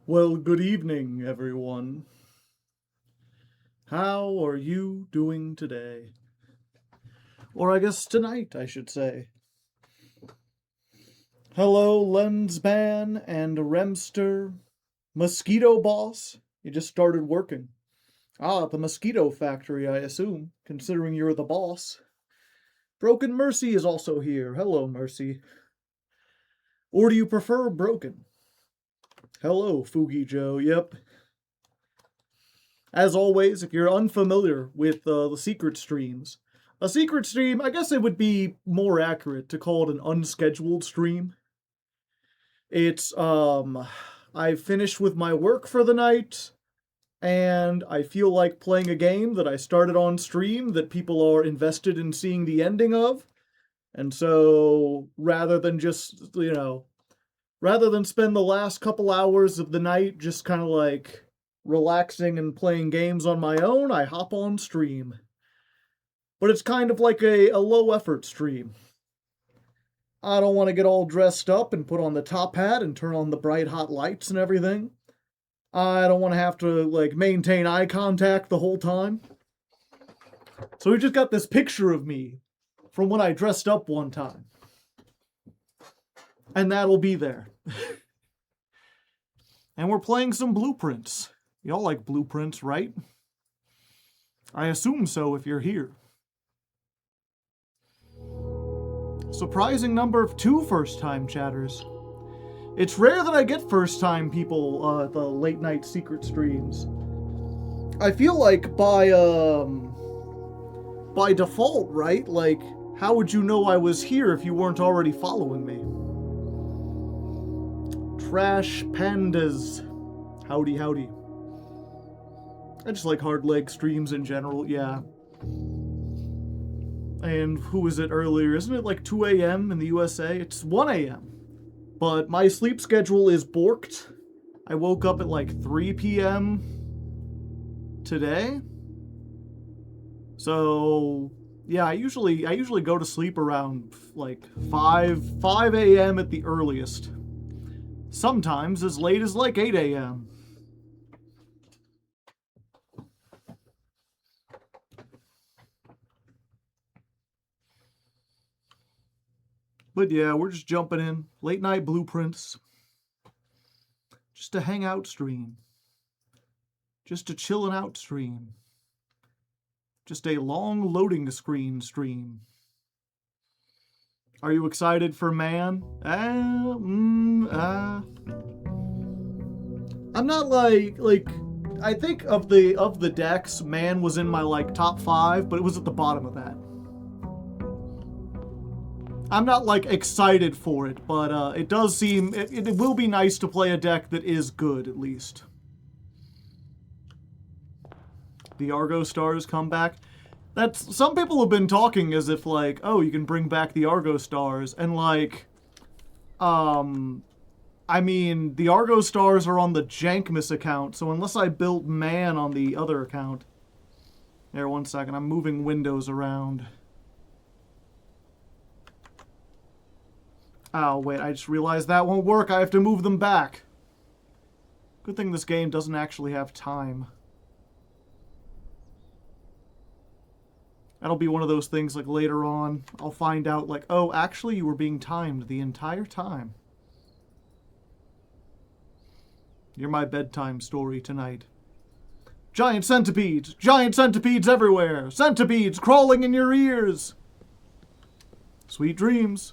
Well, good evening, everyone. How are you doing today? Or I guess tonight, I should say. Hello, Lensman and Remster. Mosquito Boss, you just started working. Ah, the mosquito factory, I assume, considering you're the boss. Broken Mercy is also here. Hello, Mercy. Or do you prefer Broken? Hello, Fugi Joe. Yep. As always, if you're unfamiliar with the secret streams, a secret stream, I guess it would be more accurate to call it an unscheduled stream. It's, I finished with my work for the night, and I feel like playing a game that I started on stream that people are invested in seeing the ending of. And so, rather than spend the last couple hours of the night just kind of like relaxing and playing games on my own, I hop on stream. But it's kind of like a low effort stream. I don't want to get all dressed up and put on the top hat and turn on the bright hot lights and everything. I don't want to have to like maintain eye contact the whole time. So we just got this picture of me from when I dressed up one time. And that'll be there. And we're playing some blueprints. Y'all like blueprints, right? I assume so if you're here. Surprising number of 2 first-time chatters. It's rare that I get first-time people the late-night secret streams. I feel like by default, right? Like, how would you know I was here if you weren't already following me? Trash pandas. Howdy, howdy. I just like Hardleg streams in general, yeah. And who was it earlier? Isn't it like 2 a.m. in the USA? It's 1 a.m. But my sleep schedule is borked. I woke up at like 3 p.m. today. So, yeah, I usually go to sleep around like 5 a.m. at the earliest. Sometimes as late as like 8 a.m. But yeah, we're just jumping in. Late night blueprints. Just a hangout stream. Just a chillin' out stream. Just a long loading screen stream. Are you excited for Man? I'm not like I think of the decks, Man was in my like top 5, but it was at the bottom of that. I'm not like excited for it, but it does seem it will be nice to play a deck that is good at least. The Argo Stars come back. That's some people have been talking as if like, oh, you can bring back the Argo Stars and like I mean, the Argo Stars are on the Jankmas account, so unless I built Man on the other account. There, one second, I'm moving windows around. Oh, wait, I just realized that won't work. I have to move them back. Good thing this game doesn't actually have time. That'll be one of those things like later on. I'll find out like, oh, actually you were being timed the entire time. You're my bedtime story tonight. Giant centipedes! Giant centipedes everywhere! Centipedes crawling in your ears! Sweet dreams.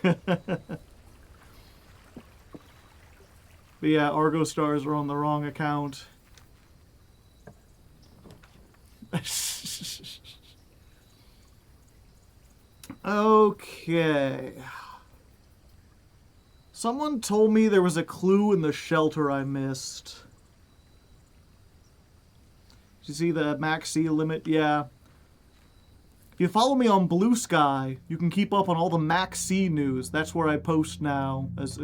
But yeah, Argo Stars are on the wrong account. Okay. Someone told me there was a clue in the shelter I missed. Did you see the max C limit? Yeah. If you follow me on Blue Sky, you can keep up on all the Max C news. That's where I post now, as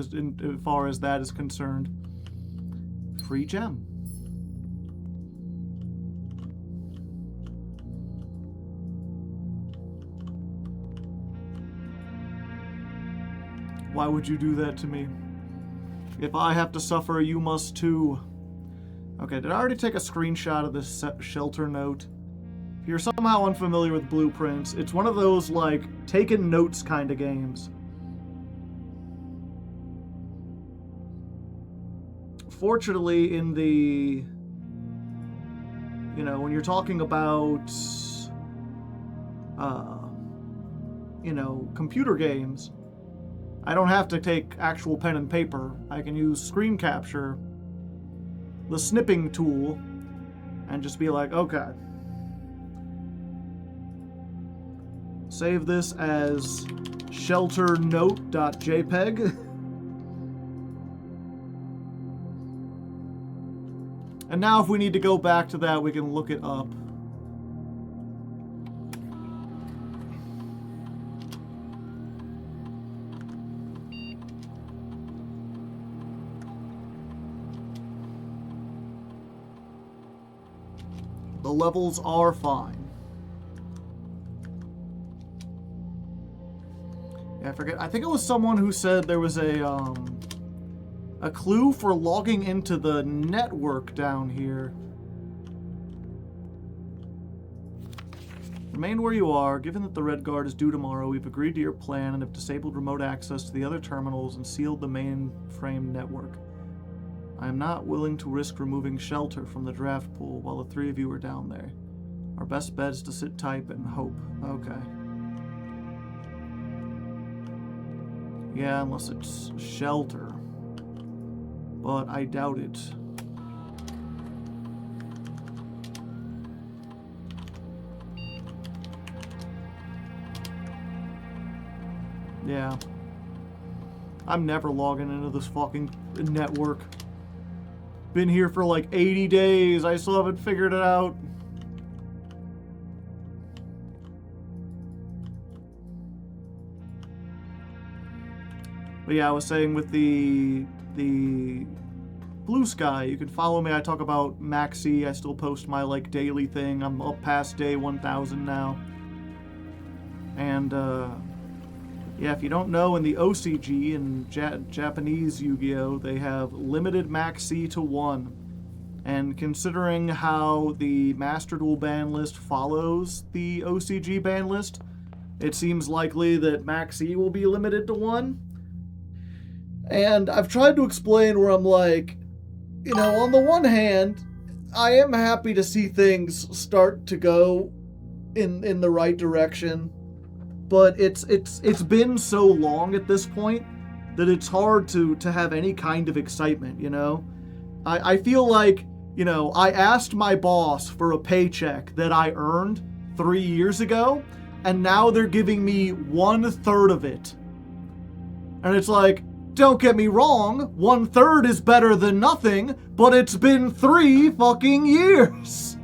far as that is concerned. Free gem. Why would you do that to me? If I have to suffer, you must too. Okay, did I already take a screenshot of this shelter note? If you're somehow unfamiliar with blueprints, it's one of those, like, taking notes kind of games. Fortunately, in the... You know, when you're talking about... you know, computer games, I don't have to take actual pen and paper. I can use screen capture, the snipping tool, and just be like, okay. Save this as shelternote.jpg. And now if we need to go back to that, we can look it up. The levels are fine. Yeah, I forget. I think it was someone who said there was a clue for logging into the network down here. Remain where you are. Given that the Red Guard is due tomorrow, we've agreed to your plan and have disabled remote access to the other terminals and sealed the mainframe network. I am not willing to risk removing shelter from the draft pool while the three of you are down there. Our best bet is to sit tight and hope. Okay. Yeah, unless it's shelter. But I doubt it. Yeah. I'm never logging into this fucking network. Been here for like 80 days. I still haven't figured it out. But yeah, I was saying with the Blue Sky, you can follow me. I talk about Maxi. I still post my like daily thing. I'm up past day 1000 now. And yeah, if you don't know, in the OCG and Japanese Yu-Gi-Oh, they have limited Maxi to 1. And considering how the Master Duel ban list follows the OCG ban list, it seems likely that Maxi will be limited to 1. And I've tried to explain where I'm like, you know, on the one hand, I am happy to see things start to go in the right direction. But it's been so long at this point that it's hard to have any kind of excitement, you know? I feel like, you know, I asked my boss for a paycheck that I earned 3 years ago, and now they're giving me 1/3 of it. And it's like, don't get me wrong, 1/3 is better than nothing, but it's been 3 fucking years.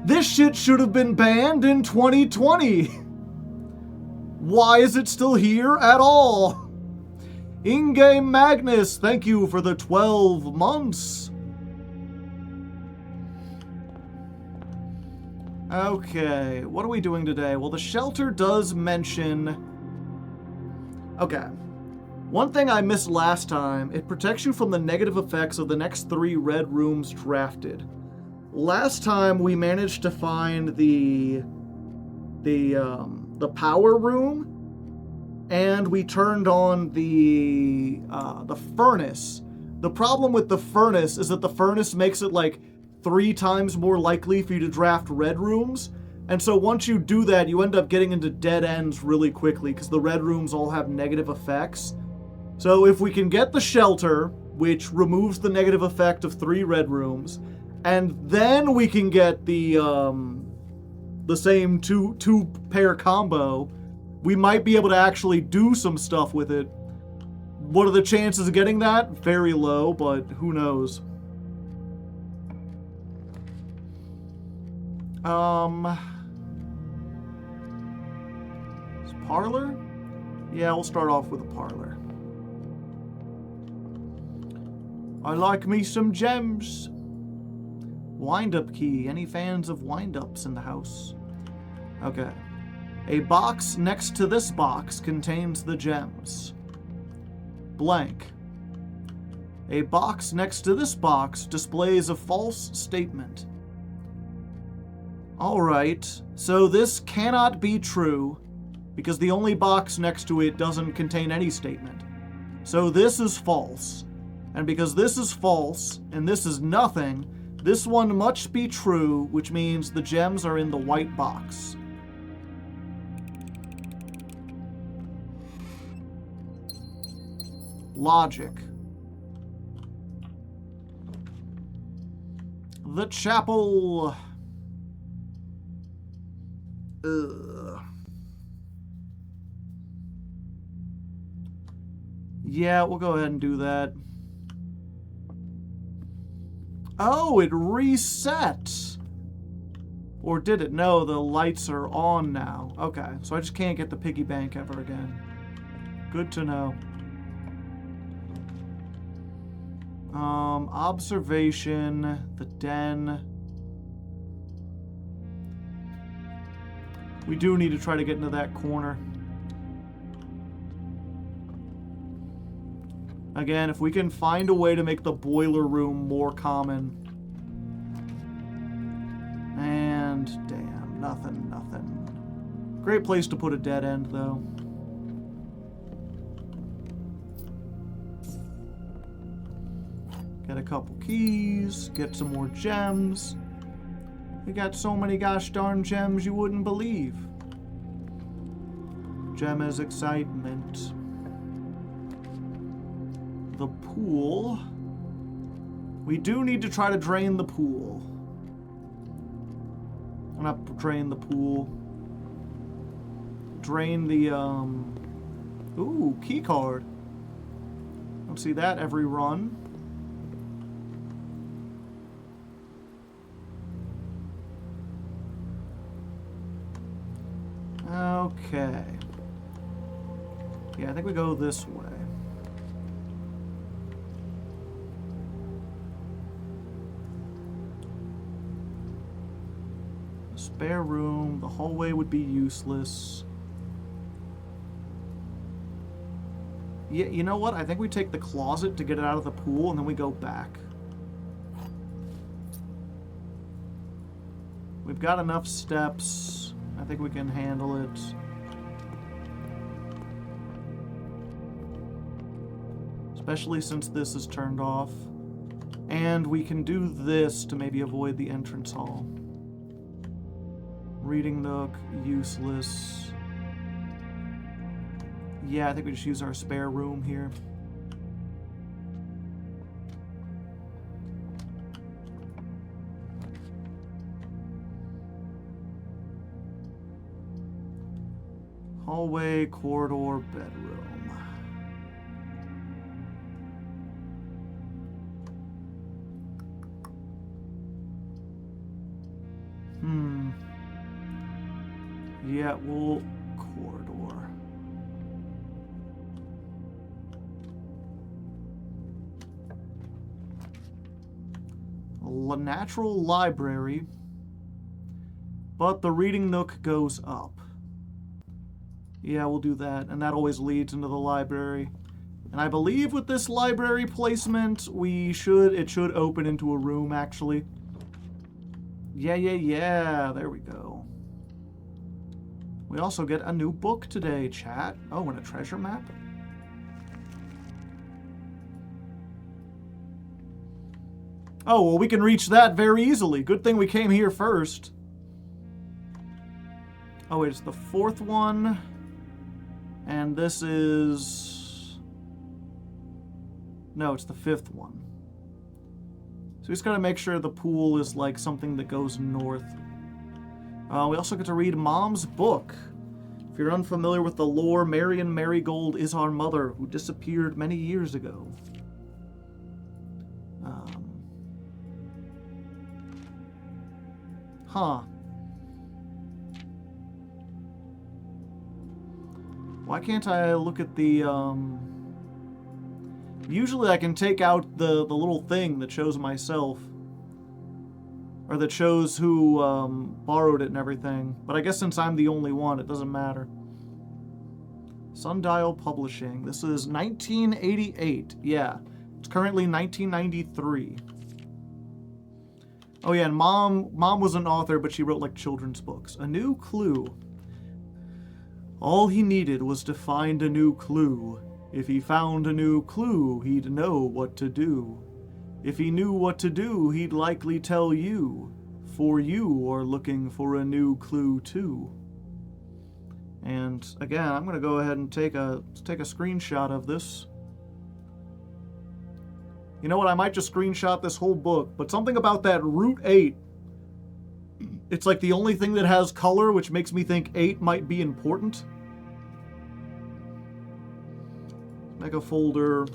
This shit should have been banned in 2020. Why is it still here at all? In-game Magnus, thank you for the 12 months. Okay, what are we doing today? Well, the shelter does mention... Okay. One thing I missed last time, it protects you from the negative effects of the next 3 red rooms drafted. Last time we managed to find the power room, and we turned on the furnace. The problem with the furnace is that the furnace makes it like 3 times more likely for you to draft red rooms, and so once you do that, you end up getting into dead ends really quickly because the red rooms all have negative effects. So if we can get the shelter, which removes the negative effect of 3 red rooms, and then we can get the same two pair combo, we might be able to actually do some stuff with it. What are the chances of getting that? Very low, but who knows? Parlor? Yeah, we'll start off with a parlor. I like me some gems. Wind-up key. Any fans of wind-ups in the house? Okay. A box next to this box contains the gems. Blank. A box next to this box displays a false statement. Alright, so this cannot be true because the only box next to it doesn't contain any statement. So this is false. And because this is false and this is nothing, this one must be true, which means the gems are in the white box. Logic. The chapel. Ugh. Yeah, we'll go ahead and do that. Oh, it reset. Or did it? No, the lights are on now. Okay, so I just can't get the piggy bank ever again. Good to know. Observation, the den. We do need to try to get into that corner. Again, if we can find a way to make the boiler room more common. And, damn, nothing. Great place to put a dead end, though. Get a couple keys, get some more gems. We got so many gosh darn gems you wouldn't believe. Gem is excitement. The pool. We do need to try to drain the pool. Not drain the pool. Drain the, Ooh, key card. Don't see that every run. Okay. Yeah, I think we go this way. Spare room. The hallway would be useless. Yeah, you know what? I think we take the closet to get it out of the pool, and then we go back. We've got enough steps. I think we can handle it. Especially since this is turned off. And we can do this to maybe avoid the entrance hall. Reading nook, useless. Yeah, I think we just use our spare room here. Hallway, corridor, bedroom. Yeah, we'll corridor. A natural library, but the reading nook goes up. Yeah, we'll do that, and that always leads into the library. And I believe with this library placement, it should open into a room, actually. Yeah, there we go. We also get a new book today, chat. Oh, and a treasure map? Oh, well, we can reach that very easily. Good thing we came here first. Oh, wait, it's the fourth one. And this is... No, it's the fifth one. So we just gotta make sure the pool is like something that goes north. We also get to read Mom's book. If you're unfamiliar with the lore, Marion Marigold is our mother who disappeared many years ago. Why can't I look at the, Usually I can take out the little thing that shows myself. Or that shows who borrowed it and everything. But I guess since I'm the only one, it doesn't matter. Sundial Publishing. This is 1988. Yeah. It's currently 1993. Oh yeah, and Mom was an author, but she wrote like children's books. A new clue. All he needed was to find a new clue. If he found a new clue, he'd know what to do. If he knew what to do, he'd likely tell you. For you are looking for a new clue too. And again, I'm going to go ahead and take a screenshot of this. You know what? I might just screenshot this whole book, but something about that root 8. It's like the only thing that has color, which makes me think 8 might be important. Make a folder,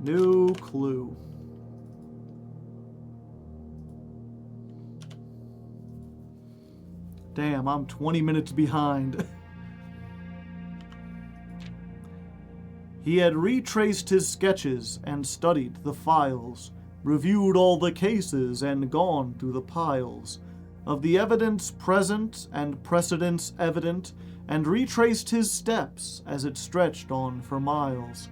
new clue. Damn, I'm 20 minutes behind. He had retraced his sketches and studied the files, reviewed all the cases and gone through the piles of the evidence present and precedents evident, and retraced his steps as it stretched on for miles.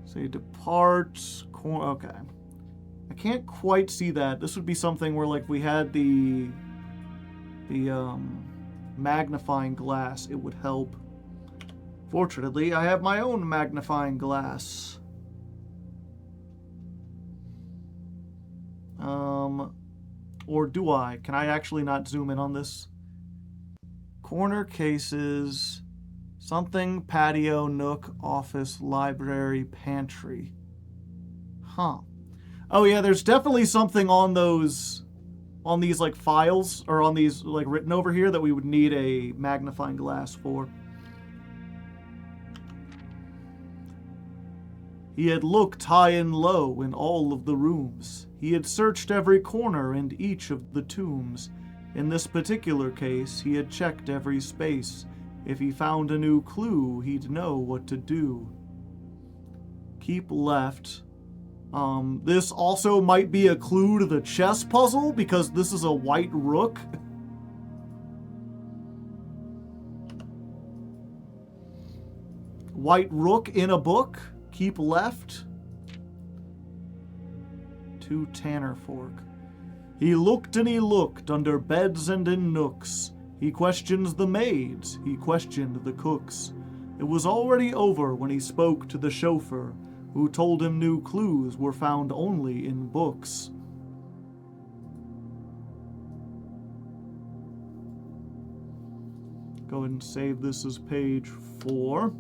Say depart, okay. I can't quite see that. This would be something where, like, we had the magnifying glass, it would help. Fortunately, I have my own magnifying glass. Or do I? Can I actually not zoom in on this? Corner cases, something, patio, nook, office, library, pantry. Huh. Oh yeah, there's definitely something on these like files, or on these like written over here, that we would need a magnifying glass for. He had looked high and low in all of the rooms. He had searched every corner and each of the tombs. In this particular case, he had checked every space. If he found a new clue, he'd know what to do. Keep left. This also might be a clue to the chess puzzle, because this is a white rook. White rook in a book. Keep left. To Tanner Fork. He looked and he looked under beds and in nooks. He questioned the maids. He questioned the cooks. It was already over when he spoke to the chauffeur, who told him new clues were found only in books. Go ahead and save this as page 4.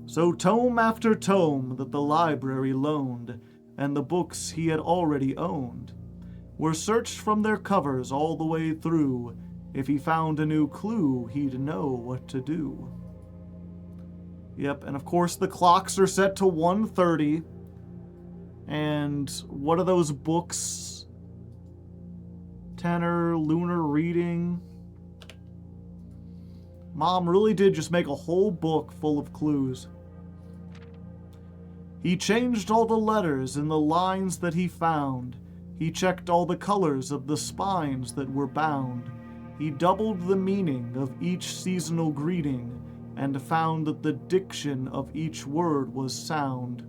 So tome after tome that the library loaned, and the books he had already owned, were searched from their covers all the way through. If he found a new clue, he'd know what to do. Yep, and of course the clocks are set to 1:30. And what are those books? Tanner, Lunar Reading. Mom really did just make a whole book full of clues. He changed all the letters in the lines that he found. He checked all the colors of the spines that were bound. He doubled the meaning of each seasonal greeting, and found that the diction of each word was sound.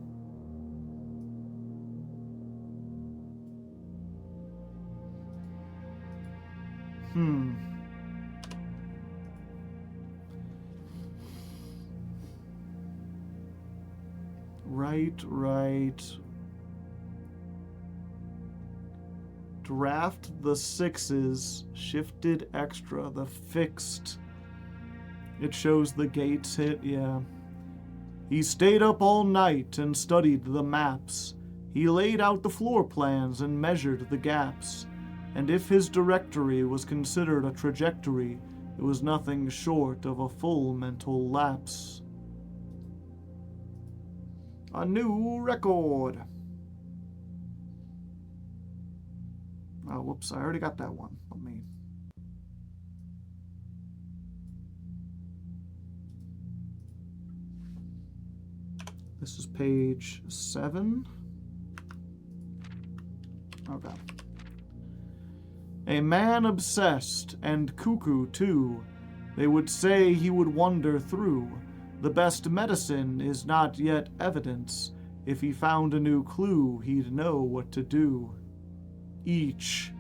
Right. Draft the 6s, shifted extra, the fixed. It shows the gates hit, yeah. He stayed up all night and studied the maps. He laid out the floor plans and measured the gaps. And if his directory was considered a trajectory, it was nothing short of a full mental lapse. A new record. Oh, whoops, I already got that one. Let me... This is page 7. Okay. A man obsessed and cuckoo too. They would say he would wander through The best medicine is not yet evidence. If he found a new clue, he'd know what to do. Each.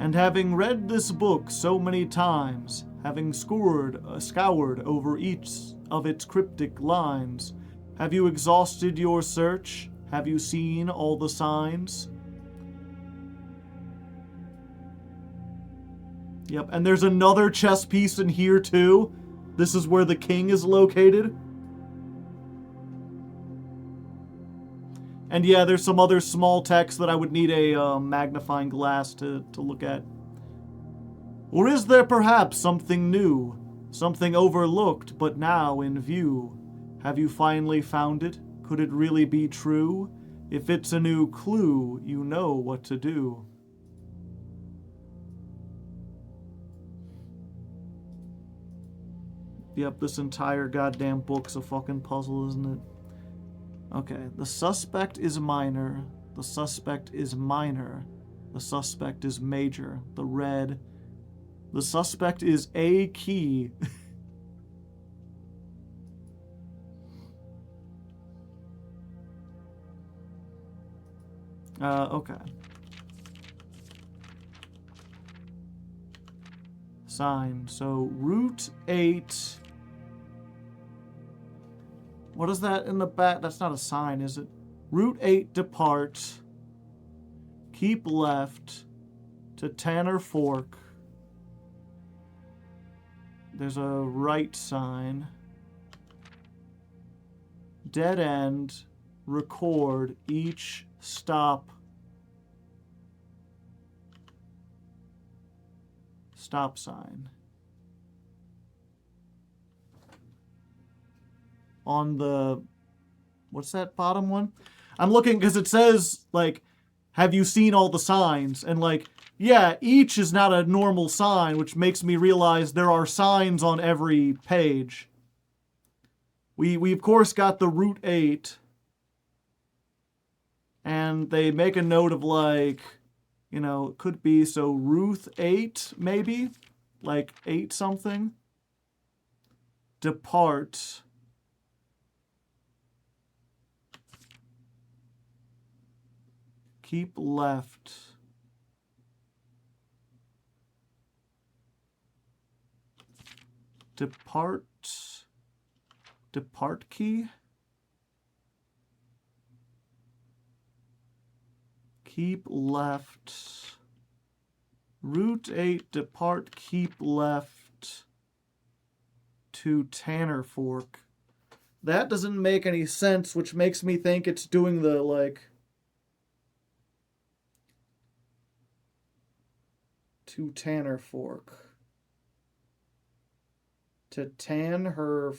And having read this book so many times, having scoured over each of its cryptic lines, have you exhausted your search? Have you seen all the signs? Yep, and there's another chess piece in here too. This is where the king is located. And yeah, there's some other small text that I would need a magnifying glass to look at. Or is there perhaps something new? Something overlooked, but now in view? Have you finally found it? Could it really be true? If it's a new clue, you know what to do. Yep, this entire goddamn book's a fucking puzzle, isn't it? Okay, the suspect is minor. The suspect is minor. The suspect is major. The red. The suspect is a key. Okay. Sign. So, route 8. What is that in the back? That's not a sign, is it? Route 8, depart. Keep left to Tanner Fork. There's a right sign. Dead end. Record each stop. Stop sign. On the, what's that bottom one? I'm looking because it says, like, have you seen all the signs? And, like, yeah, each is not a normal sign, which makes me realize there are signs on every page. We of course got the Route 8. And they make a note of, like, you know, it could be, so Ruth 8, maybe? Like 8 something? Depart. Keep left. Depart. Depart key? Keep left. Route 8, depart, keep left to Tanner Fork. That doesn't make any sense, which makes me think it's doing the, like, to Tanner Fork. To tan her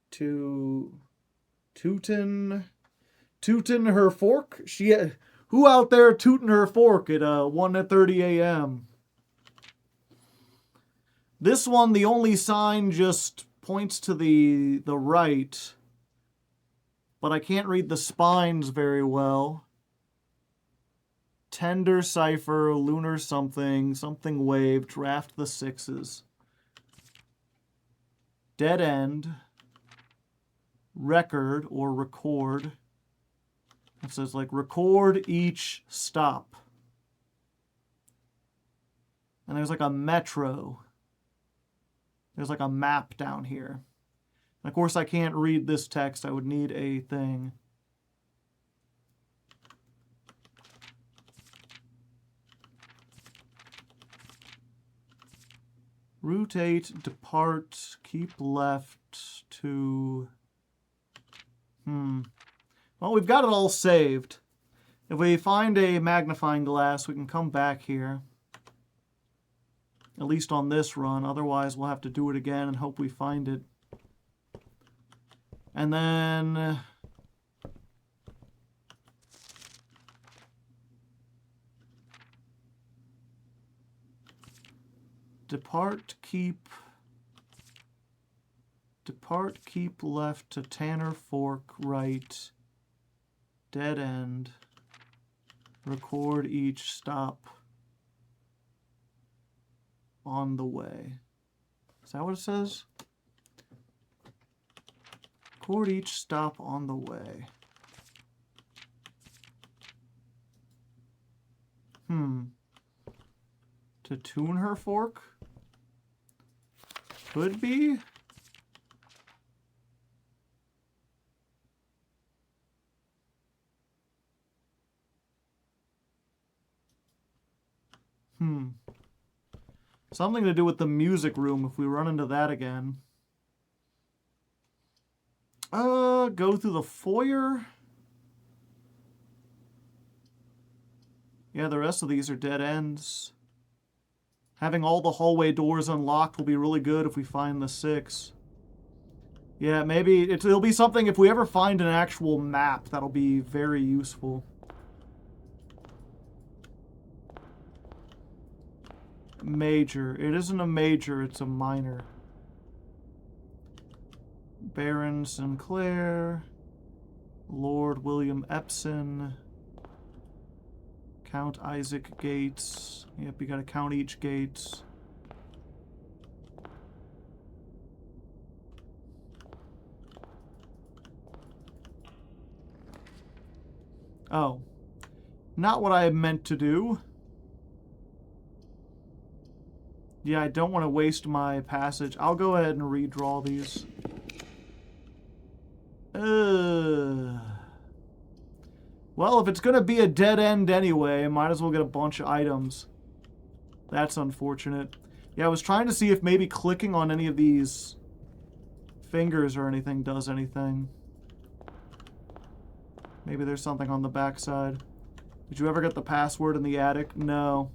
to tootin' her fork? Who out there tootin' her fork at 1:30 a.m.? This one, the only sign just points to the right, but I can't read the spines very well. Tender cipher, lunar something, something wave, draft the 6s. Dead end, record or record. It says, like, record each stop. And there's, like, a metro. There's, like, a map down here. And of course, I can't read this text. I would need a thing. Route 8, depart, keep left to... Well, we've got it all saved. If we find a magnifying glass, we can come back here. At least on this run. Otherwise, we'll have to do it again and hope we find it. And then... depart, keep Cart keep left to Tanner Fork right. Dead end. Record each stop on the way. Is that what it says? Record each stop on the way. To tune her fork? Could be. Something to do with the music room if we run into that again. Go through the foyer. Yeah, the rest of these are dead ends. Having all the hallway doors unlocked will be really good if we find the 6. Yeah, maybe it'll be something if we ever find an actual map, that'll be very useful. Major. It isn't a major, it's a minor. Baron Sinclair. Lord William Epson. Count Isaac Gates. Yep, you gotta count each Gates. Oh. Not what I meant to do. Yeah, I don't want to waste my passage. I'll go ahead and redraw these. Well, if it's going to be a dead end anyway, I might as well get a bunch of items. That's unfortunate. Yeah, I was trying to see if maybe clicking on any of these fingers or anything does anything. Maybe there's something on the backside. Did you ever get the password in the attic? No.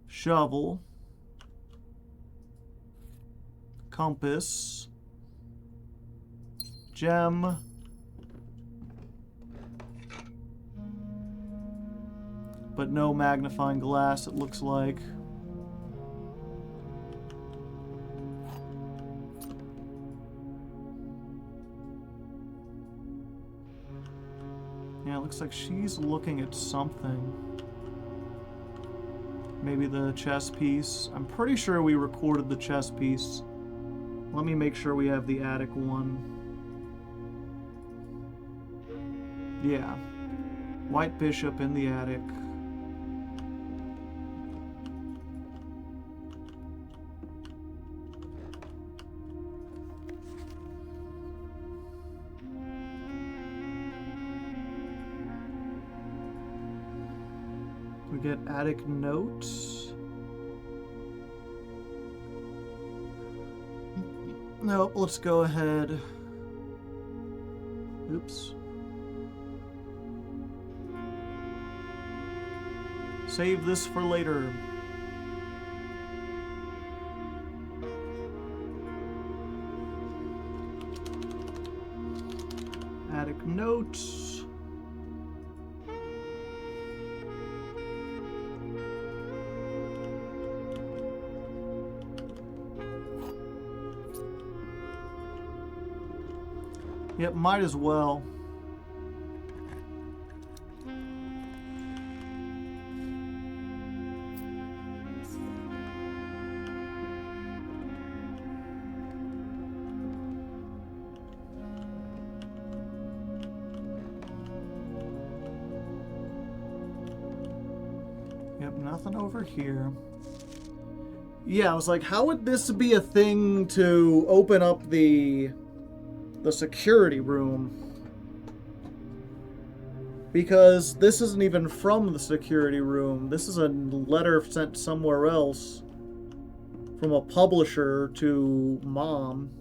Shovel. Compass. Gem. But no magnifying glass, it looks like. Yeah, it looks like she's looking at something. Maybe the chess piece. I'm pretty sure we recorded the chess piece. Let me make sure we have the attic one. Yeah. White bishop in the attic. We get attic notes. Nope, let's go ahead. Oops. Save this for later. Attic notes. Yep, might as well. Yep, nothing over here. Yeah, I was like, how would this be a thing to open up the security room? Because this isn't even from the security room. This is a letter sent somewhere else from a publisher to Mom.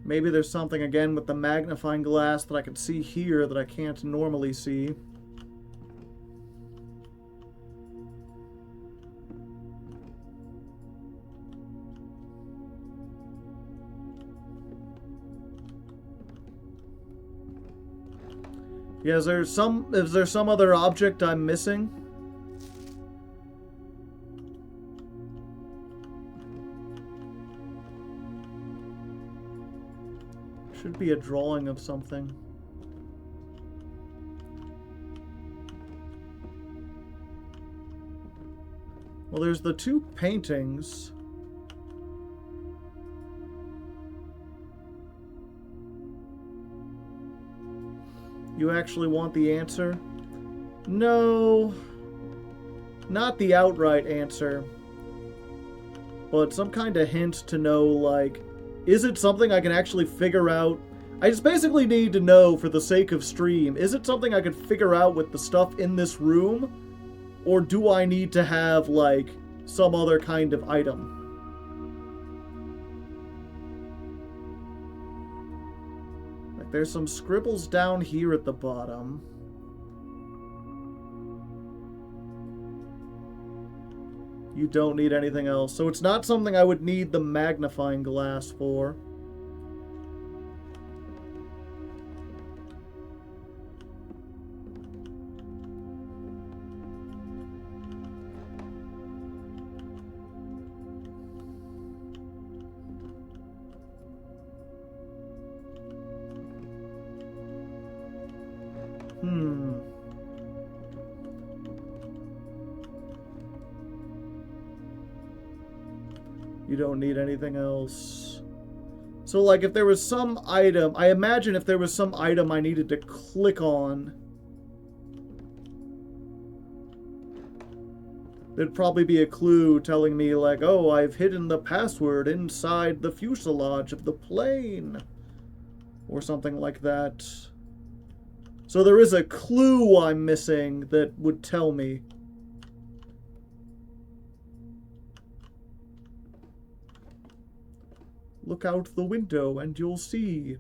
Maybe there's something again with the magnifying glass that I can see here that I can't normally see. Yeah, is there some other object I'm missing? Should be a drawing of something. Well, there's the two paintings. You actually want the answer? No. Not the outright answer. But some kind of hint to know, like, is it something I can actually figure out? I just basically need to know, for the sake of stream, is it something I can figure out with the stuff in this room? Or do I need to have, like, some other kind of item? Like, there's some scribbles down here at the bottom. You don't need anything else. So it's not something I would need the magnifying glass for. You don't need anything else. So, like, if there was some item, I imagine if there was some item I needed to click on, there'd probably be a clue telling me, like, oh, I've hidden the password inside the fuselage of the plane. Or something like that. So there is a clue I'm missing that would tell me. Look out the window and you'll see.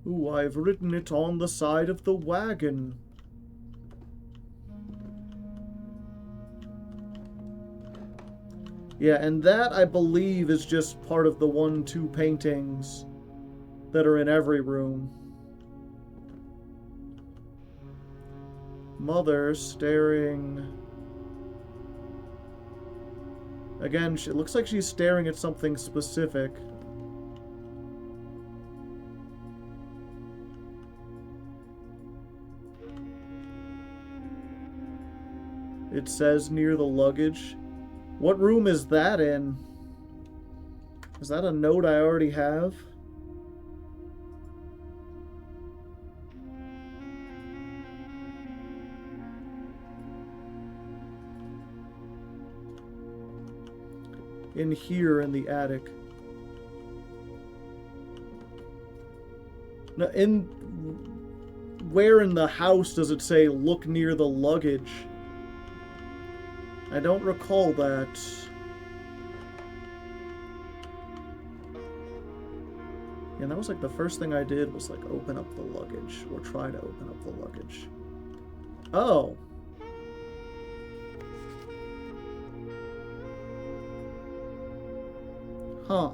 Ooh, I've written it on the side of the wagon. Yeah, and that, I believe, is just part of the 1-2 paintings that are in every room. Mother staring... Again, it looks like she's staring at something specific. It says near the luggage. What room is that in? Is that a note I already have? In here in the attic. Now, where in the house does it say look near the luggage? I don't recall that. Yeah, that was like the first thing I did was like open up the luggage, or try to open up the luggage. Oh. Huh.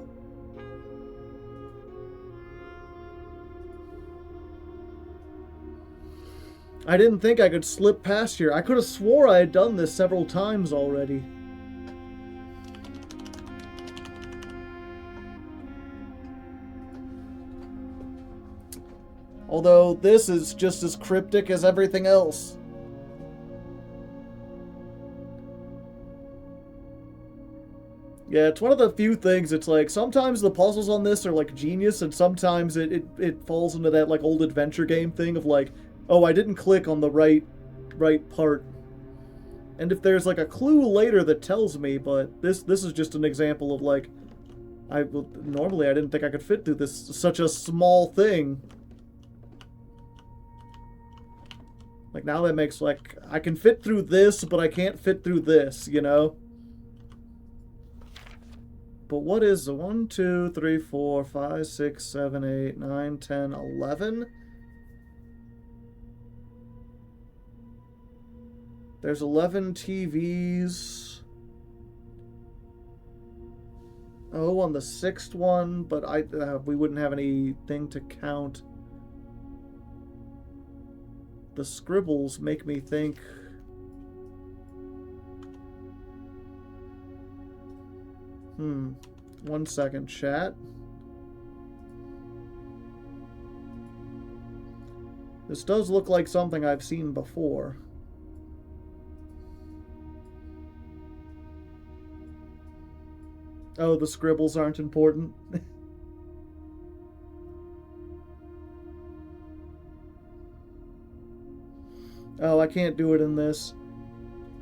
I didn't think I could slip past here. I could have swore I had done this several times already. Although this is just as cryptic as everything else. Yeah, it's one of the few things, it's like, sometimes the puzzles on this are, like, genius, and sometimes it falls into that, like, old adventure game thing of, like, oh, I didn't click on the right part. And if there's, like, a clue later that tells me, but this is just an example of, like, normally I didn't think I could fit through this, such a small thing. Like, now that makes, like, I can fit through this, but I can't fit through this, you know? But what is the 1, 2, 3, 4, 5, 6, 7, 8, 9, 10, 11? There's 11 TVs. Oh, on the 6th one, but we wouldn't have anything to count. the scribbles make me think... One second, chat. This does look like something I've seen before. Oh, the scribbles aren't important. Oh, I can't do it in this.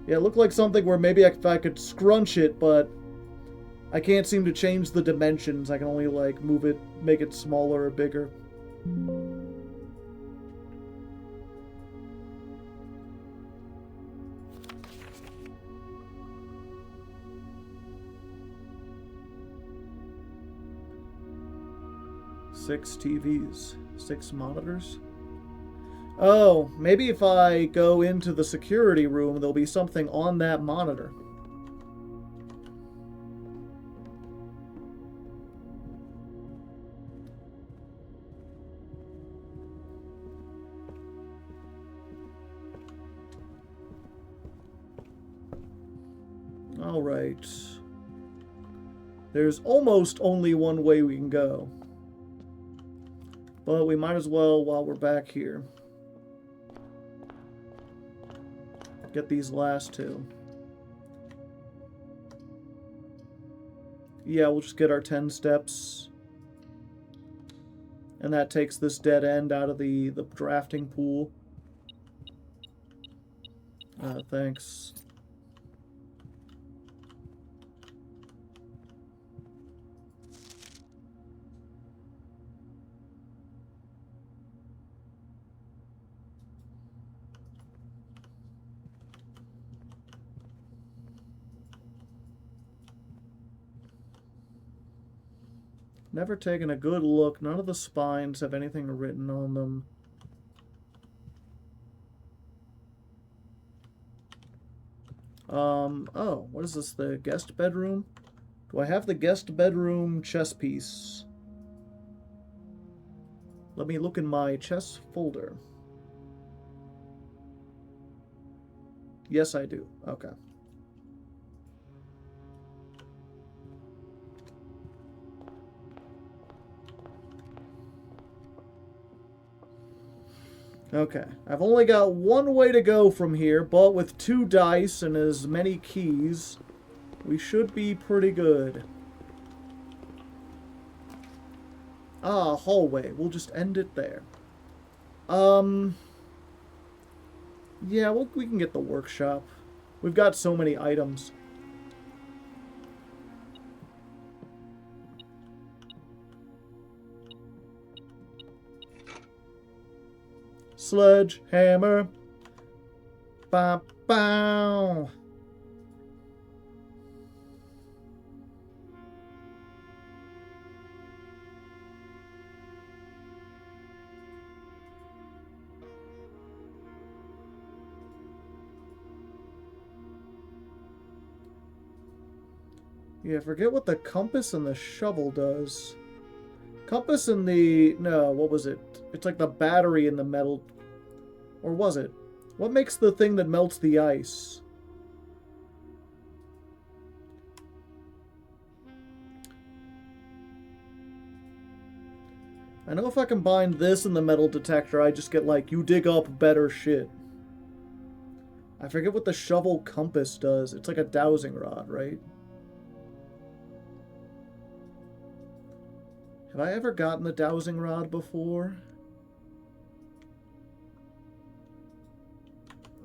Yeah, it looked like something where maybe if I could scrunch it, but I can't seem to change the dimensions. I can only, like, move it, make it smaller or bigger. Six TVs. 6 monitors. Oh, maybe if I go into the security room, there'll be something on that monitor. Alright. There's almost only one way we can go. But we might as well while we're back here. Get these last two. Yeah, we'll just get our 10 steps. And that takes this dead end out of the drafting pool. Thanks. Never taken a good look. None of the spines have anything written on them. Oh, what is this? The guest bedroom? Do I have the guest bedroom chess piece? Let me look in my chess folder. Yes, I do. Okay. Okay, I've only got one way to go from here, but with 2 dice and as many keys, we should be pretty good. Ah, hallway. We'll just end it there. Yeah, we can get the workshop. We've got so many items. Sledgehammer. Bow, bow. Yeah, forget what the compass and the shovel does. Compass and the... No, what was it? It's like the battery in the metal... Or was it? What makes the thing that melts the ice? I know if I combine this and the metal detector, I just get like, you dig up better shit. I forget what the shovel compass does. It's like a dowsing rod, right? Have I ever gotten the dowsing rod before?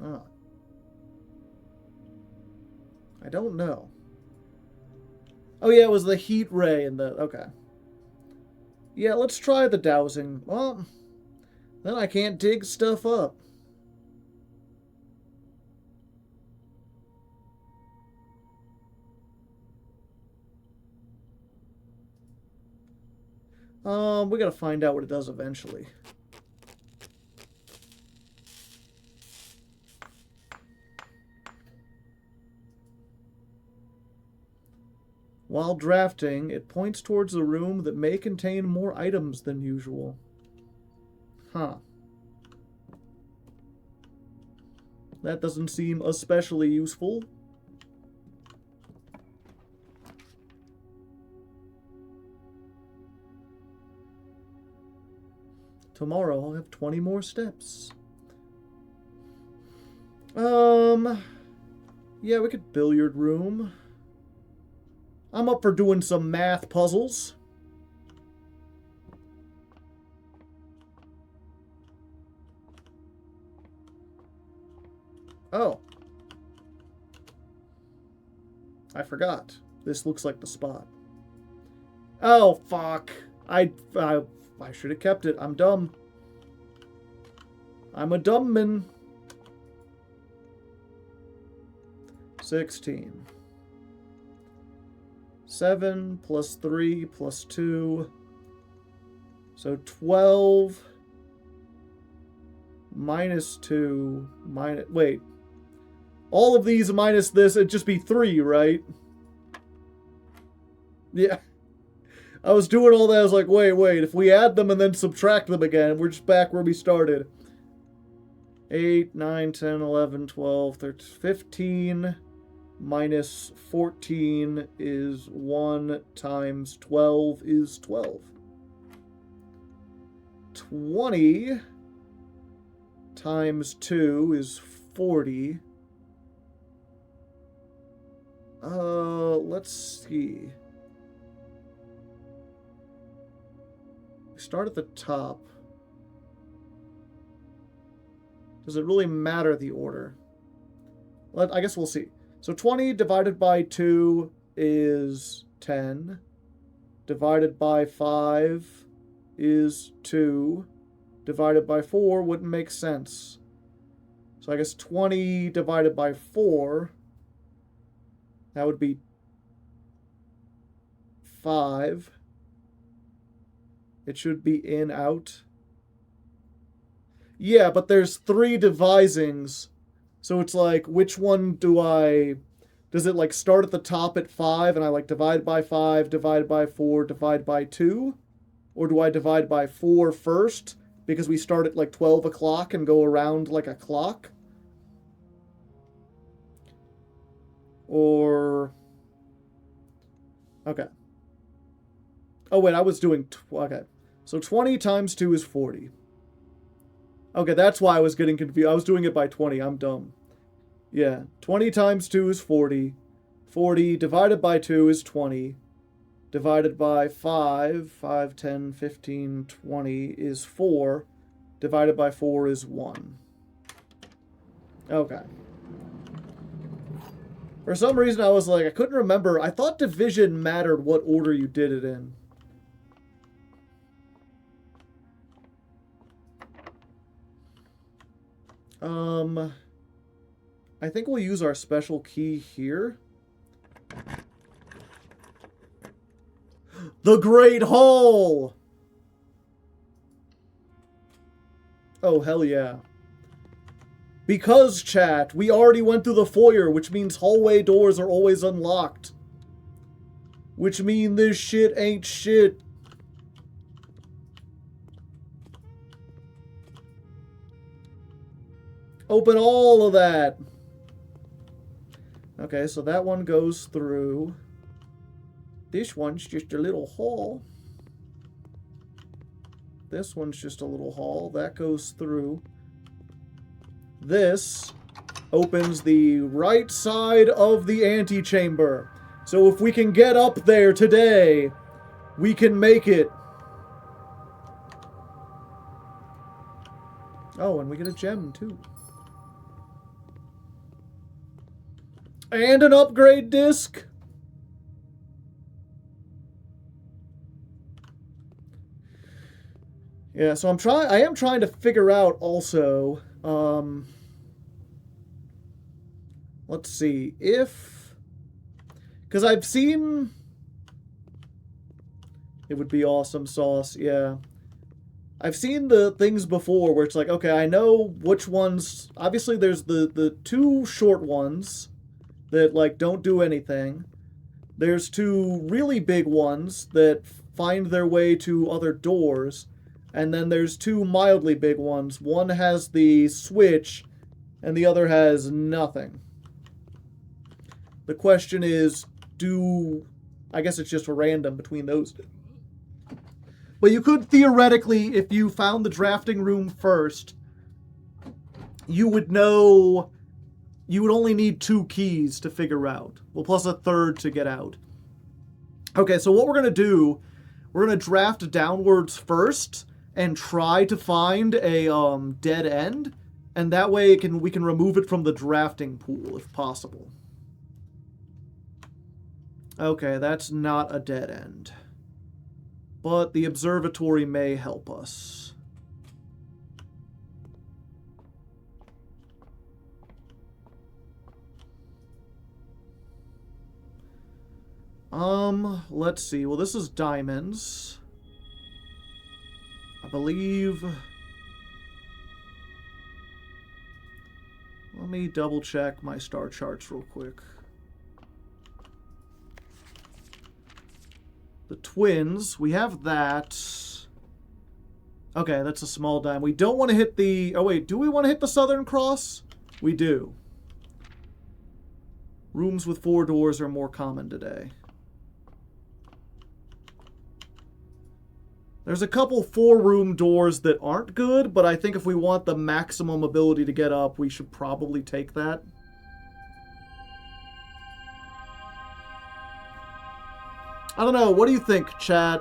Oh. I don't know. Oh yeah, it was the heat ray and the... Okay. Yeah, let's try the dowsing. Well, then I can't dig stuff up. We gotta find out what it does eventually. While drafting, it points towards a room that may contain more items than usual. Huh. That doesn't seem especially useful. Tomorrow I'll have 20 more steps. Yeah, we could billiard room. I'm up for doing some math puzzles. Oh. I forgot. This looks like the spot. Oh, fuck. I should have kept it. I'm dumb. I'm a dumb man. 16. 7 plus 3 plus 2. So 12 minus 2 minus... Wait. All of these minus this, it'd just be 3, right? Yeah. I was doing all that, I was like, wait. If we add them and then subtract them again, we're just back where we started. 8, 9, 10, 11, 12, 13, 15... minus 14 is 1 times 12 is 12. 20 times 2 is 40. Let's see. We start at the top. Does it really matter the order? I guess we'll see. So 20 divided by 2 is 10. Divided by 5 is 2. Divided by 4 wouldn't make sense. So I guess 20 divided by 4, that would be 5. It should be in, out. Yeah, but there's 3 divisings. So it's like, which one do I... Does it like start at the top at 5 and I like divide by 5, divide by 4, divide by 2? Or do I divide by 4 first? Because we start at like 12 o'clock and go around like a clock? Or... Okay. Oh wait, I was doing... Okay. So 20 times 2 is 40. Okay, that's why I was getting confused. I was doing it by 20. I'm dumb. Yeah. 20 times 2 is 40. 40 divided by 2 is 20. Divided by 5, 10, 15, 20 is 4. Divided by 4 is 1. Okay. For some reason, I was like, I couldn't remember. I thought division mattered what order you did it in. I think we'll use our special key here. The Great Hall! Oh, hell yeah. Because, chat, we already went through the foyer, which means hallway doors are always unlocked. Which mean this shit ain't shit. Open all of that. Okay, so that one goes through. This one's just a little hall. This one's just a little hall. That goes through. This opens the right side of the antechamber. So if we can get up there today, we can make it. Oh, and we get a gem too. And an upgrade disc. Yeah, so I am trying to figure out also, let's see, because I've seen, it would be awesome sauce, yeah. I've seen the things before where it's like, okay, I know which ones, obviously there's the 2 short ones that, like, don't do anything. There's 2 really big ones that find their way to other doors. And then there's 2 mildly big ones. One has the switch, and the other has nothing. The question is, I guess it's just random between those. But you could theoretically, if you found the drafting room first, you would know you would only need 2 keys to figure out. Well, plus a third to get out. Okay, so what we're going to do, we're going to draft downwards first and try to find a dead end. And that way we can remove it from the drafting pool if possible. Okay, that's not a dead end. But the observatory may help us. Let's see. Well, this is diamonds. I believe... Let me double check my star charts real quick. The twins, we have that. Okay, that's a small diamond. We don't want to hit the... Oh, wait, do we want to hit the Southern Cross? We do. Rooms with 4 doors are more common today. There's a couple 4-room doors that aren't good, but I think if we want the maximum ability to get up, we should probably take that. I don't know, what do you think, chat?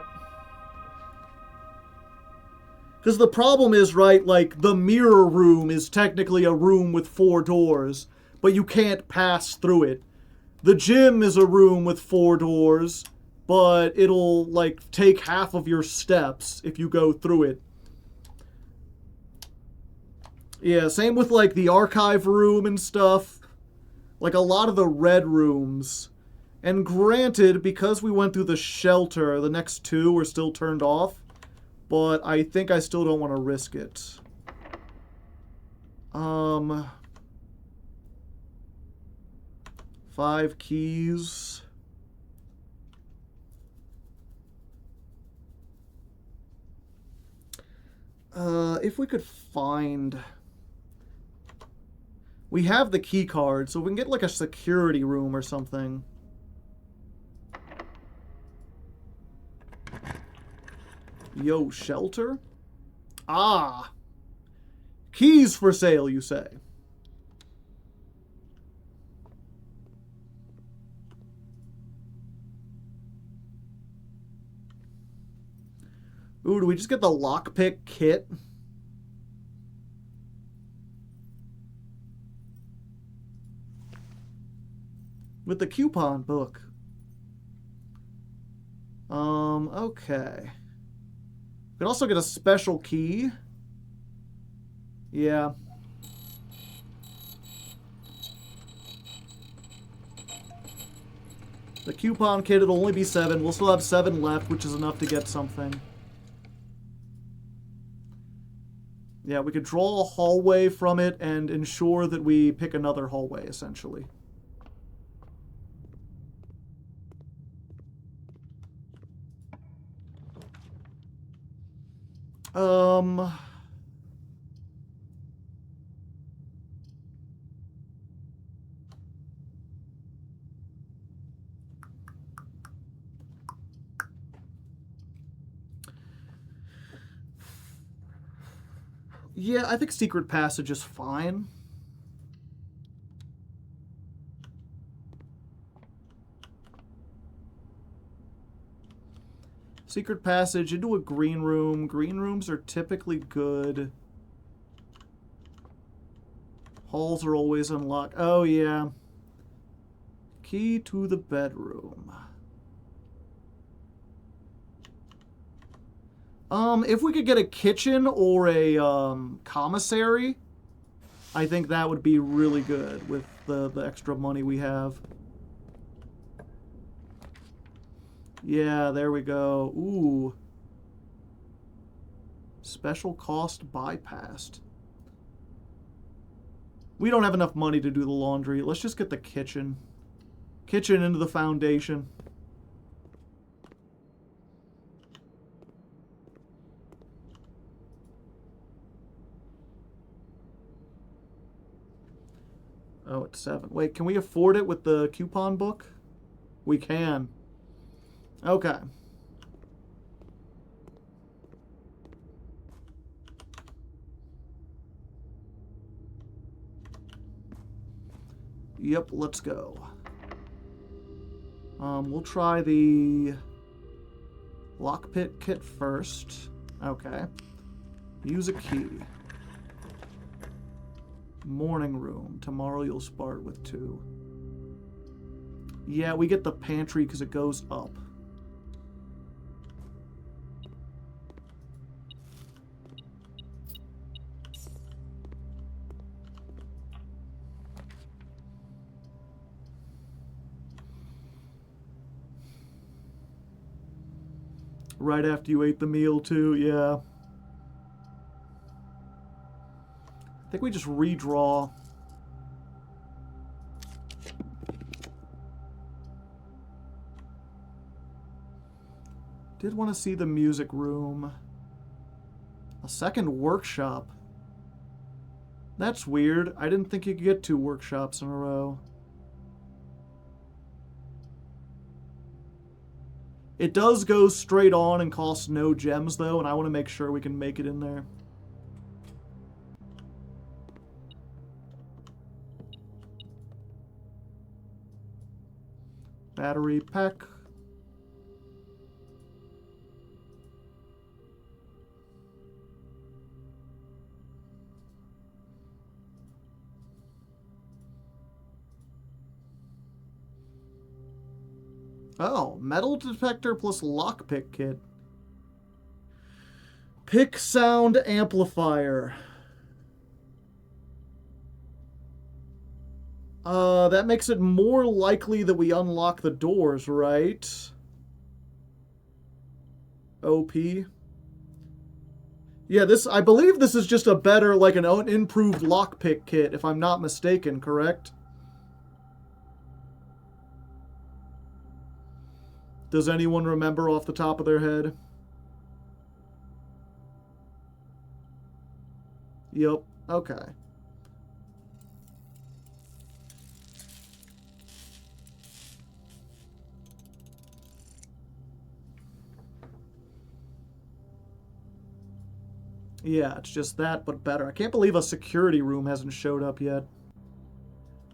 Because the problem is, right, like, the mirror room is technically a room with 4 doors, but you can't pass through it. The gym is a room with 4 doors, but it'll, like, take half of your steps if you go through it. Yeah, same with, like, the archive room and stuff. Like, a lot of the red rooms. And granted, because we went through the shelter, the next 2 were still turned off. But I think I still don't want to risk it. 5 keys. If we could find... We have the key card, so we can get like a security room or something. Yo, shelter? Ah! Keys for sale, you say? Ooh, do we just get the lockpick kit? With the coupon book. Okay. We can also get a special key. Yeah. The coupon kit, it'll only be 7. We'll still have 7 left, which is enough to get something. Yeah, we could draw a hallway from it and ensure that we pick another hallway, essentially. Yeah, I think Secret Passage is fine. Secret Passage into a green room. Green rooms are typically good. Halls are always unlocked. Oh, yeah. Key to the bedroom. If we could get a kitchen or a commissary, I think that would be really good with the extra money we have. Yeah, there we go. Ooh. Special cost bypassed. We don't have enough money to do the laundry. Let's just get the kitchen. Kitchen into the foundation. at 7. Wait, can we afford it with the coupon book? We can. Okay. Yep, let's go. We'll try the lockpick kit first. Okay. Use a key. Morning room. Tomorrow you'll start with 2. Yeah, we get the pantry because it goes up. Right after you ate the meal, too, yeah. I think we just redraw. Did want to see the music room. A second workshop. That's weird. I didn't think you could get 2 workshops in a row. It does go straight on and costs no gems, though, and I want to make sure we can make it in there. Battery pack. Oh, metal detector plus lockpick kit. Pick sound amplifier. That makes it more likely that we unlock the doors, right? OP. Yeah, I believe this is just a better, like an improved lockpick kit, if I'm not mistaken, correct? Does anyone remember off the top of their head? Yep, okay. Yeah, it's just that, but better. I can't believe a security room hasn't showed up yet.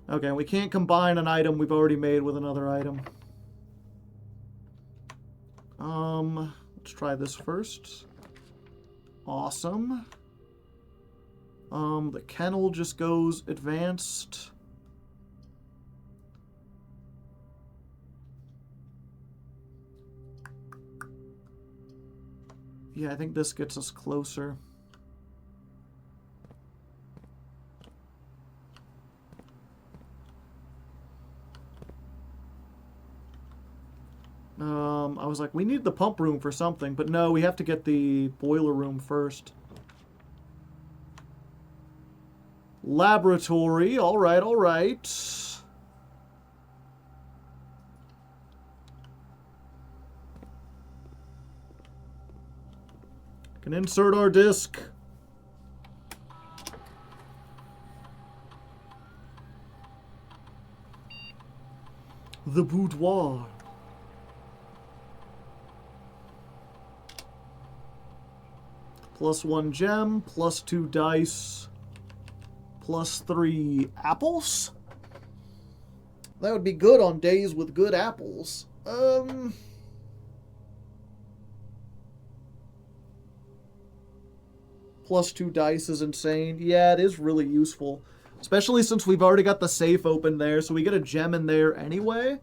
Okay, we can't combine an item we've already made with another item. Let's try this first. Awesome. The kennel just goes advanced. Yeah, I think this gets us closer. I was like, we need the pump room for something, but no, we have to get the boiler room first. Laboratory, alright, alright. Can insert our disc. The boudoir. +1 gem, +2 dice, +3 apples? That would be good on days with good apples. +2 dice is insane. Yeah, it is really useful. Especially since we've already got the safe open there, so we get a gem in there anyway.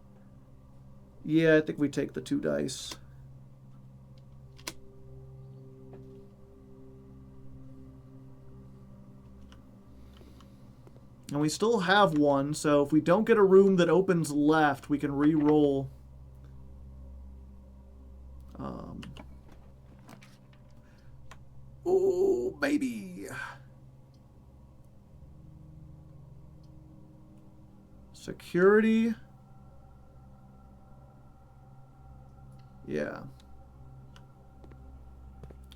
Yeah, I think we take the 2 dice. And we still have 1, so if we don't get a room that opens left, we can re-roll. Oh, baby. Security. Yeah.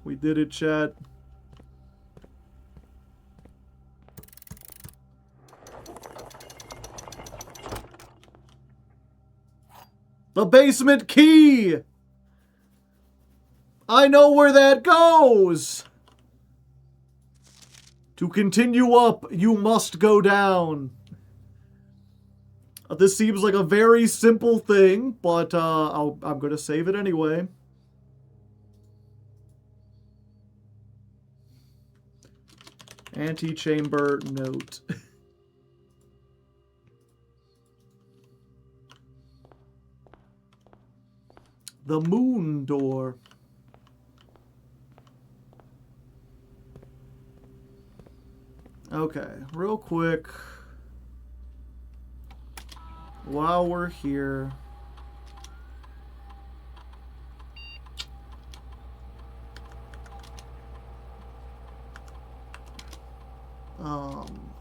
We did it, chat. The basement key! I know where that goes! To continue up, you must go down. This seems like a very simple thing, but I'm going to save it anyway. Antechamber note. The moon door. Okay, real quick. While we're here.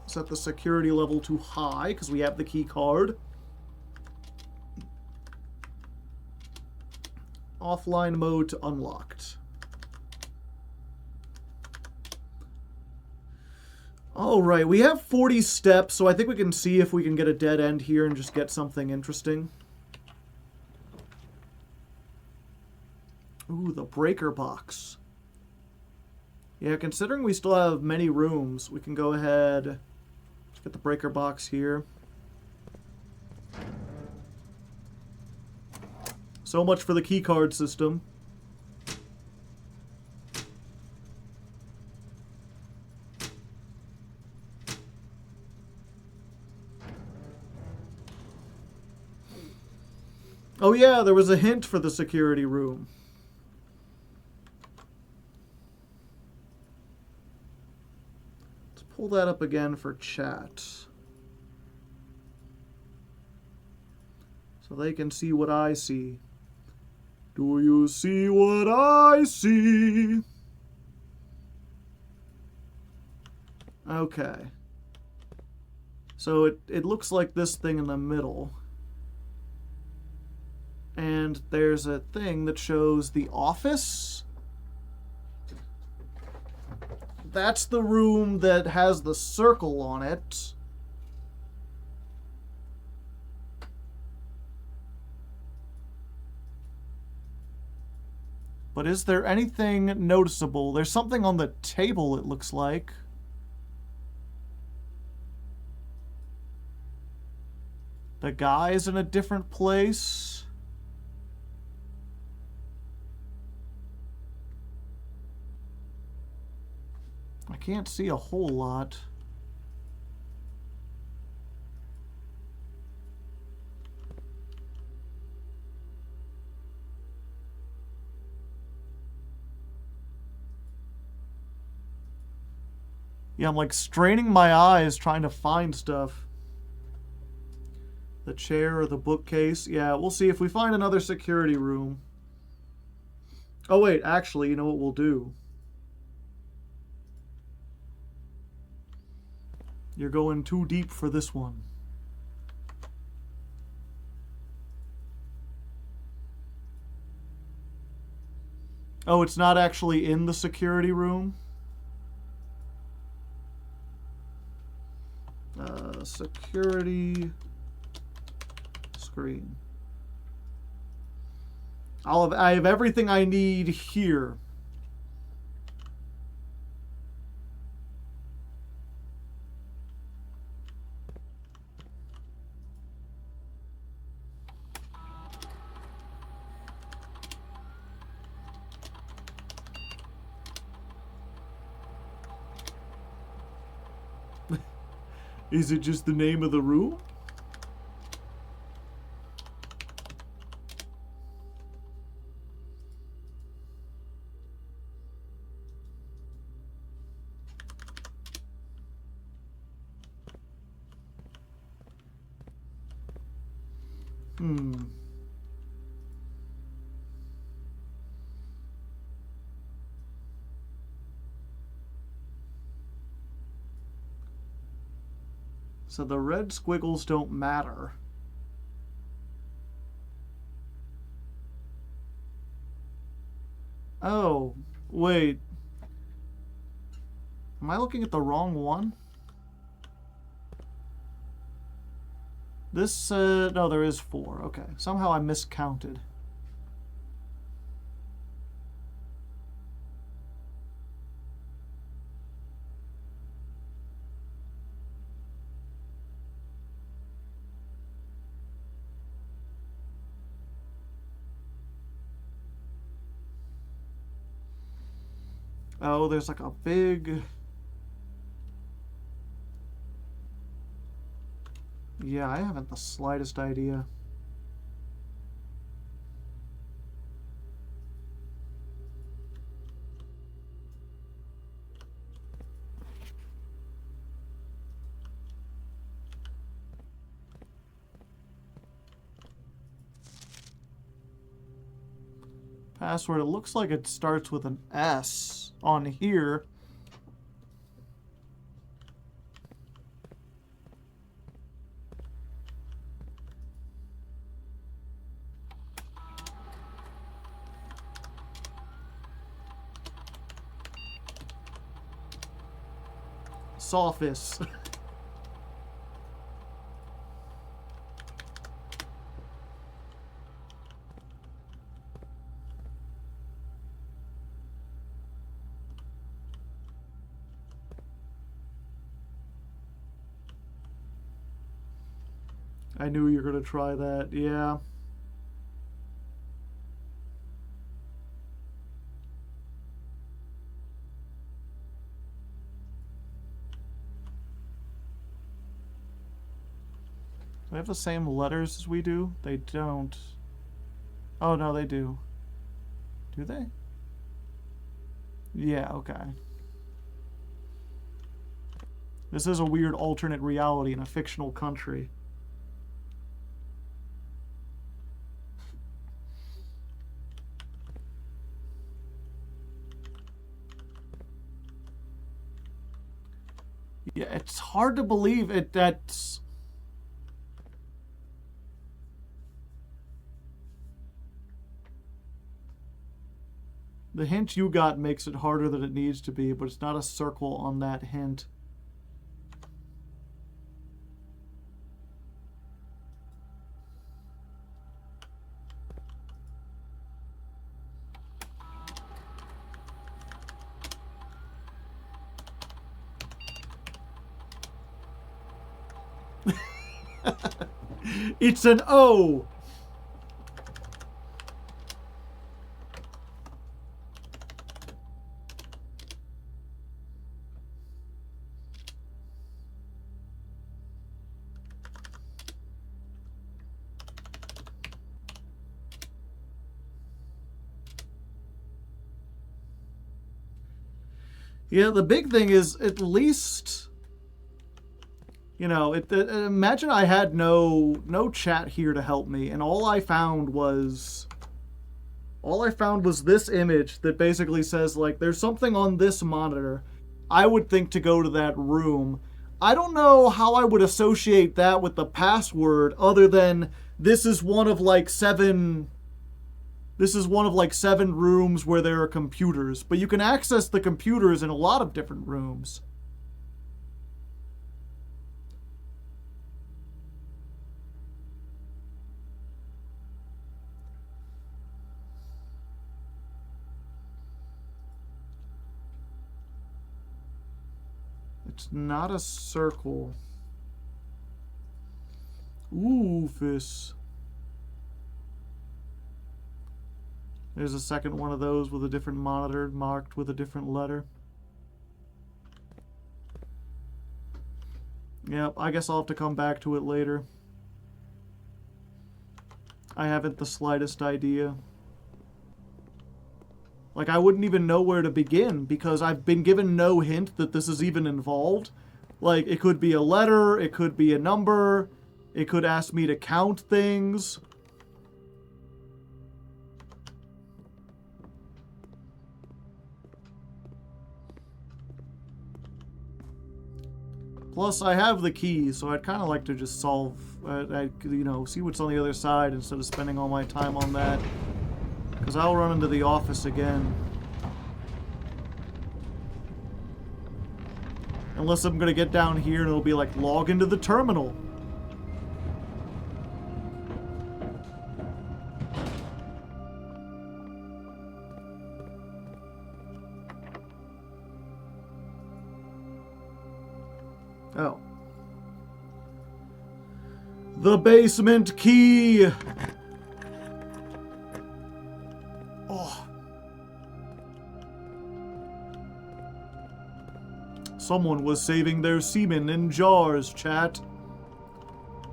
Set the security level to high because we have the key card. Offline mode to unlocked. Alright, we have 40 steps, so I think we can see if we can get a dead end here and just get something interesting. Ooh, the breaker box. Yeah, considering we still have many rooms, we can go ahead. Let's get the breaker box here. So much for the keycard system. Oh yeah, there was a hint for the security room. Let's pull that up again for chat. So they can see what I see. Do you see what I see? Okay. So it looks like this thing in the middle. And there's a thing that shows the office. That's the room that has the circle on it. But is there anything noticeable? There's something on the table, it looks like. The guy's in a different place. I can't see a whole lot. Yeah, I'm like straining my eyes trying to find stuff. The chair or the bookcase. Yeah, we'll see if we find another security room. Oh wait, actually, you know what we'll do? You're going too deep for this one. Oh, it's not actually in the security room? Security screen. I have everything I need here. Is it just the name of the room? So the red squiggles don't matter. Oh, wait. Am I looking at the wrong one? This, no, there is 4. Okay. Somehow I miscounted. Oh, there's like a big... Yeah, I haven't the slightest idea. Password, it looks like it starts with an S on here. Sophis. I knew you were going to try that, yeah. Do they have the same letters as we do? They don't. Oh, no, they do. Do they? Yeah, okay. This is a weird alternate reality in a fictional country. Yeah, it's hard to believe it. That's... The hint you got makes it harder than it needs to be, but it's not a circle on that hint. It's an O! Yeah, the big thing is at least, you know, imagine I had no chat here to help me, and all I found was this image that basically says, like, there's something on this monitor. I would think to go to that room. I don't know how I would associate that with the password other than this is one of like 7 rooms where there are computers, but you can access the computers in a lot of different rooms. It's not a circle. Oofus. There's a second one of those with a different monitor marked with a different letter. Yep, I guess I'll have to come back to it later. I haven't the slightest idea. Like, I wouldn't even know where to begin because I've been given no hint that this is even involved. Like, it could be a letter, it could be a number, it could ask me to count things. Plus, I have the keys, so I'd kind of like to just solve, you know, see what's on the other side instead of spending all my time on that. Because I'll run into the office again. Unless I'm going to get down here and it'll be like, log into the terminal. Oh. The basement key! Oh. Someone was saving their semen in jars, chat.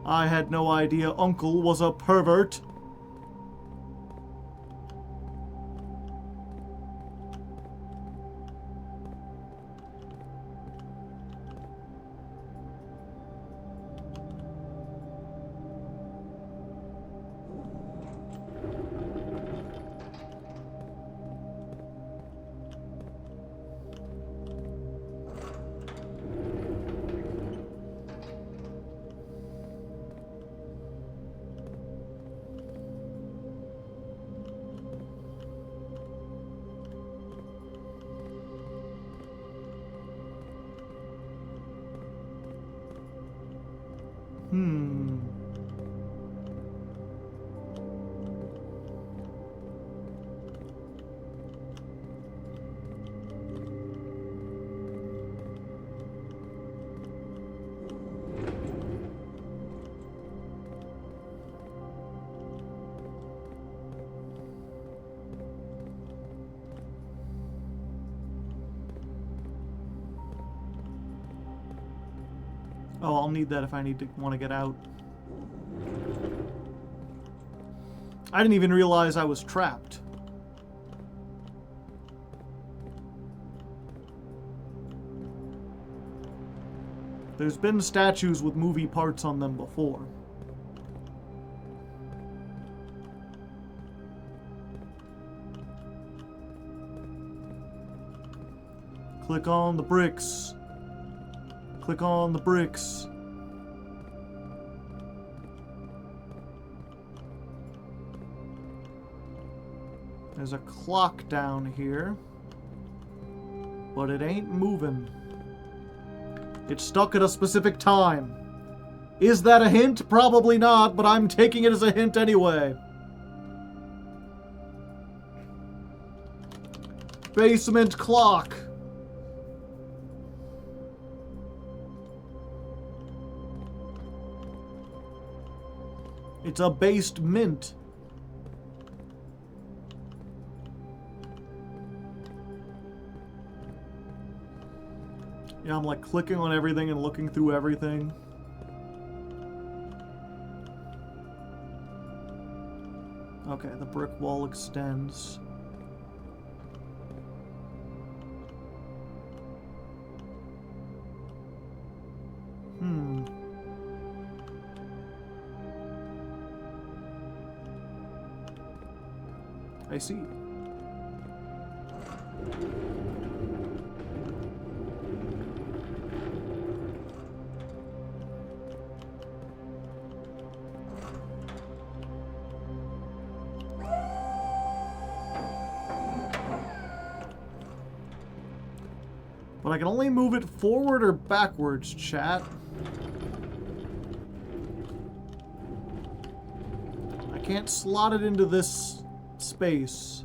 I had no idea Uncle was a pervert. Oh, I'll need that if I want to get out. I didn't even realize I was trapped. There's been statues with movie parts on them before. Click on the bricks. Click on the bricks. There's a clock down here, but it ain't moving. It's stuck at a specific time. Is that a hint? Probably not, but I'm taking it as a hint anyway. Basement clock. It's a based mint. Yeah, I'm like clicking on everything and looking through everything. Okay, the brick wall extends. I see. But I can only move it forward or backwards, chat. I can't slot it into this space.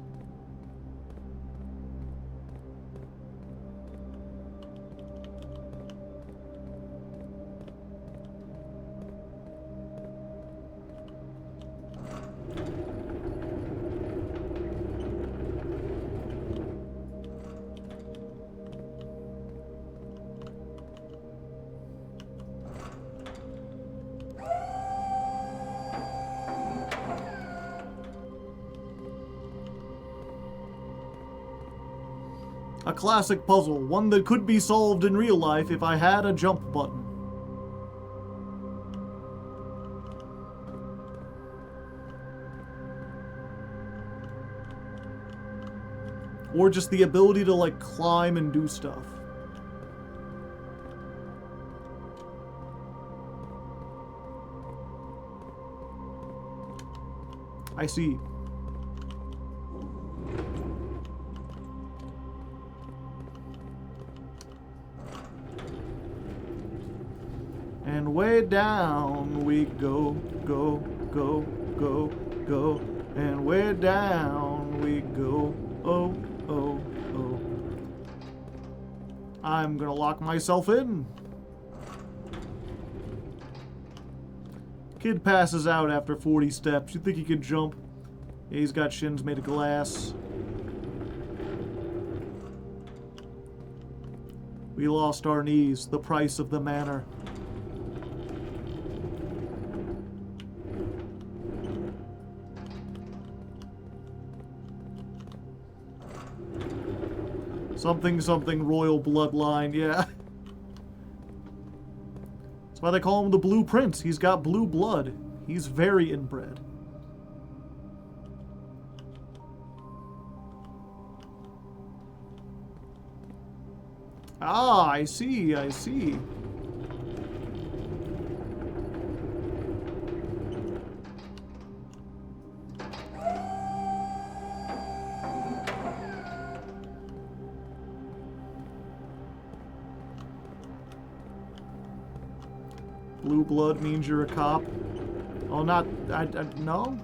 A classic puzzle, one that could be solved in real life if I had a jump button. Or just the ability to, like, climb and do stuff. I see. And way down we go, go, go, go, go. And way down we go, oh, oh, oh. I'm gonna lock myself in. Kid passes out after 40 steps. You think he could jump? Yeah, he's got shins made of glass. We lost our knees. The price of the manor. Something, something, royal bloodline, yeah. That's why they call him the Blue Prince. He's got blue blood. He's very inbred. Ah, I see, I see. Blue blood means you're a cop. Oh, not... no?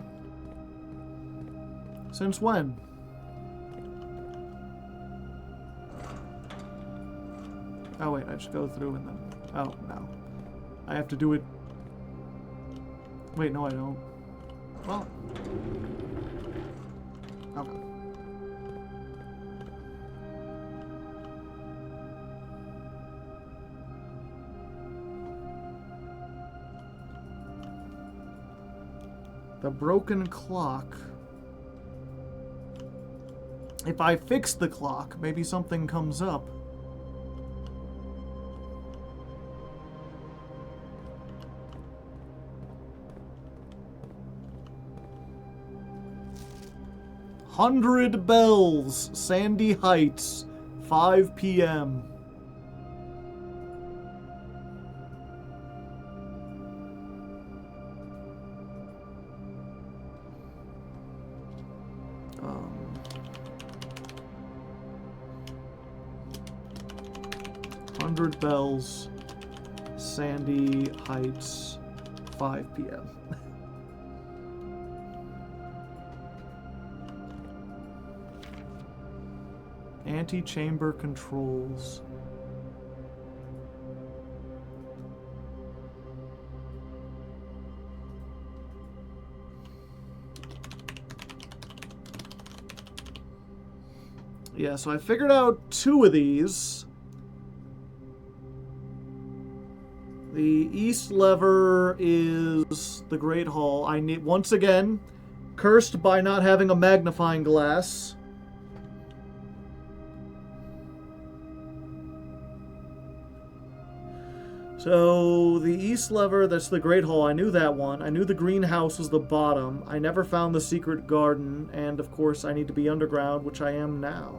Since when? Oh, wait, I just go through and then... oh, no. I have to do it... wait, no, I don't. Well... okay. The broken clock. If I fix the clock, maybe something comes up. "100 bells, Sandy Heights, 5 p.m. Um, 100 bells, Sandy Heights, 5 p.m. Anti-chamber controls. Yeah, so I figured out 2 of these. The east lever is the Great Hall. I need, once again, cursed by not having a magnifying glass. So, the east lever, that's the Great Hall. I knew that one. I knew the greenhouse was the bottom. I never found the secret garden. And, of course, I need to be underground, which I am now.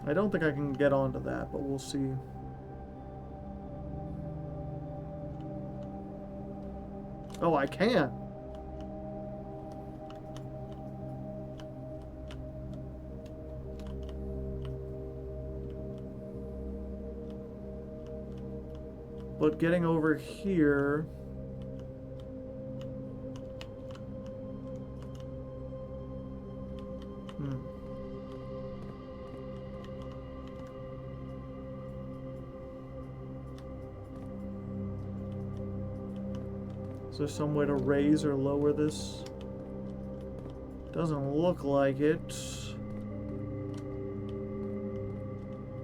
I don't think I can get onto that, but we'll see. Oh, I can. But getting over here... Is there some way to raise or lower this? Doesn't look like it.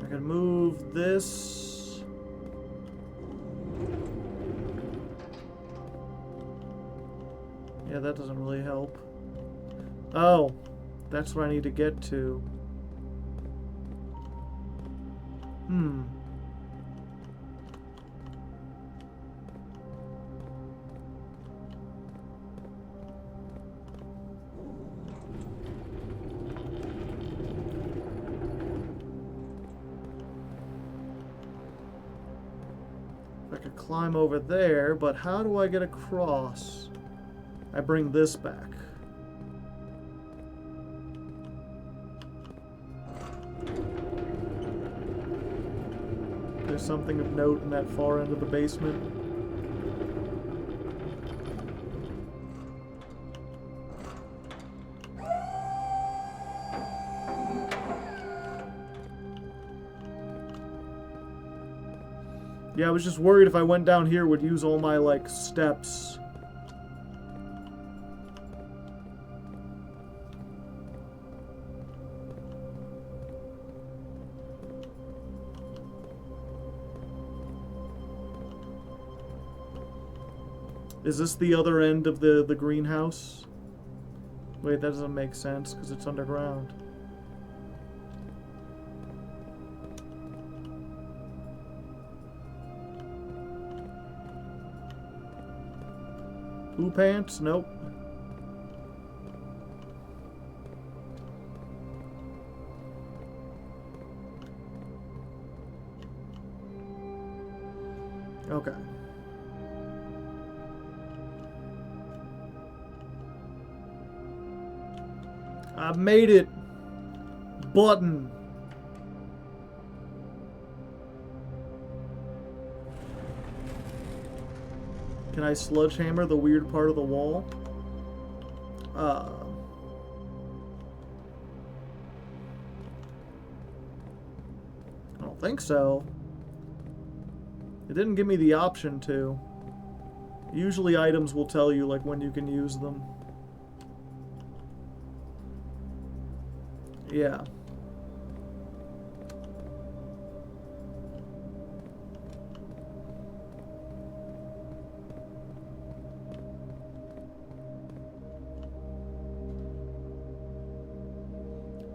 I can move this. Yeah, that doesn't really help. Oh, that's what I need to get to. Climb over there, but how do I get across? I bring this back. there's something of note in that far end of the basement. Yeah, I was just worried if I went down here, it would use all my, like, steps. Is this the other end of the greenhouse? Wait, that doesn't make sense, because it's underground. Poo pants? Nope. Okay. I made it. Button. Can I sledgehammer the weird part of the wall? I don't think so. It didn't give me the option to. Usually items will tell you, like, when you can use them. Yeah.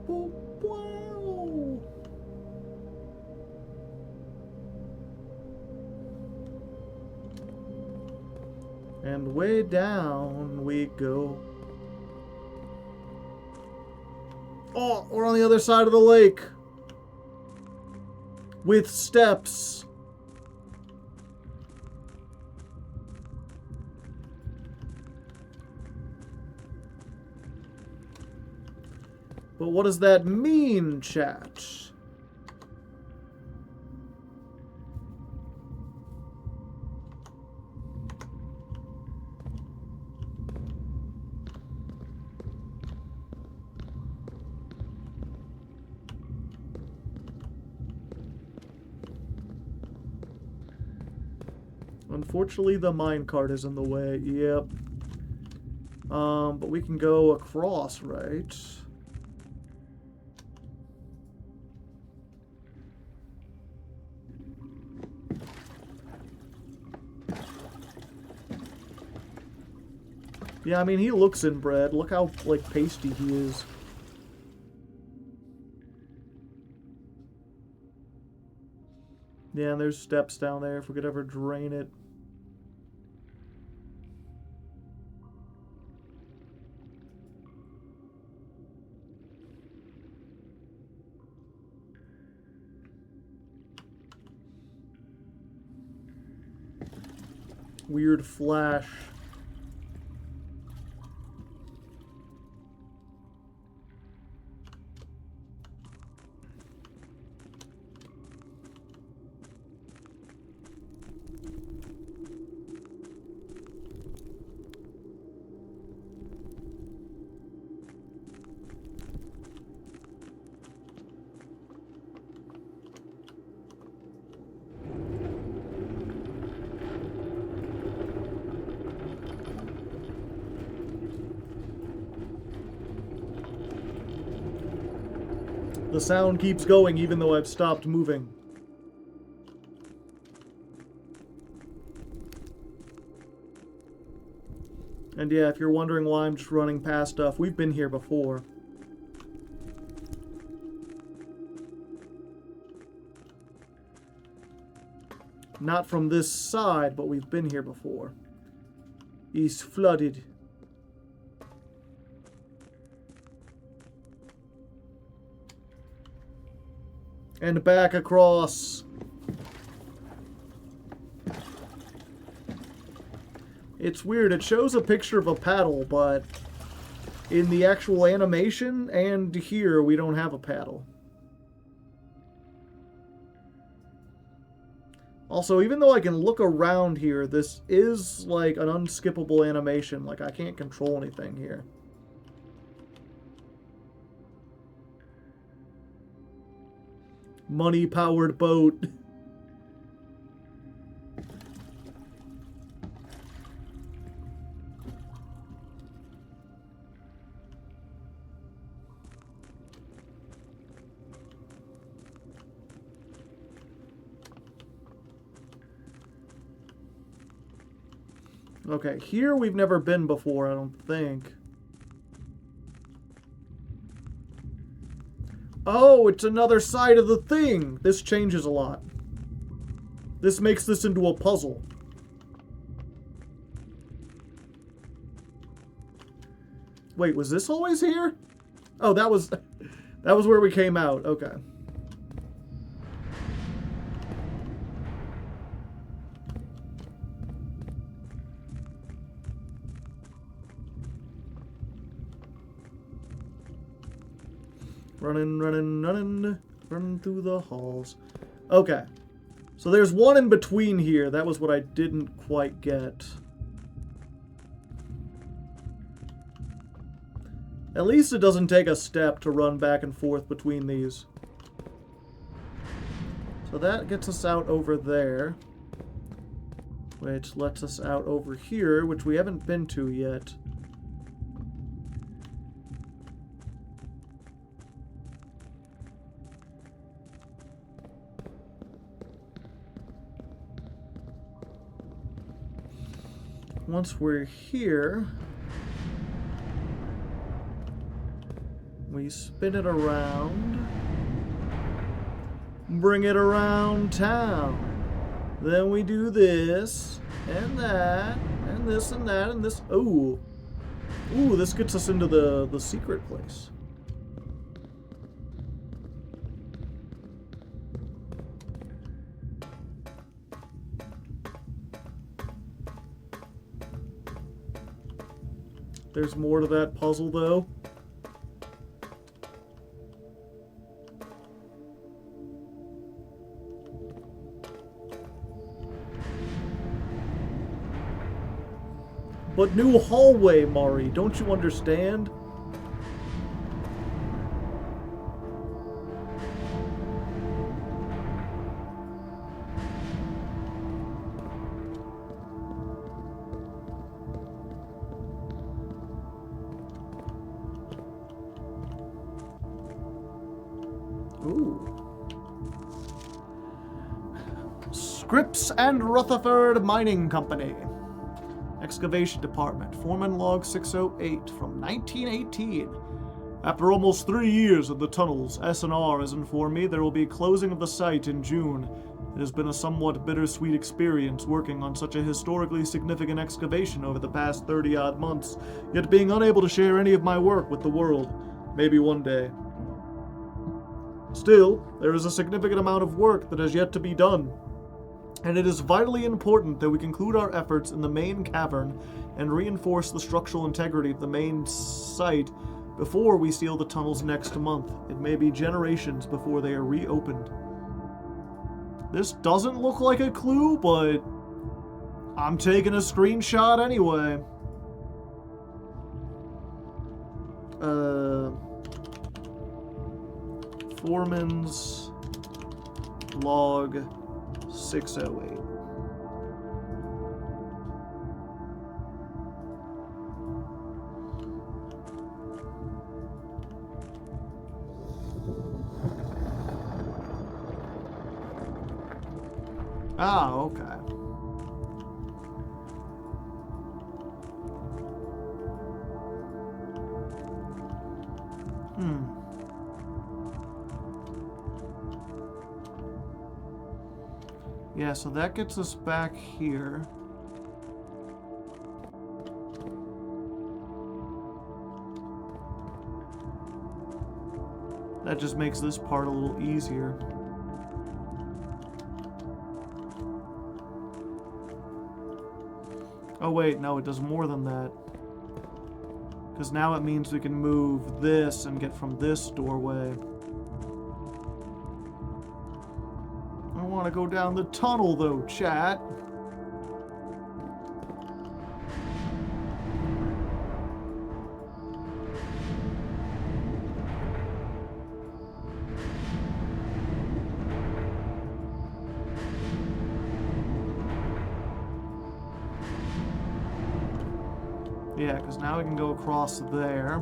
Wow. And way down we go. Oh, we're on the other side of the lake. With steps. But what does that mean, chat? Unfortunately, the minecart is in the way. Yep. But we can go across, right? Yeah, I mean, he looks inbred. Look how, like, pasty he is. Yeah, and there's steps down there if we could ever drain it. Weird flash. The sound keeps going even though I've stopped moving. And yeah, if you're wondering why I'm just running past stuff, we've been here before. Not from this side, but we've been here before. He's flooded. And back across. It's weird. It shows a picture of a paddle, but in the actual animation and here, we don't have a paddle. Also, even though I can look around here, this is like an unskippable animation. Like, I can't control anything here. Money-powered boat. Okay, here we've never been before, I don't think. Oh, it's another side of the thing! This changes a lot. This makes this into a puzzle. Wait, was this always here? Oh, that was where we came out. Okay. Running through the halls. Okay. So there's one in between here. That was what I didn't quite get. At least it doesn't take a step to run back and forth between these. So that gets us out over there. Which lets us out over here, which we haven't been to yet. Once we're here, we spin it around, bring it around town. Then we do this, and that, and this, and that, and this. Ooh. Ooh, this gets us into the secret place. There's more to that puzzle, though. But new hallway, Mari, don't you understand? Ooh. Scripps and Rutherford Mining Company. Excavation Department. Foreman Log 608 from 1918. After almost 3 years of the tunnels, S&R has informed me there will be a closing of the site in June. It has been a somewhat bittersweet experience working on such a historically significant excavation over the past 30-odd months, yet being unable to share any of my work with the world. Maybe one day. Still, there is a significant amount of work that has yet to be done, and it is vitally important that we conclude our efforts in the main cavern and reinforce the structural integrity of the main site before we seal the tunnels next month. It may be generations before they are reopened. This doesn't look like a clue, but I'm taking a screenshot anyway. Foreman's Log 608. Ah, okay. Yeah, so that gets us back here. That just makes this part a little easier. Oh wait, no, it does more than that. Because now it means we can move this and get from this doorway. Oh want to go down the tunnel, though, chat. Yeah, because now we can go across there.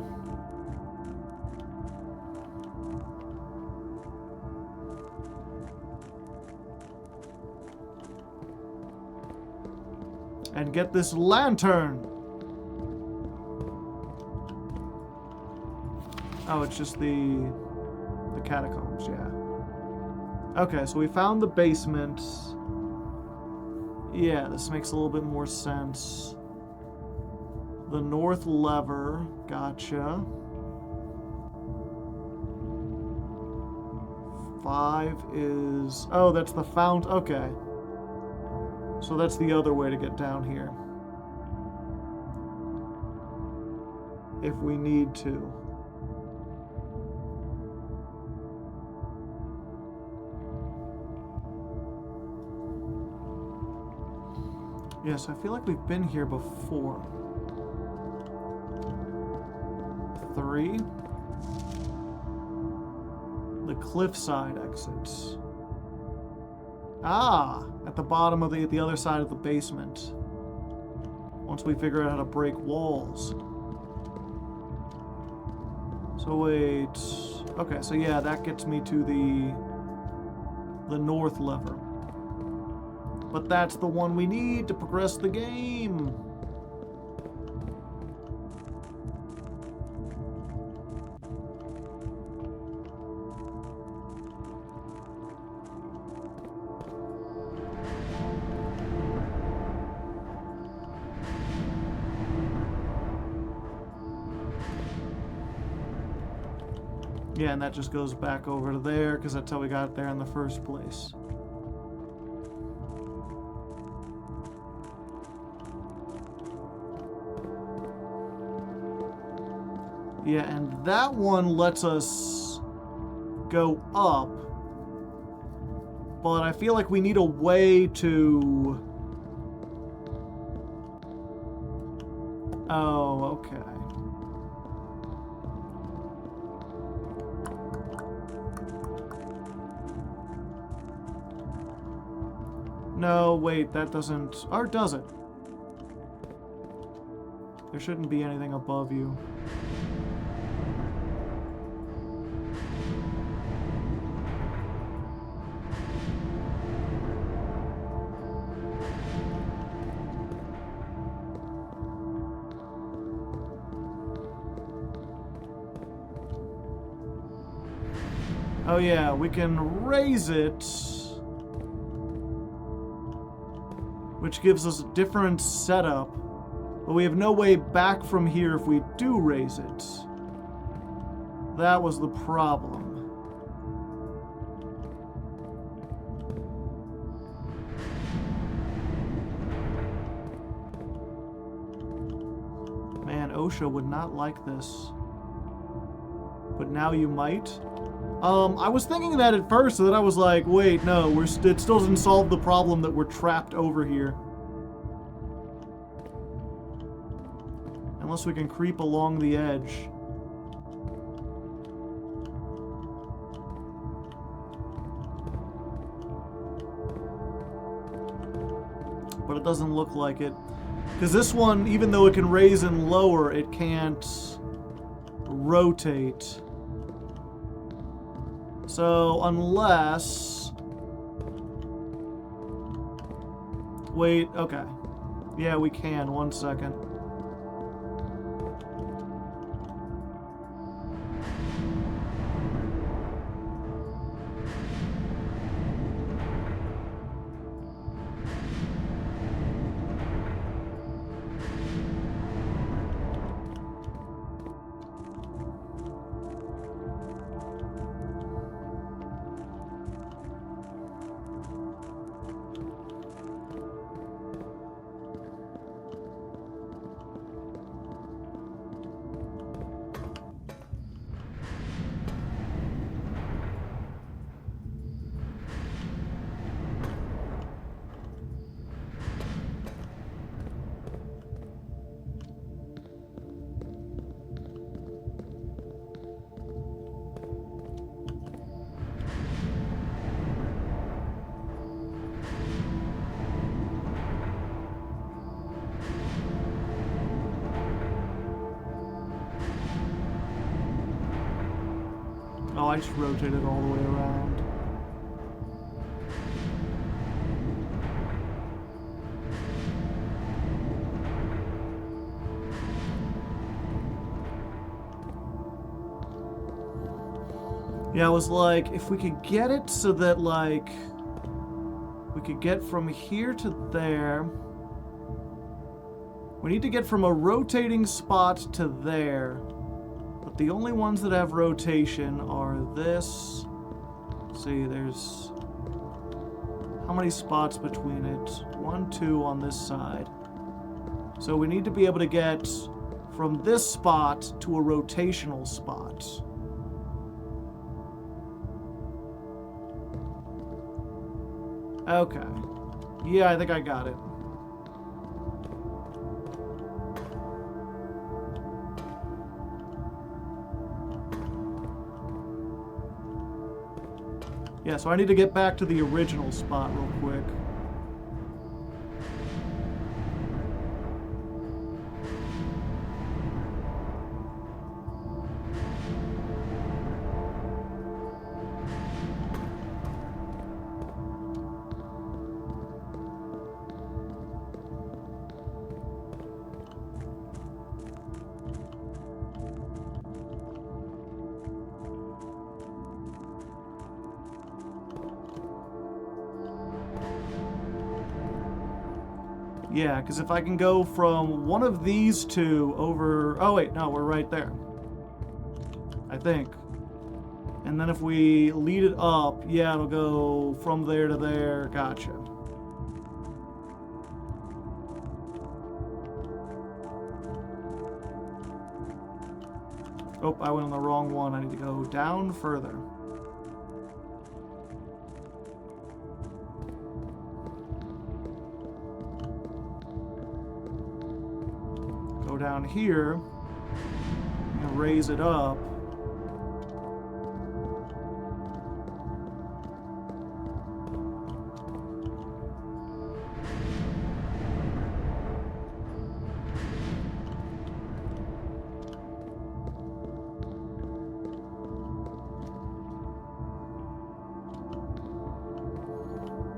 And get this lantern! Oh, it's just the catacombs, yeah. Okay, so we found the basement. Yeah, this makes a little bit more sense. The north lever, gotcha. 5 is... Oh, that's the fount. Okay. So that's the other way to get down here. If we need to. Yes, I feel like we've been here before. 3. The cliffside exits. Ah, at the bottom of the other side of the basement. Once we figure out how to break walls. So wait. Okay, so yeah, that gets me to the north lever. But that's the one we need to progress the game. Yeah, and that just goes back over to there, because that's how we got there in the first place. Yeah, and that one lets us go up. But I feel like we need a way to... Oh, okay. No, wait, that doesn't... Or does it? There shouldn't be anything above you. Oh yeah, we can raise it, which gives us a different setup, but we have no way back from here if we do raise it. That was the problem. Man, OSHA would not like this. But now you might. I was thinking that at first, so then I was like, wait, no, it still doesn't solve the problem that we're trapped over here. Unless we can creep along the edge. But it doesn't look like it. Because this one, even though it can raise and lower, it can't rotate. So, unless... Wait, okay. Yeah, we can. 1 second. I just rotated all the way around. Yeah, I was like, if we could get it so that, like, we could get from here to there. We need to get from a rotating spot to there. But the only ones that have rotation are this. Let's see, there's... how many spots between it? 1, 2 on this side. So we need to be able to get from this spot to a rotational spot. Okay. Yeah, I think I got it. Yeah, so I need to get back to the original spot real quick. Yeah, because if I can go from one of these two over... oh, wait, no, we're right there. I think. And then if we lead it up, yeah, it'll go from there to there. Gotcha. Oh, I went on the wrong one. I need to go down further. Go down here and raise it up.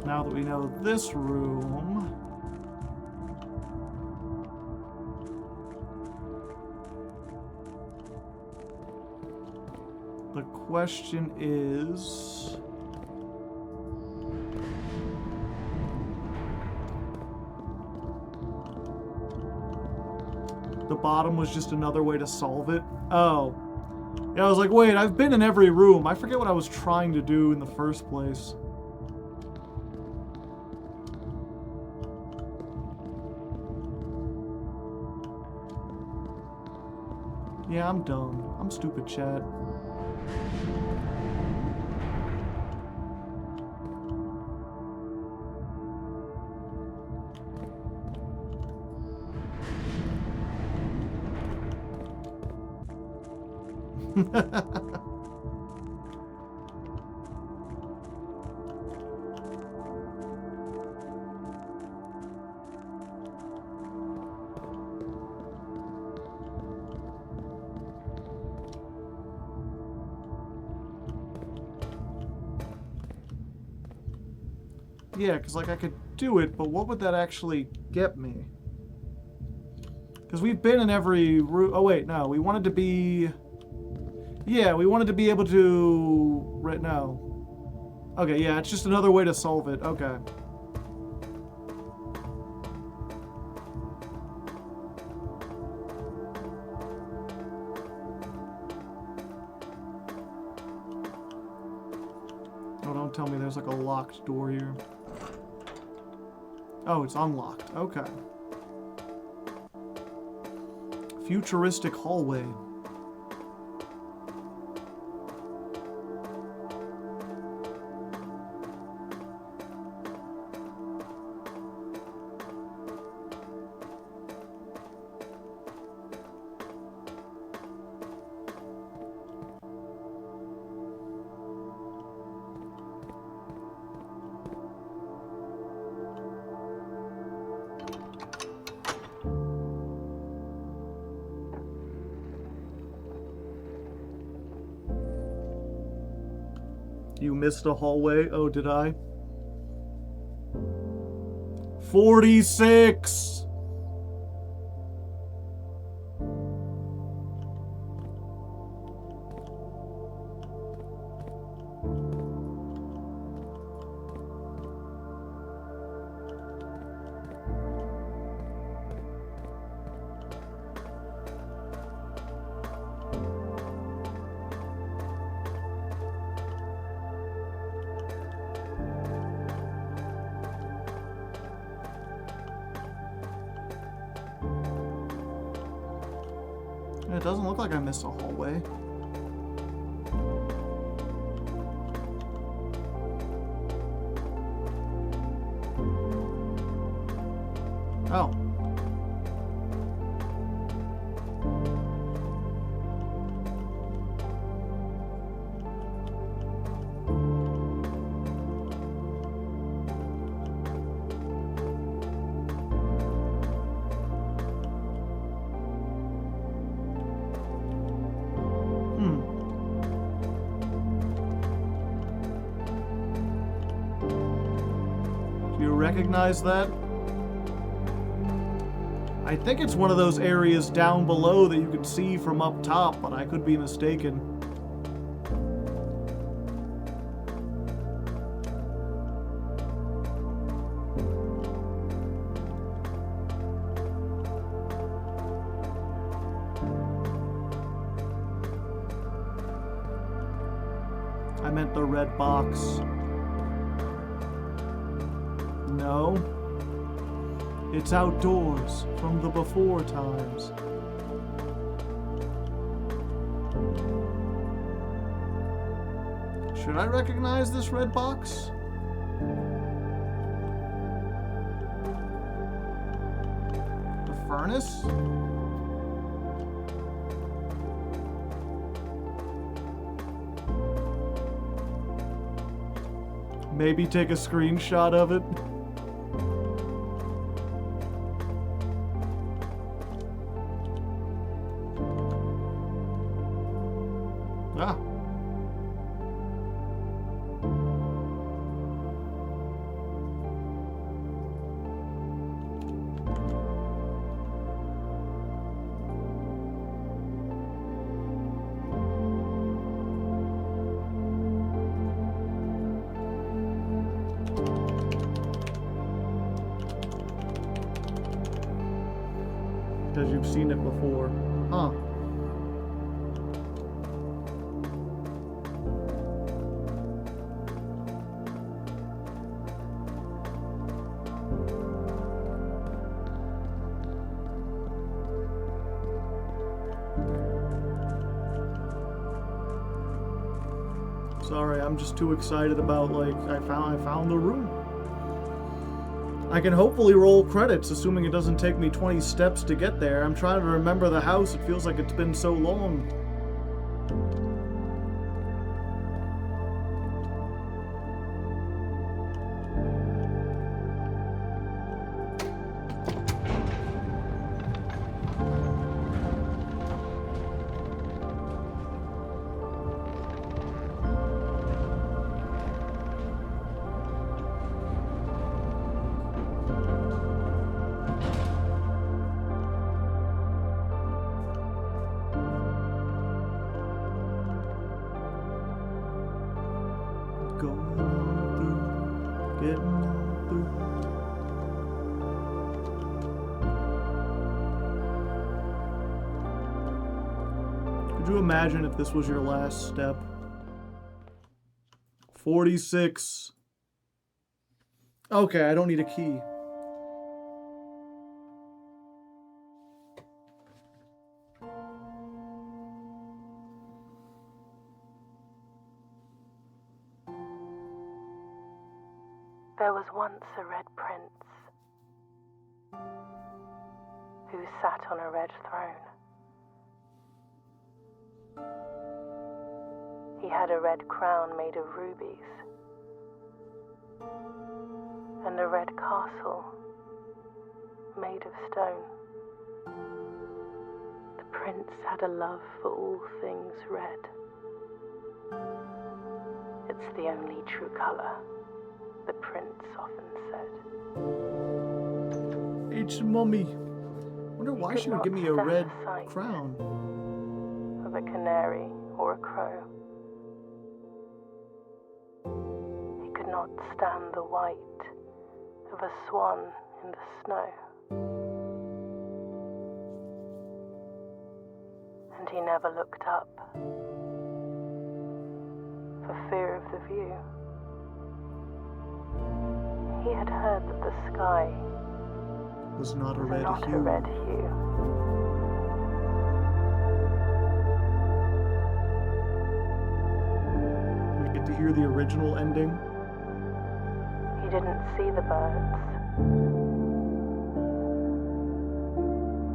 Now that we know this room, the question is... the bottom was just another way to solve it? Oh. Yeah, I was like, wait, I've been in every room. I forget what I was trying to do in the first place. Yeah, I'm dumb. I'm stupid, chat. Yeah, because, like, I could do it, but what would that actually get me? Because we've been in every room... oh, wait, no. We wanted to be... yeah, we wanted to be able to... right now. Okay, yeah, it's just another way to solve it. Okay. Oh, don't tell me there's, like, a locked door here. Oh, it's unlocked. Okay. Futuristic hallway. You missed a hallway? Oh, did I? 46! It doesn't look like I missed a hallway. Oh. Do you recognize that? I think it's one of those areas down below that you can see from up top, but I could be mistaken. I meant the red box. No. It's outdoors from the before times. Should I recognize this red box? The furnace? Maybe take a screenshot of it. Ah. Because you've seen it before. Huh. Sorry, I'm just too excited about, like, I found the room. I can hopefully roll credits, assuming it doesn't take me 20 steps to get there. I'm trying to remember the house. It feels like it's been so long. Going on through, getting on through. Could you imagine if this was your last step? 46. Okay, I don't need a key. There was once a red prince who sat on a red throne. He had a red crown made of rubies and a red castle made of stone. The prince had a love for all things red. It's the only true color, the prince often said. H mummy. Wonder why she would give me a red crown. Of a canary or a crow. He could not stand the white of a swan in the snow. And he never looked up for fear of the view. He had heard that the sky was not a red hue. We get to hear the original ending. He didn't see the birds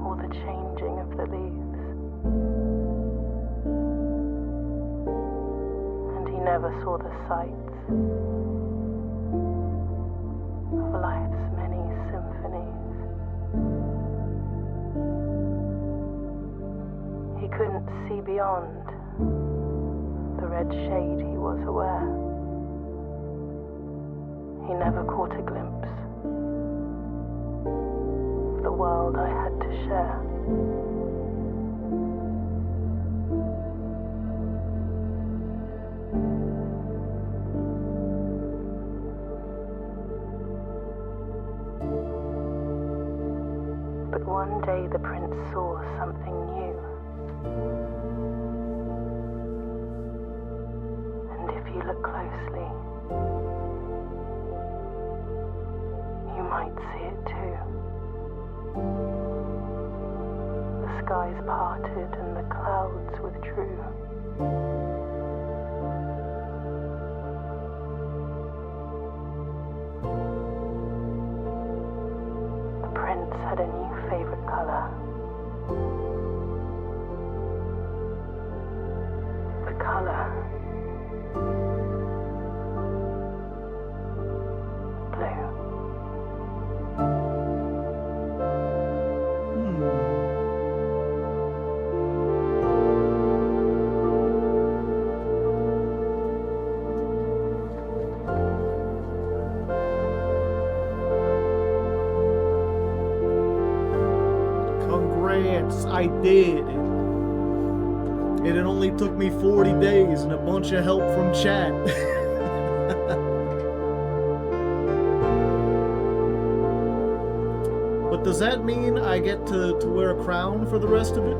or the changing of the leaves, and he never saw the sights of life's many symphonies. He couldn't see beyond the red shade he was aware. He never caught a glimpse of the world I had to share. But one day the prince saw something new. And if you look closely, you might see it too. The skies parted and the clouds withdrew. The prince had a new favorite color. The color blue. Congrats, I did. It only took me 40 days and a bunch of help from chat. But does that mean I get to wear a crown for the rest of it?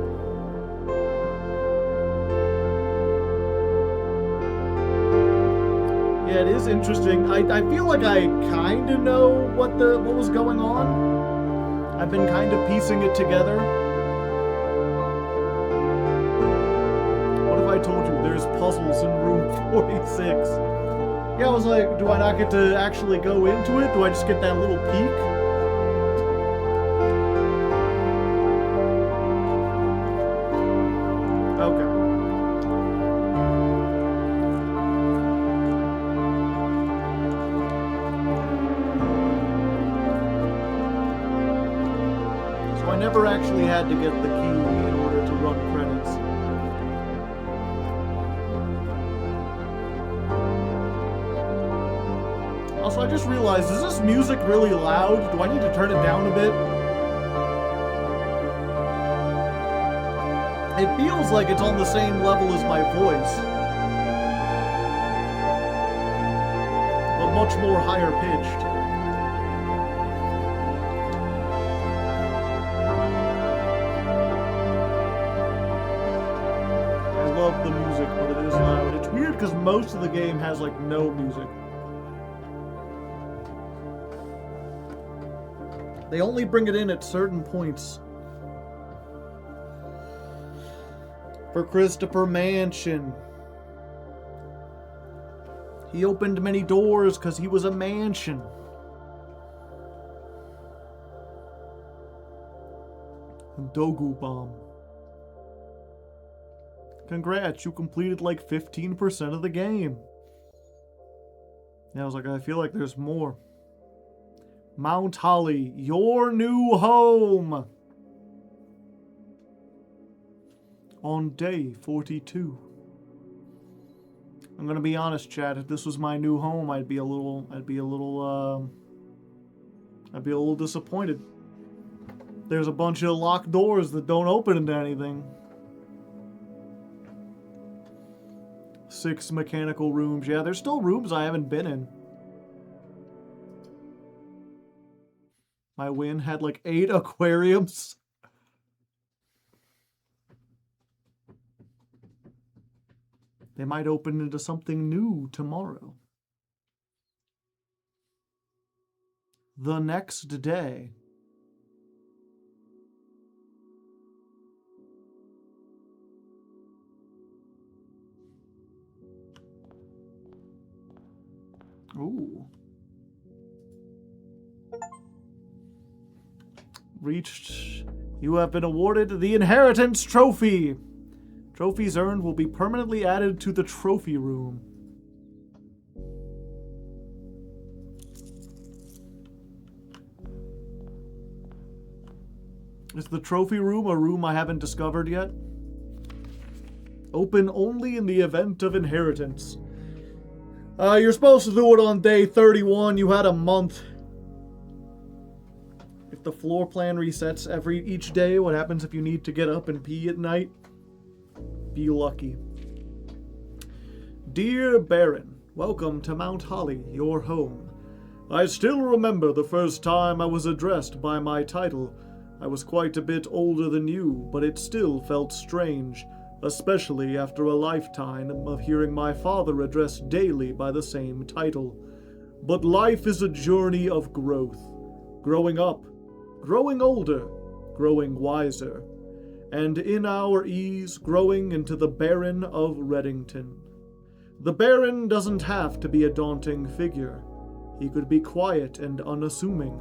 Yeah, it is interesting. I feel like I kind of know what was going on. I've been kind of piecing it together. What if I told you there's puzzles in room 46? Yeah, I was like, do I not get to actually go into it? Do I just get that little peek? Okay. So I never actually had to get the key in order to run credits. Also, I just realized, is this music really loud? Do I need to turn it down a bit? It feels like it's on the same level as my voice, but much more higher pitched. I love the music, but it is loud. It's weird because most of the game has like no music. They only bring it in at certain points. For Christopher Mansion. He opened many doors because he was a mansion. Dogu Bomb. Congrats, you completed like 15% of the game. Yeah, I was like, I feel like there's more. Mount Holly, your new home. On day 42. I'm gonna be honest, Chad. If this was my new home, I'd be a little disappointed. There's a bunch of locked doors that don't open into anything. 6 mechanical rooms. Yeah, there's still rooms I haven't been in. My win had like 8 aquariums. They might open into something new tomorrow. The next day. Ooh. Reached. You have been awarded the Inheritance Trophy. Trophies earned will be permanently added to the trophy room. Is the trophy room a room I haven't discovered yet? Open only in the event of inheritance. You're supposed to do it on day 31. You had a month. If the floor plan resets each day, what happens if you need to get up and pee at night? Be lucky. Dear Baron, welcome to Mount Holly, your home. I still remember the first time I was addressed by my title. I was quite a bit older than you, but it still felt strange, especially after a lifetime of hearing my father addressed daily by the same title. But life is a journey of growth. Growing up, growing older, growing wiser, and in our ease growing into the Baron of Reddington. The Baron doesn't have to be a daunting figure. He could be quiet and unassuming,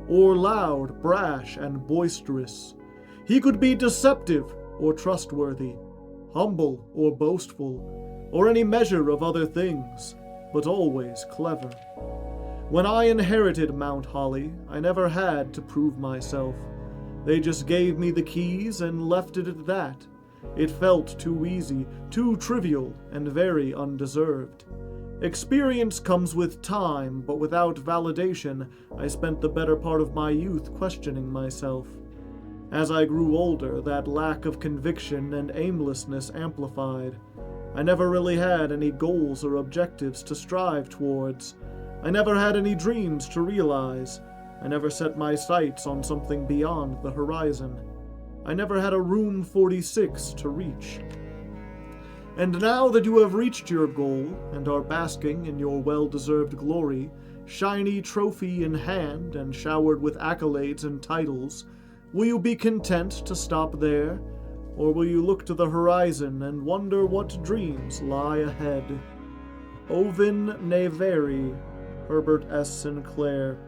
or loud, brash, and boisterous. He could be deceptive or trustworthy, humble or boastful, or any measure of other things, but always clever. When I inherited Mount Holly, I never had to prove myself. They just gave me the keys and left it at that. It felt too easy, too trivial, and very undeserved. Experience comes with time, but without validation, I spent the better part of my youth questioning myself. As I grew older, that lack of conviction and aimlessness amplified. I never really had any goals or objectives to strive towards. I never had any dreams to realize. I never set my sights on something beyond the horizon. I never had a room 46 to reach. And now that you have reached your goal and are basking in your well-deserved glory, shiny trophy in hand and showered with accolades and titles, will you be content to stop there, or will you look to the horizon and wonder what dreams lie ahead? Ovin Neveri, Herbert S. Sinclair.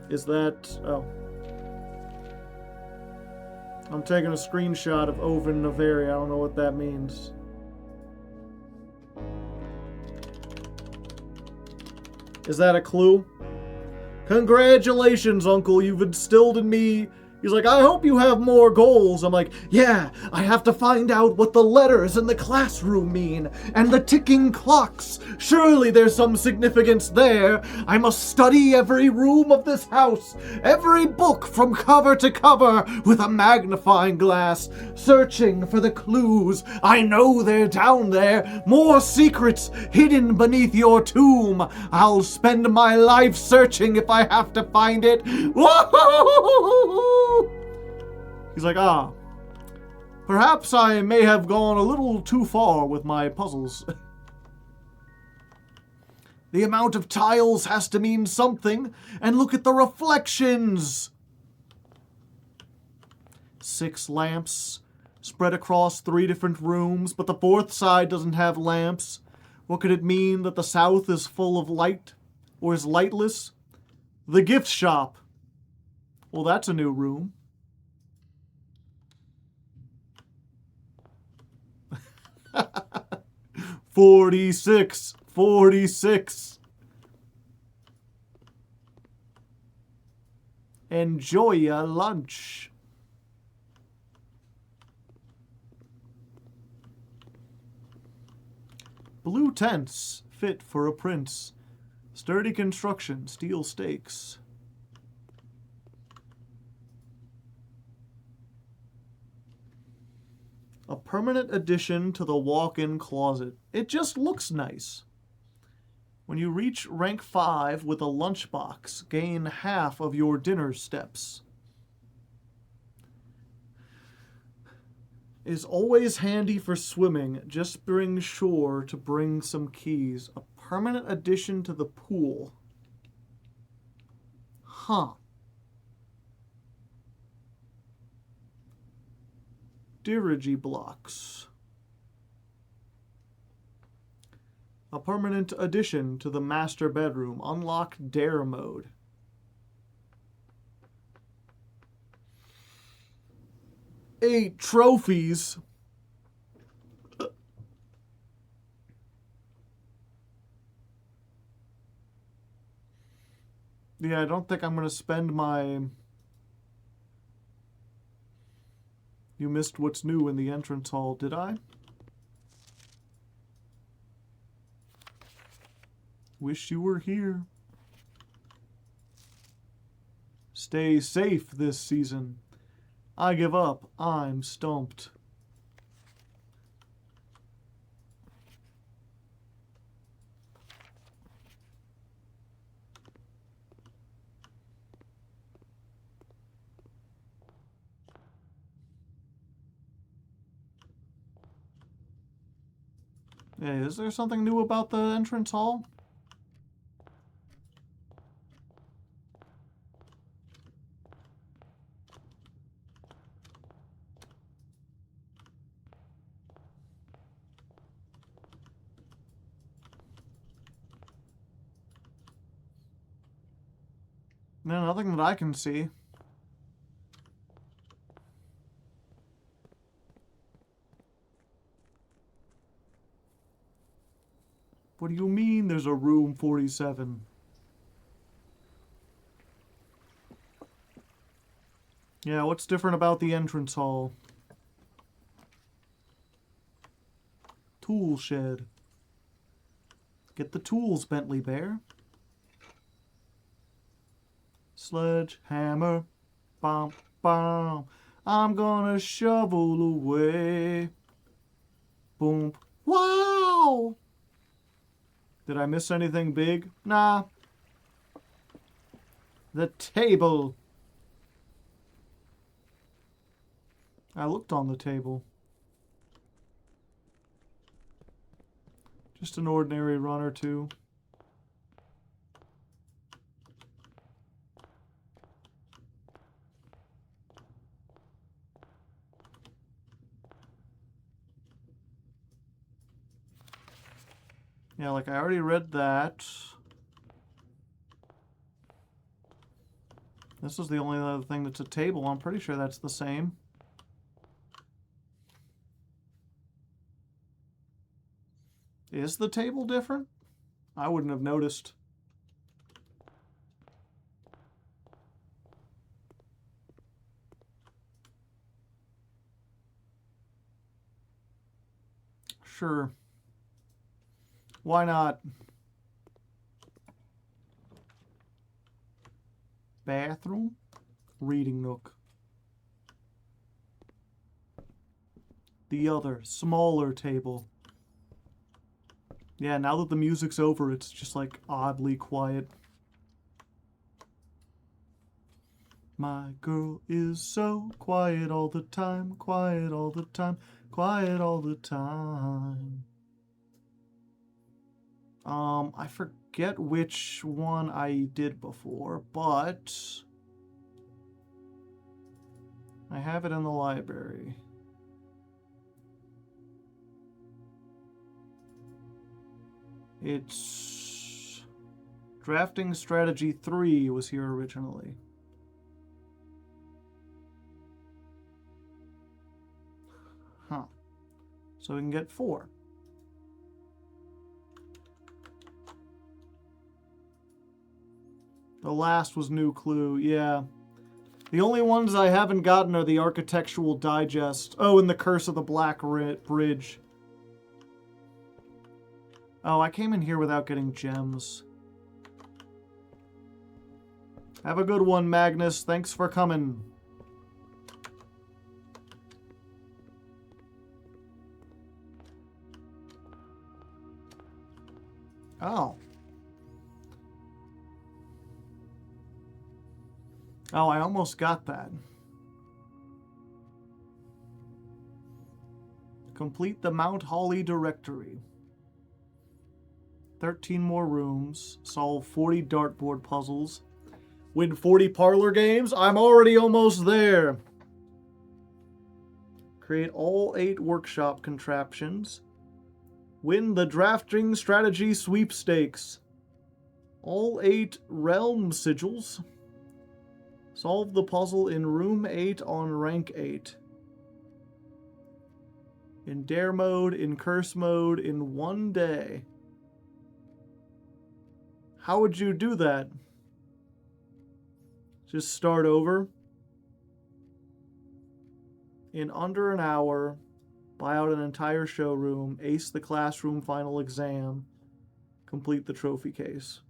Is that... oh. I'm taking a screenshot of Ovin Neveri. I don't know what that means. Is that a clue? Congratulations, Uncle. You've instilled in me... He's like, I hope you have more goals. I'm like, yeah, I have to find out what the letters in the classroom mean, and the ticking clocks. Surely there's some significance there. I must study every room of this house, every book from cover to cover with a magnifying glass, searching for the clues. I know they're down there, more secrets hidden beneath your tomb. I'll spend my life searching if I have to find it. Whoa! He's like, perhaps I may have gone a little too far with my puzzles. The amount of tiles has to mean something, and look at the reflections. 6 lamps spread across 3 different rooms, but the 4th side doesn't have lamps. What could it mean that the south is full of light, or is lightless? The gift shop. Well, that's a new room. "46. Enjoy your lunch." Blue tents, fit for a prince. Sturdy construction, steel stakes. A permanent addition to the walk-in closet. It just looks nice. When you reach rank 5 with a lunchbox, gain half of your dinner steps. Is always handy for swimming. Just bring sure to bring some keys. A permanent addition to the pool. Huh. Dirigy blocks. A permanent addition to the master bedroom. Unlock dare mode. Eight trophies. Yeah, I don't think I'm going to spend my... You missed what's new in the entrance hall, did I? Wish you were here. Stay safe this season. I give up. I'm stumped. Hey, is there something new about the entrance hall? No, nothing that I can see. What do you mean there's a room 47? Yeah, what's different about the entrance hall? Tool shed. Get the tools, Bentley Bear. Sledgehammer. Bom, bom. I'm gonna shovel away. Boom. Wow! Did I miss anything big? Nah. The table. I looked on the table. Just an ordinary run or two. Yeah, like I already read that. This is the only other thing that's a table. I'm pretty sure that's the same. Is the table different? I wouldn't have noticed. Sure. Why not? Bathroom? Reading nook. The other, smaller table. Yeah, now that the music's over, it's just like oddly quiet. My girl is so quiet all the time, quiet all the time, quiet all the time. I forget which one I did before, but I have it in the library. It's Drafting Strategy 3 was here originally. Huh. So we can get 4. The last was New Clue, yeah. The only ones I haven't gotten are the Architectural Digest. Oh, and the Curse of the Black Bridge. Oh, I came in here without getting gems. Have a good one, Magnus. Thanks for coming. Oh. Oh, I almost got that. Complete the Mount Holly directory. 13 more rooms. Solve 40 dartboard puzzles. Win 40 parlor games. I'm already almost there. Create all 8 workshop contraptions. Win the drafting strategy sweepstakes. All 8 realm sigils. Solve the puzzle in room 8 on rank 8. In dare mode, in curse mode, in 1 day. How would you do that? Just start over. In under an hour, buy out an entire showroom, ace the classroom final exam, complete the trophy case.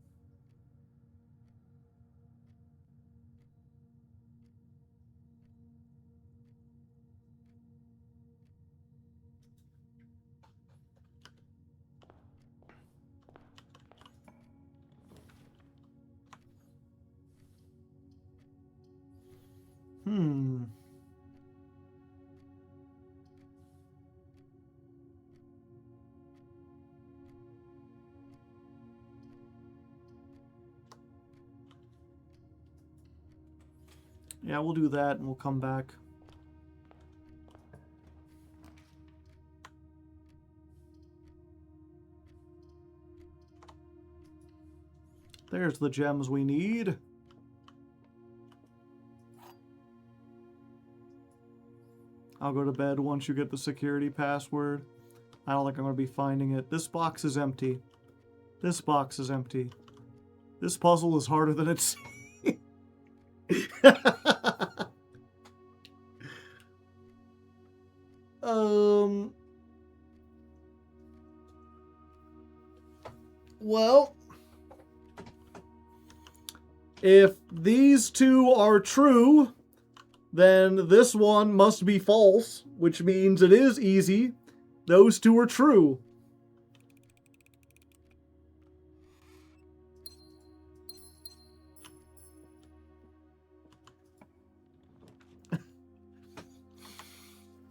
Yeah, we'll do that and we'll come back. There's the gems we need. I'll go to bed once you get the security password. I don't think I'm going to be finding it. This box is empty. This box is empty. This puzzle is harder than it seems. Well, if these two are true, then this one must be false, which means it is easy. Those two are true.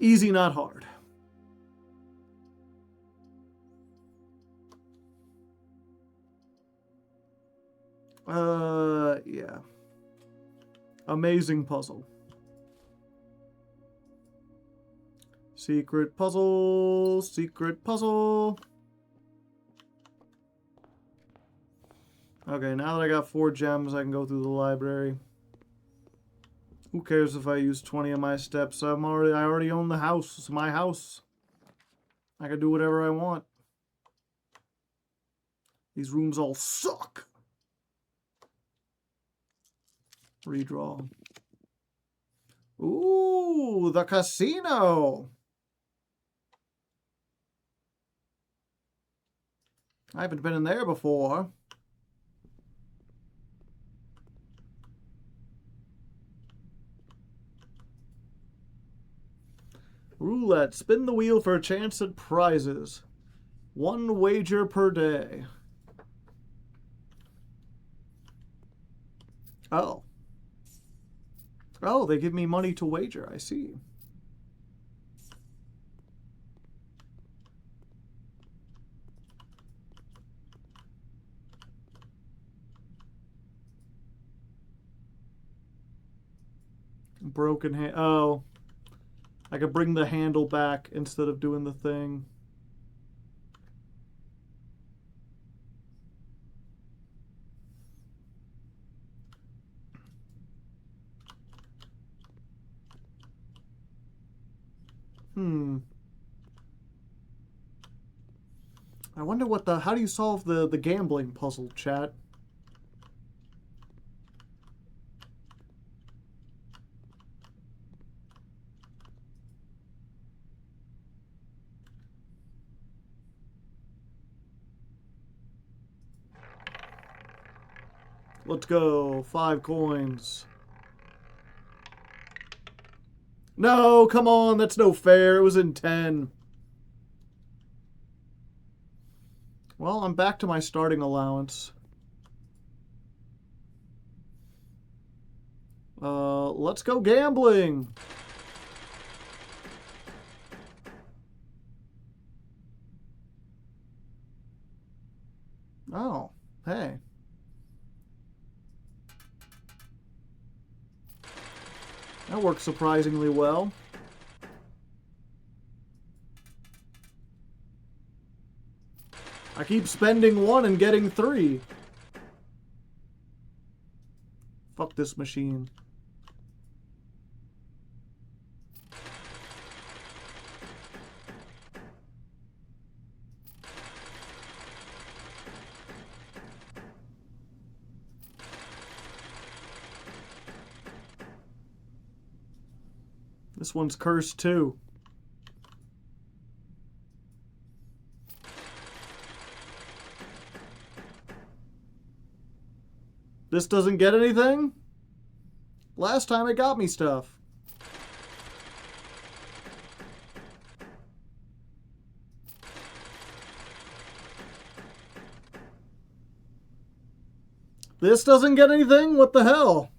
Easy, not hard. Yeah. Amazing puzzle. Secret puzzle, secret puzzle. Okay, now that I got 4 gems, I can go through the library. Who cares if I use 20 of my steps? I already own the house. It's my house. I can do whatever I want. These rooms all suck. Redraw. Ooh, the casino. I haven't been in there before. Roulette. Spin the wheel for a chance at prizes. 1 wager per day. Oh. Oh, they give me money to wager. I see. Broken hand. Oh. I could bring the handle back instead of doing the thing. I wonder what the... How do you solve the gambling puzzle, chat? Let's go. 5 coins. No, come on. That's no fair. It was in 10. Well, I'm back to my starting allowance. Let's go gambling. Oh, hey. That works surprisingly well. I keep spending 1 and getting 3. Fuck this machine. This one's cursed too. This doesn't get anything? Last time it got me stuff. This doesn't get anything? What the hell?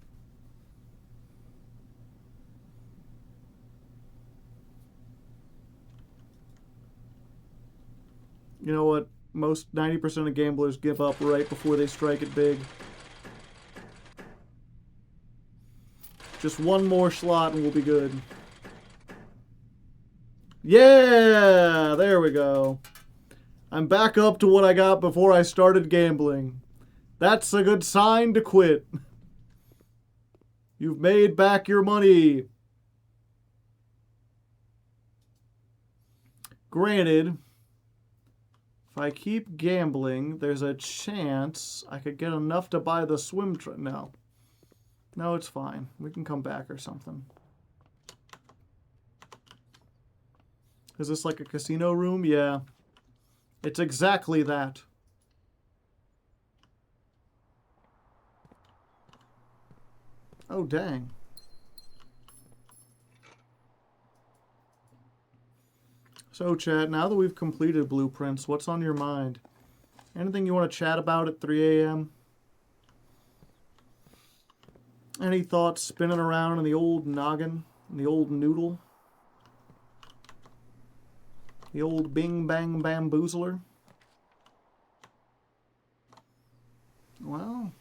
You know what? Most 90% of gamblers give up right before they strike it big. Just one more slot and we'll be good. Yeah! There we go. I'm back up to what I got before I started gambling. That's a good sign to quit. You've made back your money. Granted, if I keep gambling, there's a chance I could get enough to buy the swim trip. No. No, it's fine. We can come back or something. Is this like a casino room? Yeah. It's exactly that. Oh, dang. So, chat, now that we've completed blueprints, what's on your mind? Anything you want to chat about at 3 a.m.? Any thoughts spinning around in the old noggin? In the old noodle? The old bing bang bamboozler? Well...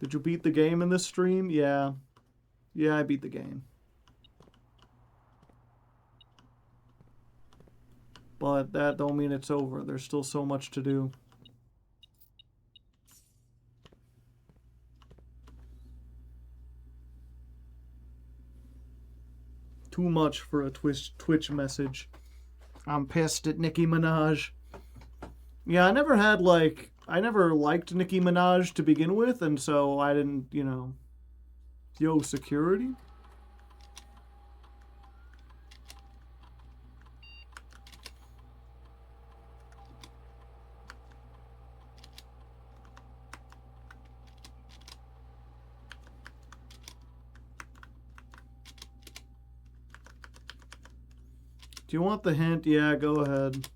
Did you beat the game in this stream? Yeah. Yeah, I beat the game. But that don't mean it's over. There's still so much to do. Too much for a Twitch message. I'm pissed at Nicki Minaj. Yeah, I never liked Nicki Minaj to begin with, and so I didn't, Yo, security? Do you want the hint? Yeah, go ahead.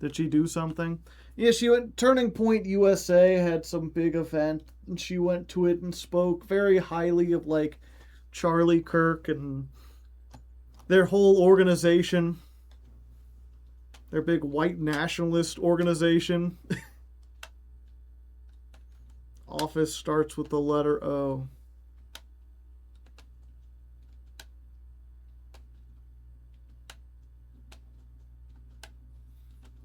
Did she do something? Yeah, she went. Turning Point USA had some big event, and she went to it and spoke very highly of, like, Charlie Kirk and their whole organization. Their big white nationalist organization. Office starts with the letter O.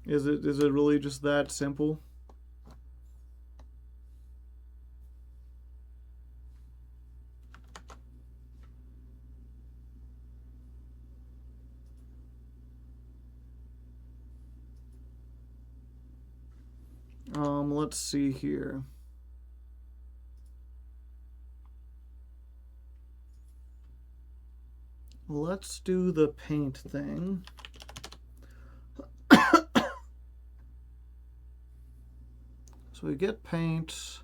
Is it really just that simple? Let's see here. Let's do the paint thing. So we get paint.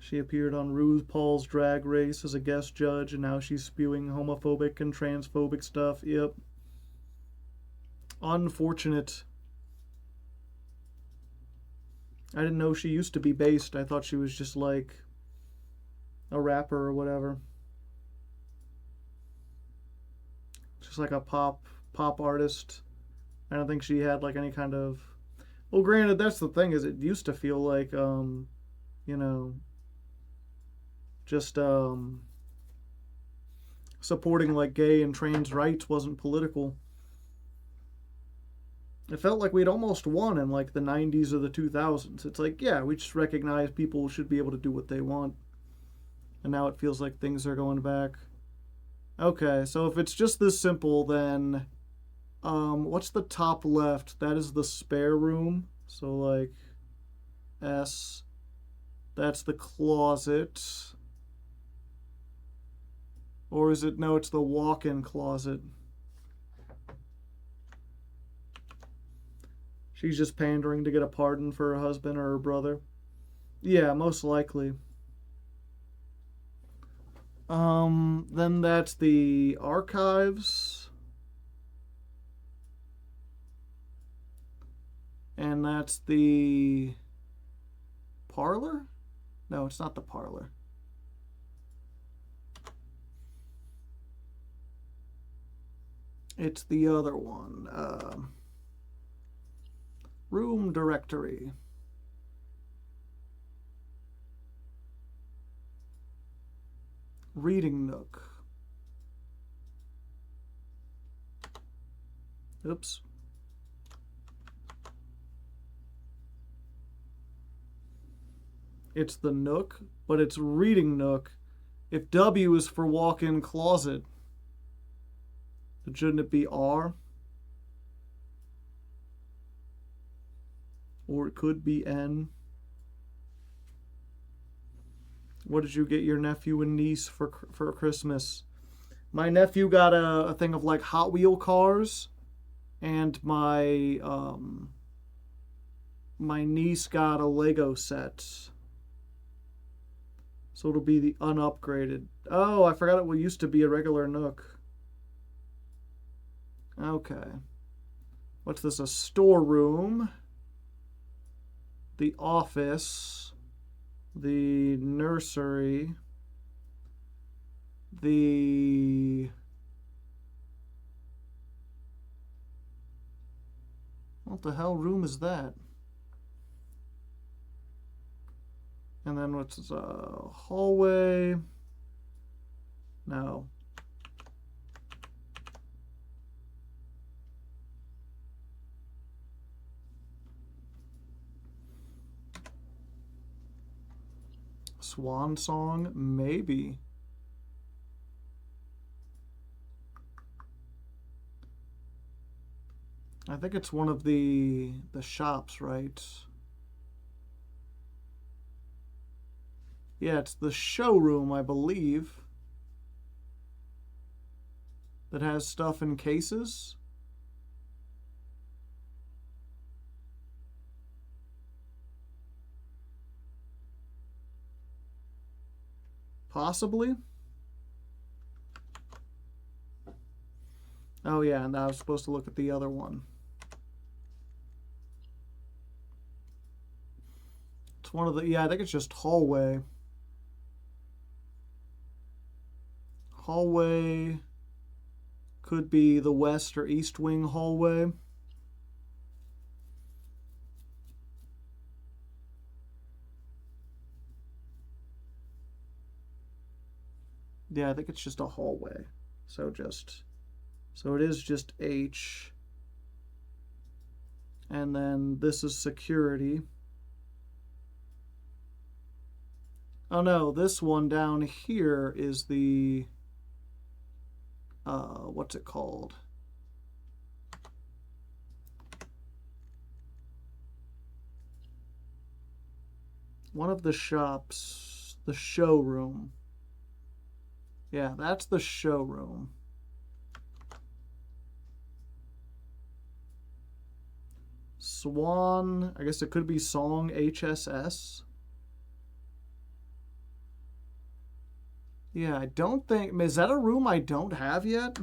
She appeared on RuPaul's Drag Race as a guest judge, and now she's spewing homophobic and transphobic stuff. Yep. Unfortunate. I didn't know she used to be based. I thought she was just like a rapper or whatever. Just like a pop artist. I don't think she had like any kind of. Well, granted, that's the thing is it used to feel like you know, just supporting like gay and trans rights wasn't political. It felt like we'd almost won in like the 90s or the 2000s. It's like, yeah, we just recognize people should be able to do what they want. And now it feels like things are going back. Okay, so if it's just this simple, then what's the top left? That is the spare room. So like S, that's the closet. Or is it, no, it's the walk-in closet. She's just pandering to get a pardon for her husband or her brother. Yeah, most likely. Then that's the archives. And that's the parlor? No, it's not the parlor. It's the other one. Room directory. Reading nook. Oops. It's the nook, but it's reading nook. If W is for walk-in closet, then shouldn't it be R? Or it could be N. What did you get your nephew and niece for Christmas? My nephew got a thing of like Hot Wheel cars, and my niece got a Lego set. So it'll be the unupgraded. Oh, I forgot it used to be a regular Nook. Okay. What's this? A storeroom. The office. The nursery. The... What the hell room is that? And then what's this? Hallway. No. Swan song? Maybe. I think it's one of the shops, right? Yeah, it's the showroom, I believe, that has stuff in cases. Possibly. Oh yeah, and I was supposed to look at the other one. It's one of the, yeah, I think it's just hallway. Hallway could be the west or east wing hallway. Yeah, I think it's just a hallway. So it is just H. And then this is security. Oh no, this one down here is the what's it called? One of the shops, the showroom. Yeah, that's the showroom. Swan. I guess it could be Song HSS. Yeah, I don't think... Is that a room I don't have yet?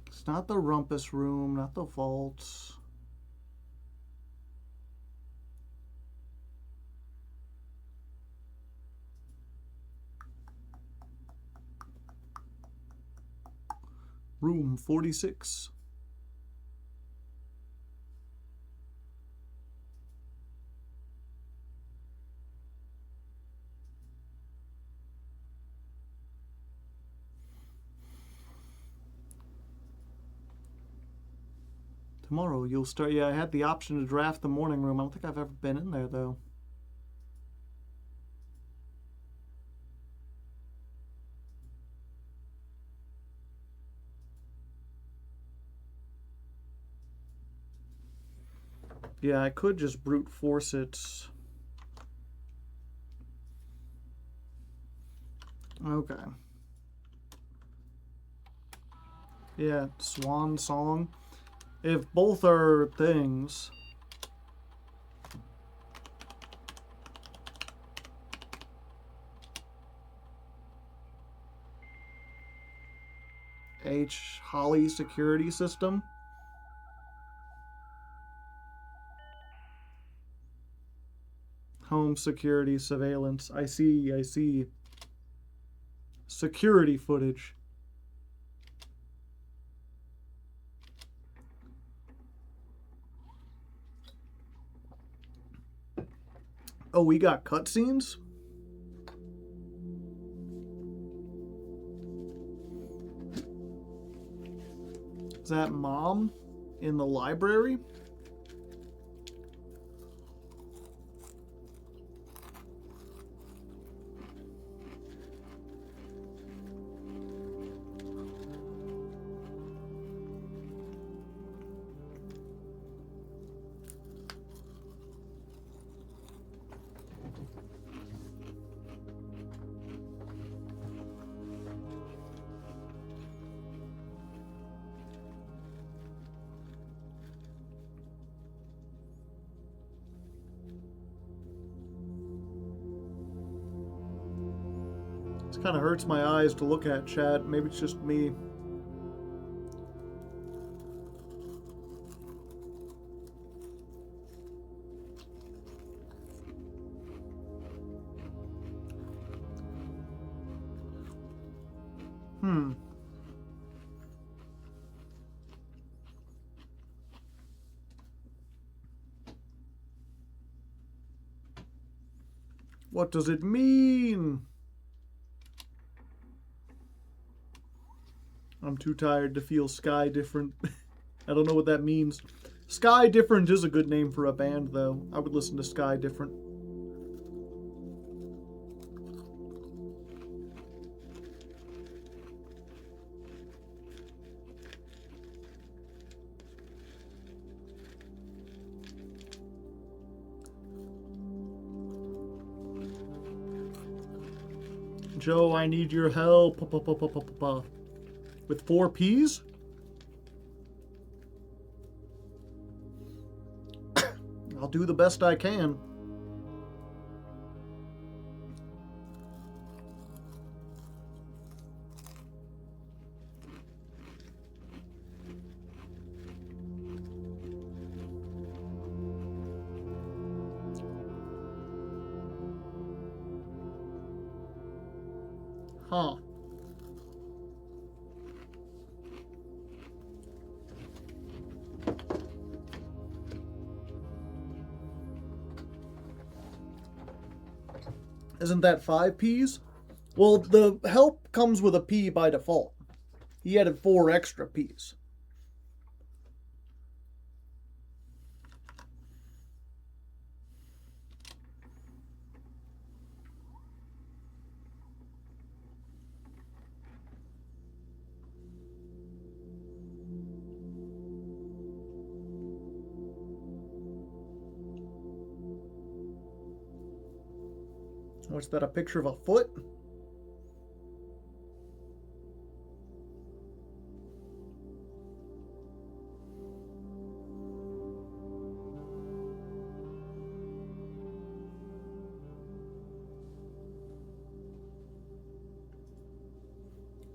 It's not the Rumpus room, not the vaults. Room 46. Tomorrow you'll start... Yeah, I had the option to draft the morning room. I don't think I've ever been in there, though. Yeah, I could just brute force it. Okay. Yeah, Swan Song. If both are things... Holly security system. Home security surveillance. I see, I see. Security footage. Oh, we got cutscenes? Is that Mom in the library? This kind of hurts my eyes to look at, chat. Maybe it's just me. What does it mean? I'm too tired to feel Sky Different. I don't know what that means. Sky Different is a good name for a band, though. I would listen to Sky Different. Joe, I need your help. With 4 Ps? I'll do the best I can. Huh. Isn't that 5 Ps? Well, the help comes with a P by default. He added 4 extra Ps. What's that, a picture of a foot?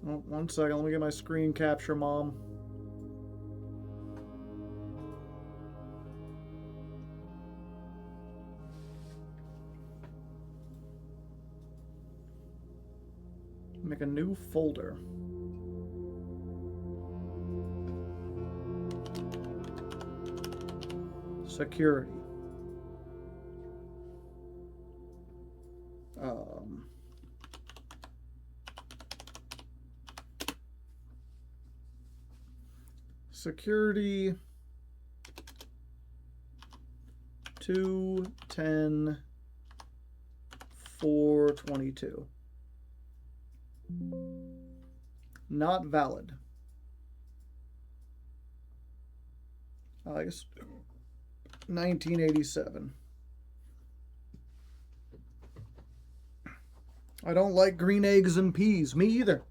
Oh, 1 second, let me get my screen capture, Mom. Make a new folder. Security. Security 210-422. Not valid. I guess 1987. I don't like green eggs and peas. Me either.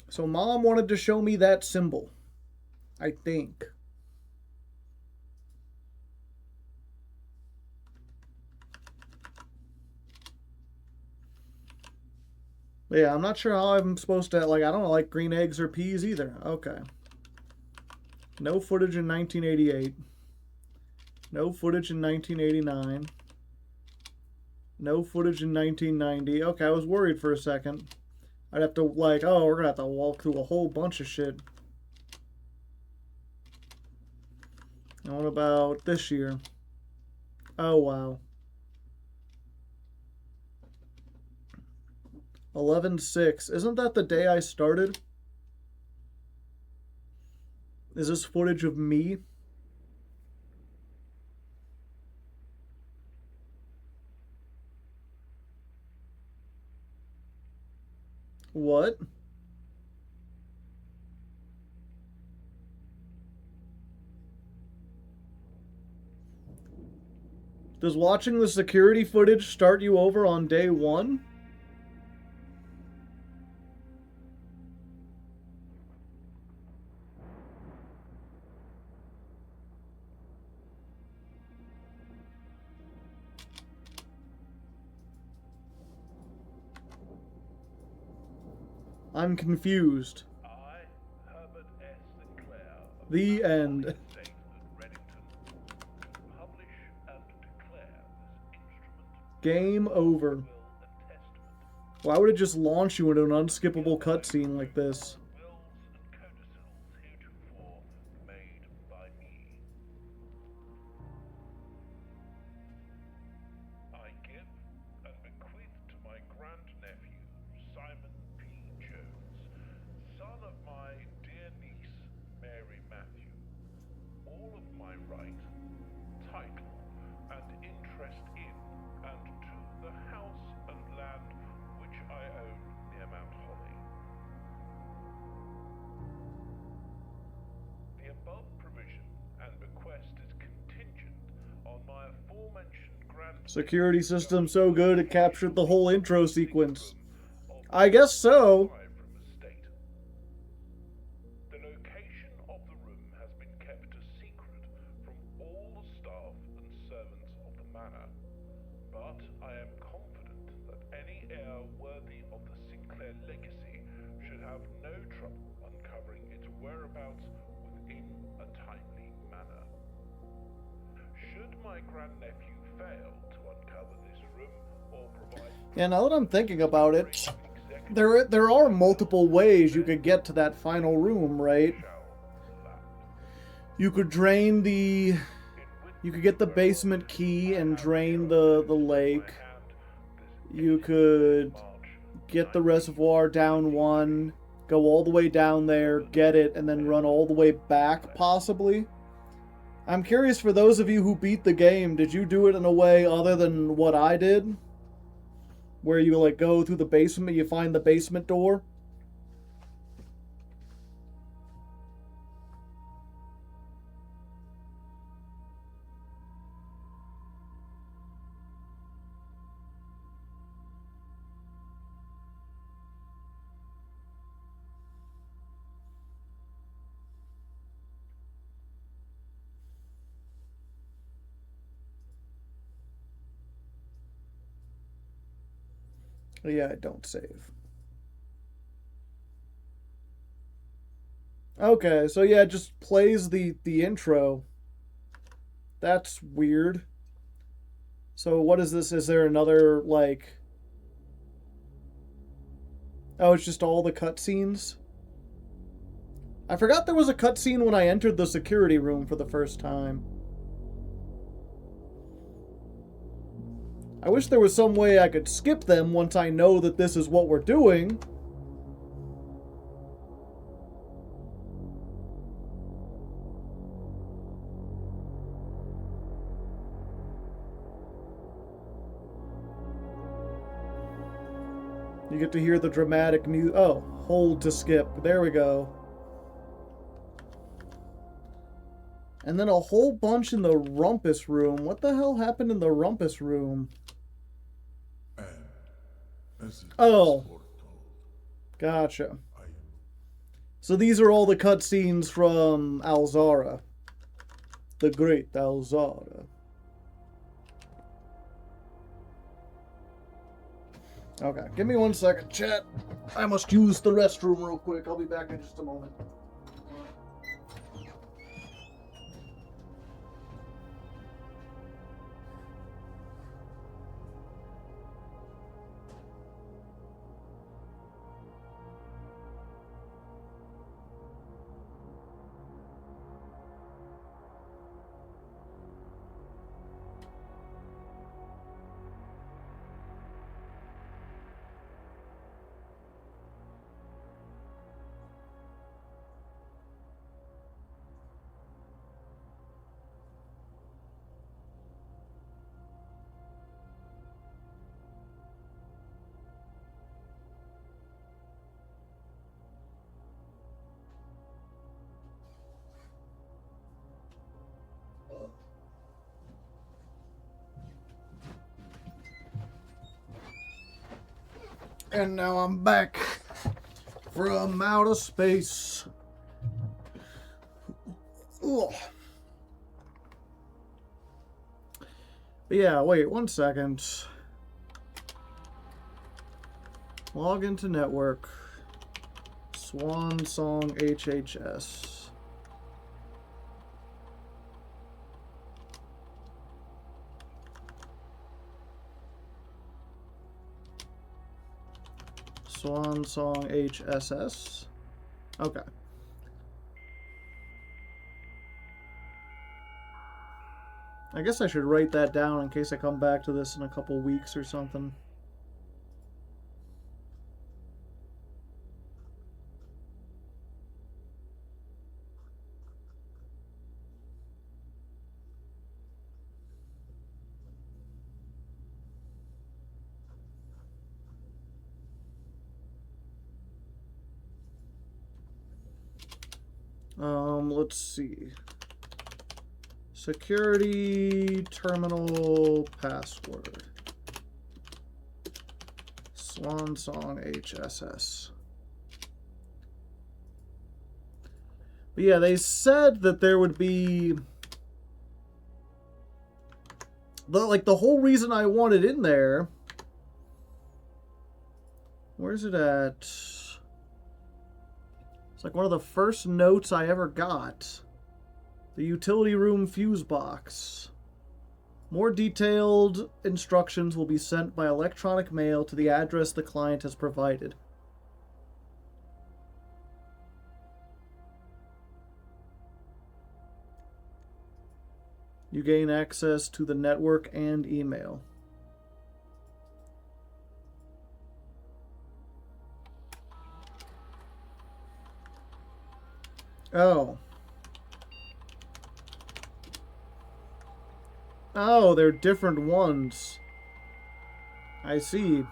So Mom wanted to show me that symbol, I think. But yeah, I'm not sure how I'm supposed to, like, I don't like green eggs or peas either. Okay. No footage in 1988. No footage in 1989. No footage in 1990. Okay, I was worried for a second. I'd have to, like, oh, we're gonna have to walk through a whole bunch of shit. And what about this year? Oh, wow. 11/6. Isn't that the day I started? Is this footage of me? What? Does watching the security footage start you over on day one? I'm confused. I, Herbert S. Sinclair, of The end. Estate at Reddington, publish and declare this instrument Game over. will and testament, Why would it just launch you into an unskippable cutscene like this? wills and codicils heretofore made by me. I give and bequeath to my grandnephew, Simon P. Jones, son of my dear niece, Mary Matthew, all of my right, title, and interest in and to the house and land which I own near Mount Holly. The above provision and bequest is contingent on my aforementioned grand Security system so good it captured the whole intro sequence. I guess so. from estate. The location of the room has been kept a secret from all the staff and servants of the manor, but I am confident that any heir worthy of the Sinclair legacy should have no trouble uncovering its whereabouts within a timely manner. Should my grandnephew fail to uncover this room or provide Yeah, now that I'm thinking about it, there are multiple ways you could get to that final room, right? You could drain the... You could get the basement key and drain the lake. You could get the reservoir down one, go all the way down there, get it, and then run all the way back, possibly. I'm curious, for those of you who beat the game, did you do it in a way other than what I did? Where you, like, go through the basement, you find the basement door? Yeah, I don't save. Okay, so yeah, it just plays the intro. That's weird. So what is this? Is there another, like... Oh, it's just all the cutscenes? I forgot there was a cutscene when I entered the security room for the first time. I wish there was some way I could skip them once I know that this is what we're doing. You get to hear the dramatic music. Oh, hold to skip. There we go. And then a whole bunch in the rumpus room. What the hell happened in the rumpus room? Oh, gotcha. So these are all the cutscenes from Alzara. The great Alzara. Okay, give me 1 second, chat. I must use the restroom real quick. I'll be back in just a moment. And now I'm back from outer space. Ugh. But yeah, wait 1 second. Log into network. Swan Song HHS. Swan Song HSS. Okay. I guess I should write that down in case I come back to this in a couple weeks or something. Let's see. Security terminal password. Swan Song HSS. But yeah, they said that there would be the whole reason I wanted in there. Where's it at? It's like one of the first notes I ever got. The utility room fuse box. More detailed instructions will be sent by electronic mail to the address the client has provided. You gain access to the network and email. Oh. Oh, they're different ones. I see.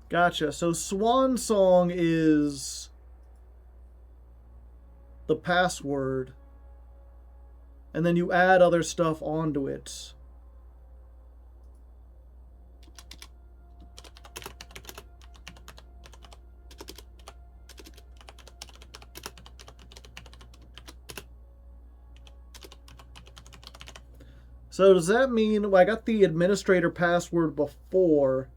Gotcha. So Swan Song is the password, and then you add other stuff onto it. So does that mean well, I got the administrator password before?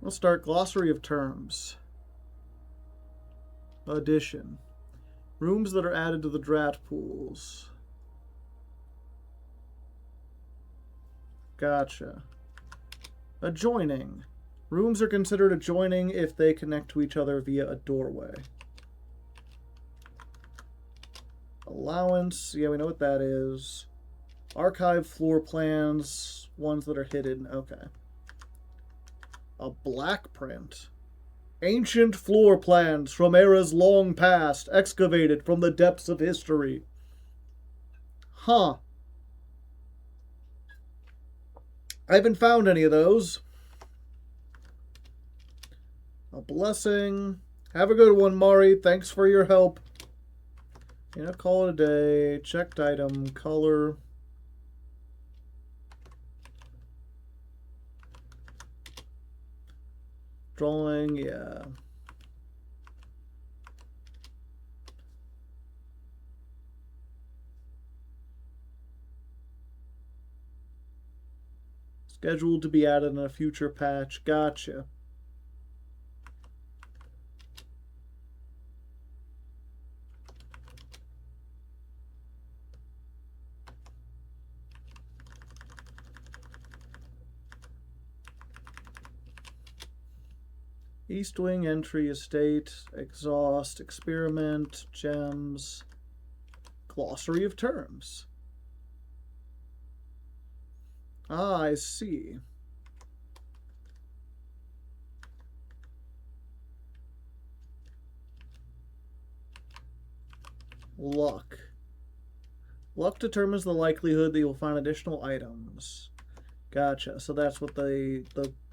Let's start glossary of terms. Addition. Rooms that are added to the draft pools. Gotcha. Adjoining. Rooms are considered adjoining if they connect to each other via a doorway. Allowance. Yeah, we know what that is. Archive floor plans. Ones that are hidden. Okay. A black print. Ancient floor plans from eras long past, excavated from the depths of history. Huh. I haven't found any of those. A blessing. Have a good one, Mari. Thanks for your help. You know, call it a day. Checked item. Color. Drawing, yeah. Scheduled to be added in a future patch. Gotcha. East Wing, entry, estate, exhaust, experiment, gems, glossary of terms. Ah, I see. Luck. Luck determines the likelihood that you'll find additional items. Gotcha. So that's what the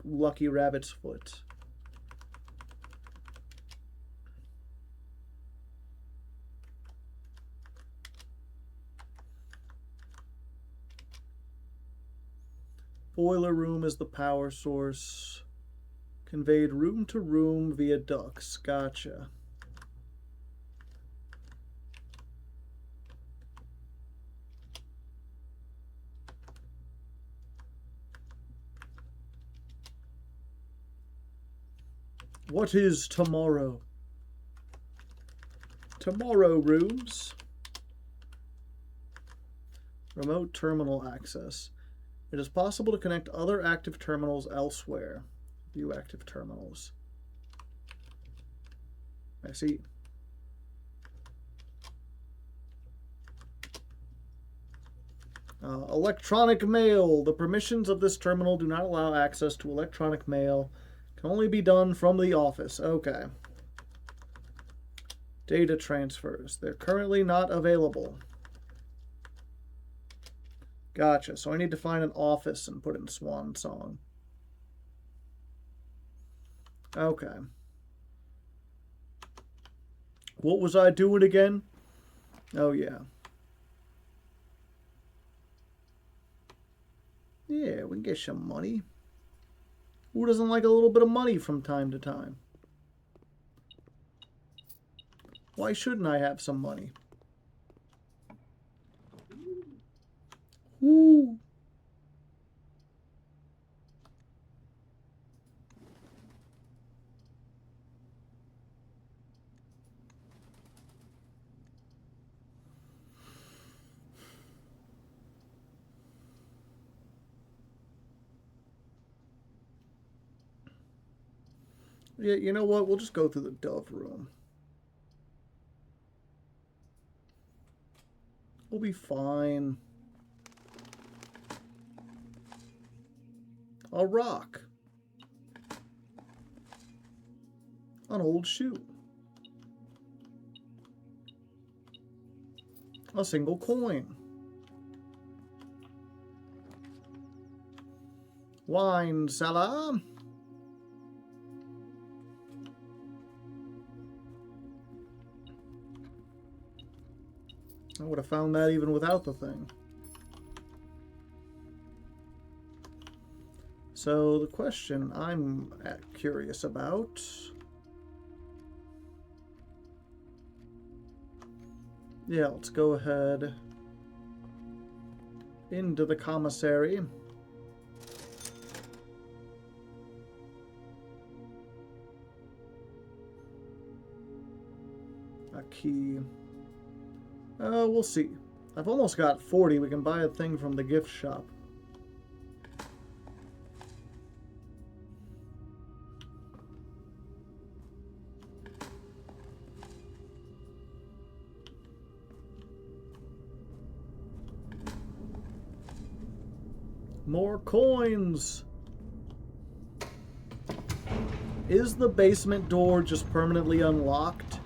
lucky rabbit's foot. Boiler room is the power source. Conveyed room to room via ducts. Gotcha. What is tomorrow? Tomorrow rooms. Remote terminal access. It is possible to connect other active terminals elsewhere. View active terminals. I see. Electronic mail. The permissions of this terminal do not allow access to electronic mail. Can only be done from the office. Okay. Data transfers. They're currently not available. Gotcha. So I need to find an office and put in Swan Song. Okay. What was I doing again? Oh, yeah. Yeah, we can get some money. Who doesn't like a little bit of money from time to time? Why shouldn't I have some money? Woo! Yeah, you know what? We'll just go through the Dove room. We'll be fine. A rock. An old shoe. A single coin. Wine cellar. I would have found that even without the thing. So the question I'm curious about Yeah, let's go ahead into the commissary. A key. We'll see. I've almost got 40. We can buy a thing from the gift shop. More coins! Is the basement door just permanently unlocked?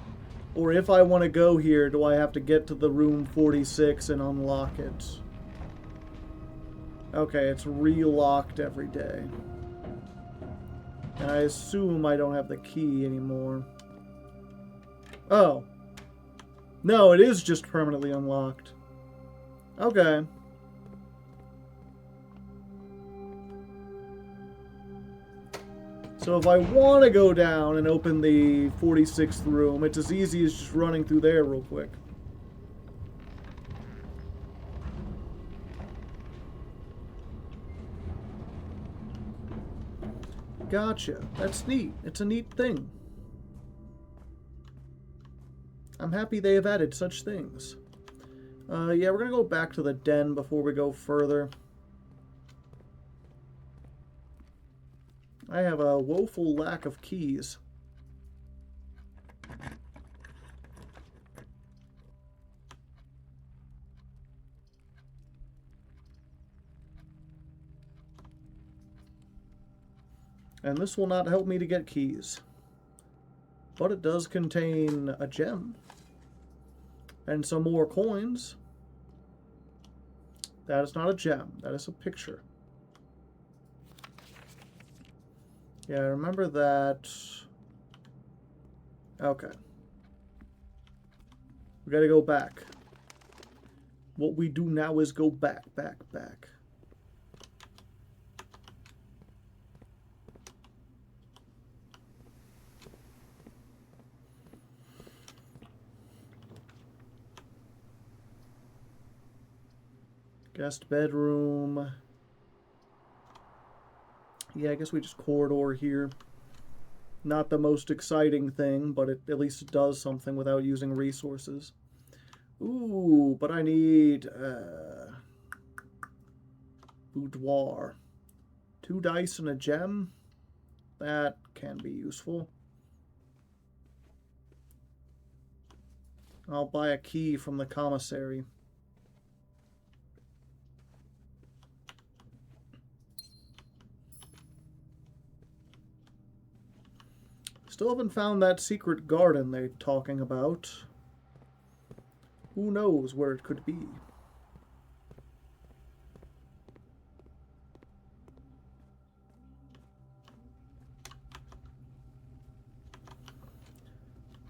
Or if I want to go here, do I have to get to the room 46 and unlock it? Okay, it's re-locked every day. And I assume I don't have the key anymore. Oh. No, it is just permanently unlocked. Okay. So if I want to go down and open the 46th room, it's as easy as just running through there real quick. Gotcha. That's neat. It's a neat thing. I'm happy they have added such things. Yeah, we're going to go back to the den before we go further. I have a woeful lack of keys. And this will not help me to get keys. But it does contain a gem. And some more coins. That is not a gem. That is a picture. Yeah, I remember that. Okay. We gotta go back. What we do now is go back. Guest bedroom. Yeah, I guess we just corridor here. Not the most exciting thing, but at least it does something without using resources. Ooh, but I need boudoir. 2 dice and a gem. That can be useful. I'll buy a key from the commissary. Still haven't found that secret garden they're talking about. Who knows where it could be?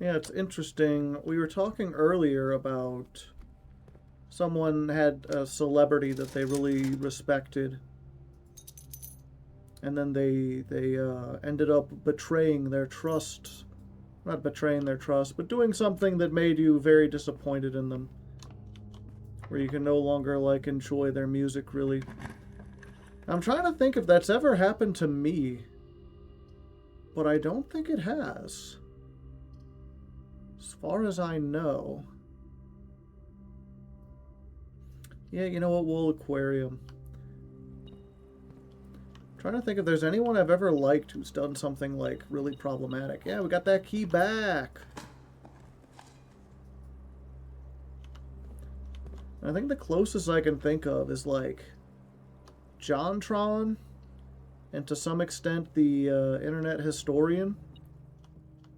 Yeah, it's interesting. We were talking earlier about someone had a celebrity that they really respected. And then they ended up betraying their trust. Not betraying their trust, but doing something that made you very disappointed in them. Where you can no longer, like, enjoy their music, really. I'm trying to think if that's ever happened to me. But I don't think it has. As far as I know. Yeah, you know what? We'll aquarium. Trying to think if there's anyone I've ever liked who's done something, like, really problematic. Yeah, we got that key back. I think the closest I can think of is, like, JonTron, and to some extent the Internet Historian.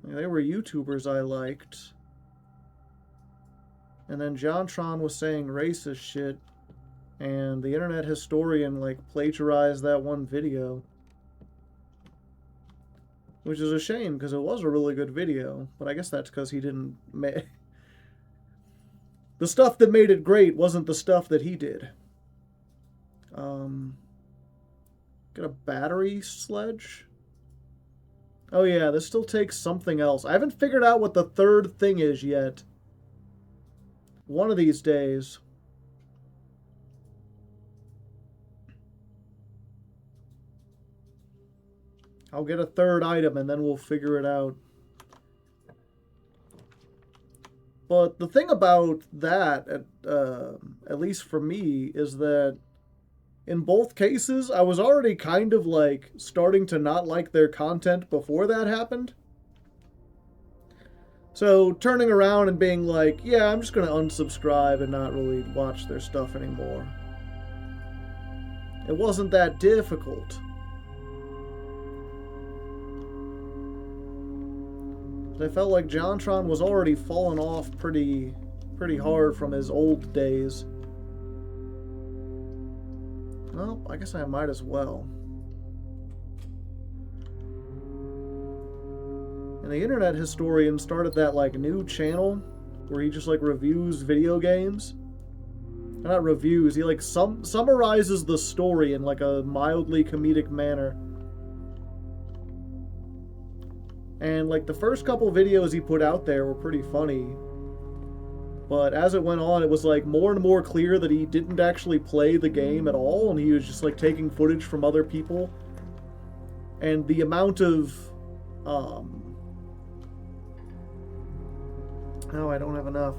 They were YouTubers I liked. And then JonTron was saying racist shit. And the Internet Historian, like, plagiarized that one video. Which is a shame, because it was a really good video. But I guess that's because he didn't make... The stuff that made it great wasn't the stuff that he did. Got a battery sledge? Oh yeah, this still takes something else. I haven't figured out what the third thing is yet. one of these days, I'll get a third item and then we'll figure it out. But the thing about that, at least for me, is that in both cases, I was already kind of like starting to not like their content before that happened. So turning around and being like, yeah, I'm just going to unsubscribe and not really watch their stuff anymore. It wasn't that difficult. I felt like Jontron was already falling off pretty hard from his old days. Well, I guess I might as well. And the internet historian started that like new channel where he just like reviews video games. Not reviews, he like summarizes the story in like a mildly comedic manner. And like the first couple videos he put out there were pretty funny. But as it went on, it was like more and more clear that he didn't actually play the game at all, and he was just like taking footage from other people. And the amount of oh, I don't have enough.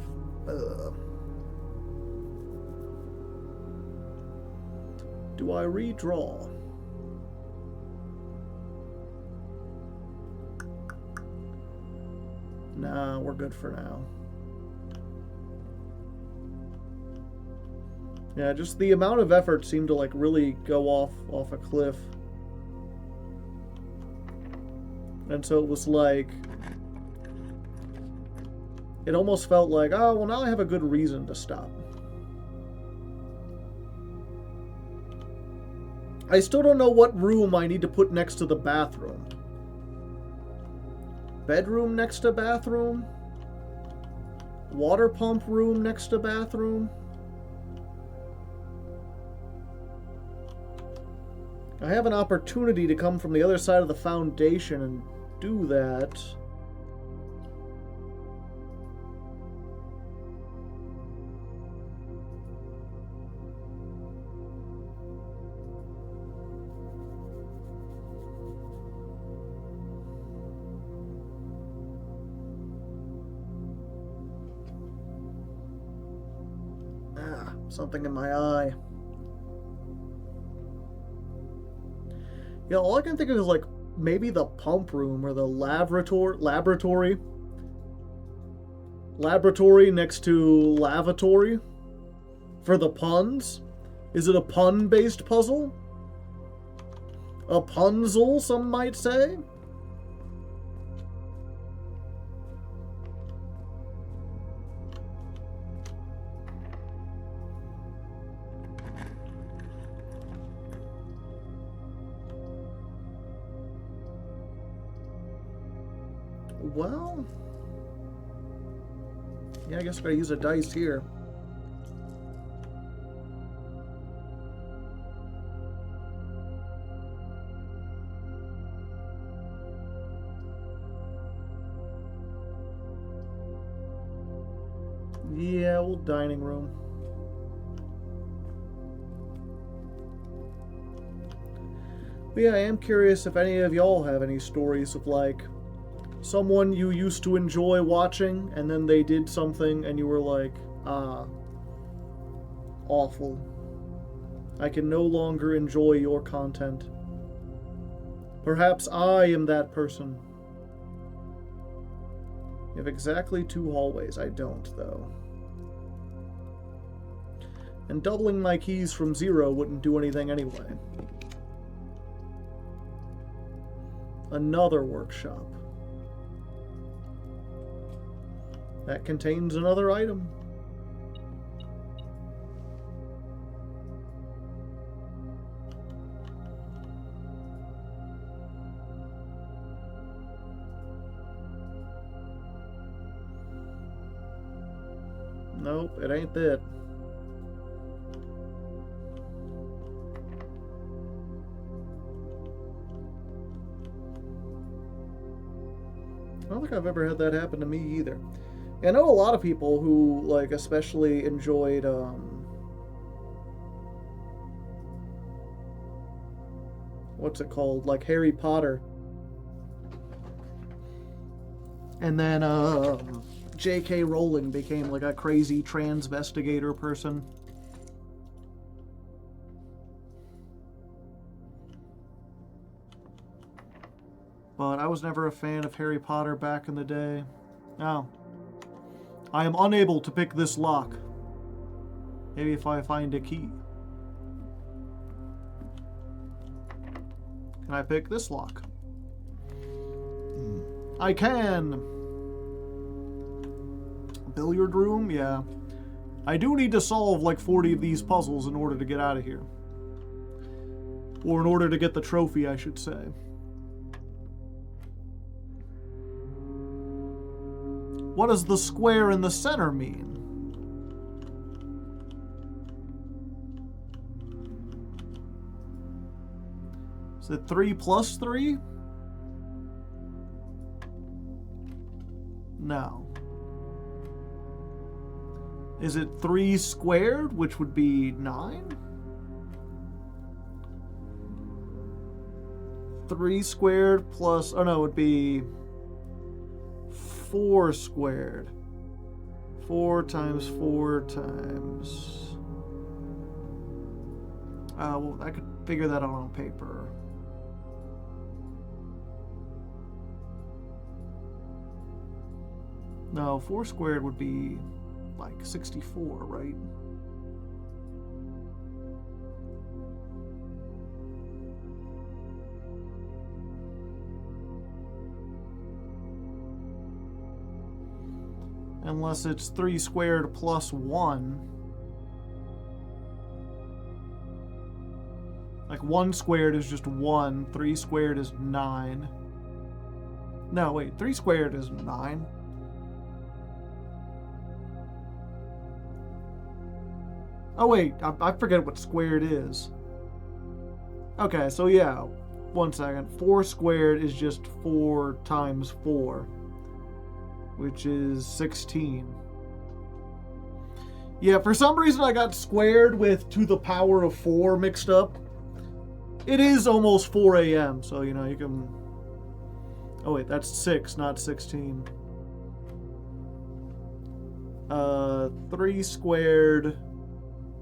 Do I redraw? Nah, we're good for now. Yeah, just the amount of effort seemed to like really go off a cliff. And so it was like, it almost felt like, oh, well now I have a good reason to stop. I still don't know what room I need to put next to the bathroom. Bedroom next to bathroom? Water pump room next to bathroom? I have an opportunity to come from the other side of the foundation and do that. Something in my eye. Yeah, all I can think of is like maybe the pump room or the laboratory next to lavatory for the puns. Is it a pun-based puzzle? A punzel, some might say? Well, yeah, I guess I gotta use a dice here. Yeah, old dining room. But yeah, I am curious if any of y'all have any stories of like someone you used to enjoy watching, and then they did something, and you were like, awful. I can no longer enjoy your content. Perhaps I am that person. You have exactly 2 hallways. I don't, though. And doubling my keys from 0 wouldn't do anything anyway. Another workshop. That contains another item. Nope, it ain't that. I don't think I've ever had that happen to me either. I know a lot of people who, like, especially enjoyed, what's it called? Like, Harry Potter. And then, J.K. Rowling became, like, a crazy transvestigator person. But I was never a fan of Harry Potter back in the day. Now, I am unable to pick this lock. Maybe if I find a key. Can I pick this lock? I can! Billiard room? Yeah. I do need to solve like 40 of these puzzles in order to get out of here. Or in order to get the trophy, I should say. What does the square in the center mean? Is it 3 plus 3? No. Is it 3 squared, which would be 9? 3 squared plus... Oh no, it would be 4 squared. 4 times 4 times... well, I could figure that out on paper. No, 4 squared would be like 64, right? Unless it's 3 squared plus 1. Like 1 squared is just 1, 3 squared is 9. No, wait, 3 squared is 9. Oh wait, I forget what squared is. Okay, so yeah, 1 second. 4 squared is just 4 times 4, which is 16. Yeah, for some reason I got squared with to the power of 4 mixed up. It is almost 4 a.m., so you know, you can... Oh wait, that's 6, not 16. 3 squared...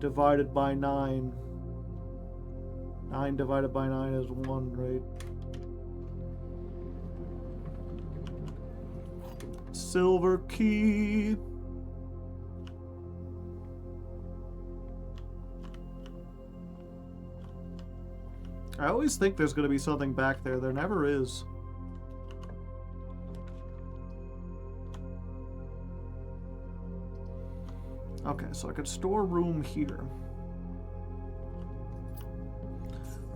divided by 9. 9 divided by 9 is 1, right? Silver key. I always think there's going to be something back there. There never is. Okay, so I could store room here.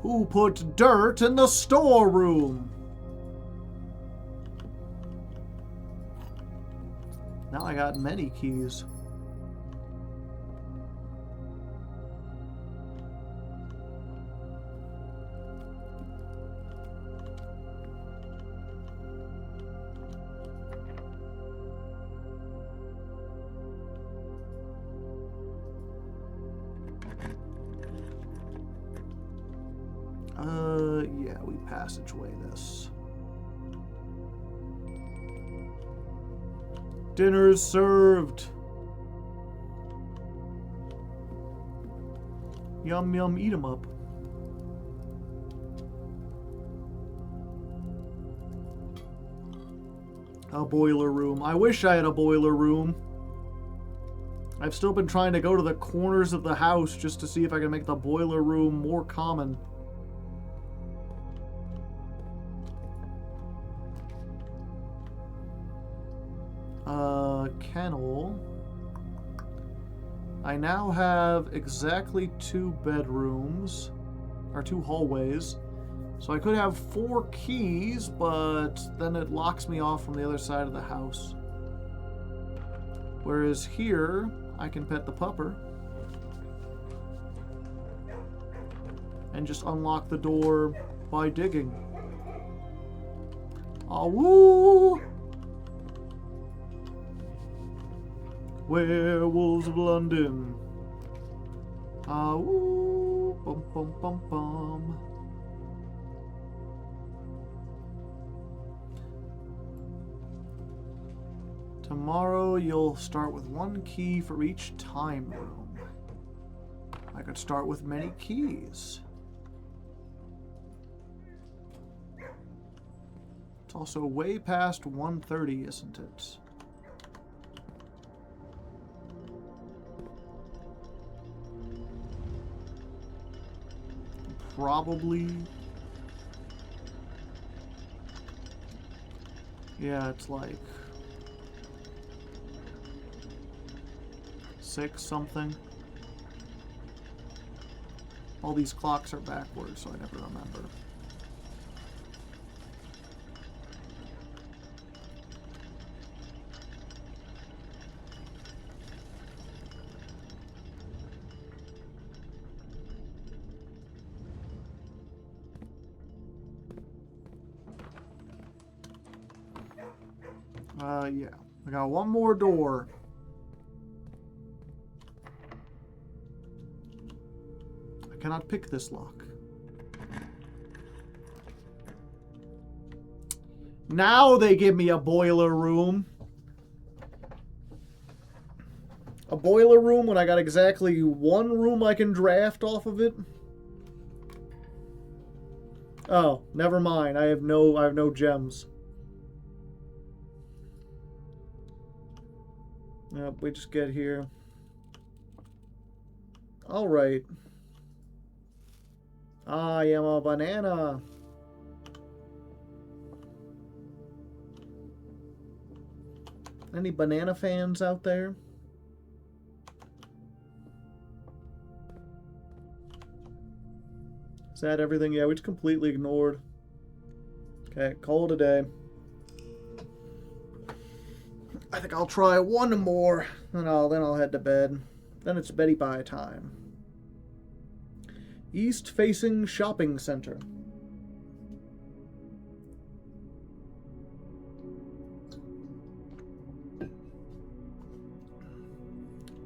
Who put dirt in the storeroom? Now I got many keys. Yeah, we passageway this. Dinner's served. Yum yum, eat 'em up. A boiler room. I wish I had a boiler room. I've still been trying to go to the corners of the house just to see if I can make the boiler room more common. Kennel. I now have exactly 2 bedrooms, or 2 hallways. So I could have 4 keys, but then it locks me off from the other side of the house. Whereas here, I can pet the pupper. And just unlock the door by digging. Aw, woo! Werewolves of London. Ah, ooh, bum bum bum bum. Tomorrow you'll start with one key for each time room. I could start with many keys. It's also way past 1:30, isn't it? Probably. Yeah, it's like 6 something. All these clocks are backwards, so I never remember. Yeah. I got one more door. I cannot pick this lock. Now they give me a boiler room. A boiler room when I got exactly one room I can draft off of it. Oh, never mind. I have no gems. Yep, we just get here. Alright. I am a banana. Any banana fans out there? Is that everything? Yeah, we just completely ignored. Okay, call it a day. I think I'll try one more, and then I'll head to bed. Then it's beddy bye time. East-facing shopping center.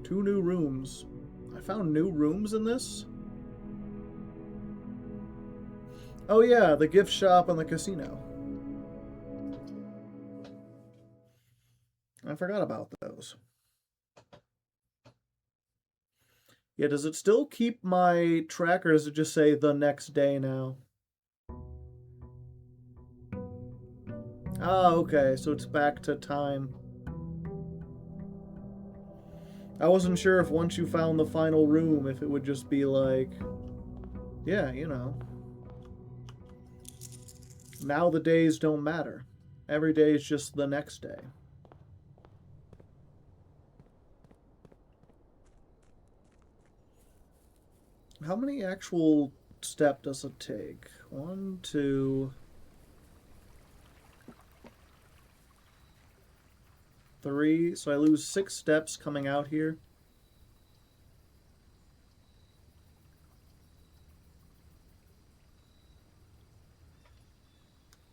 Two new rooms. I found new rooms in this? Oh yeah, the gift shop and the casino. I forgot about those. Yeah, does it still keep my track, or does it just say the next day now? Ah, okay, so it's back to time. I wasn't sure if once you found the final room, if it would just be like, yeah, you know. Now the days don't matter. Every day is just the next day. How many actual steps does it take? 1, 2, 3. So I lose 6 steps coming out here.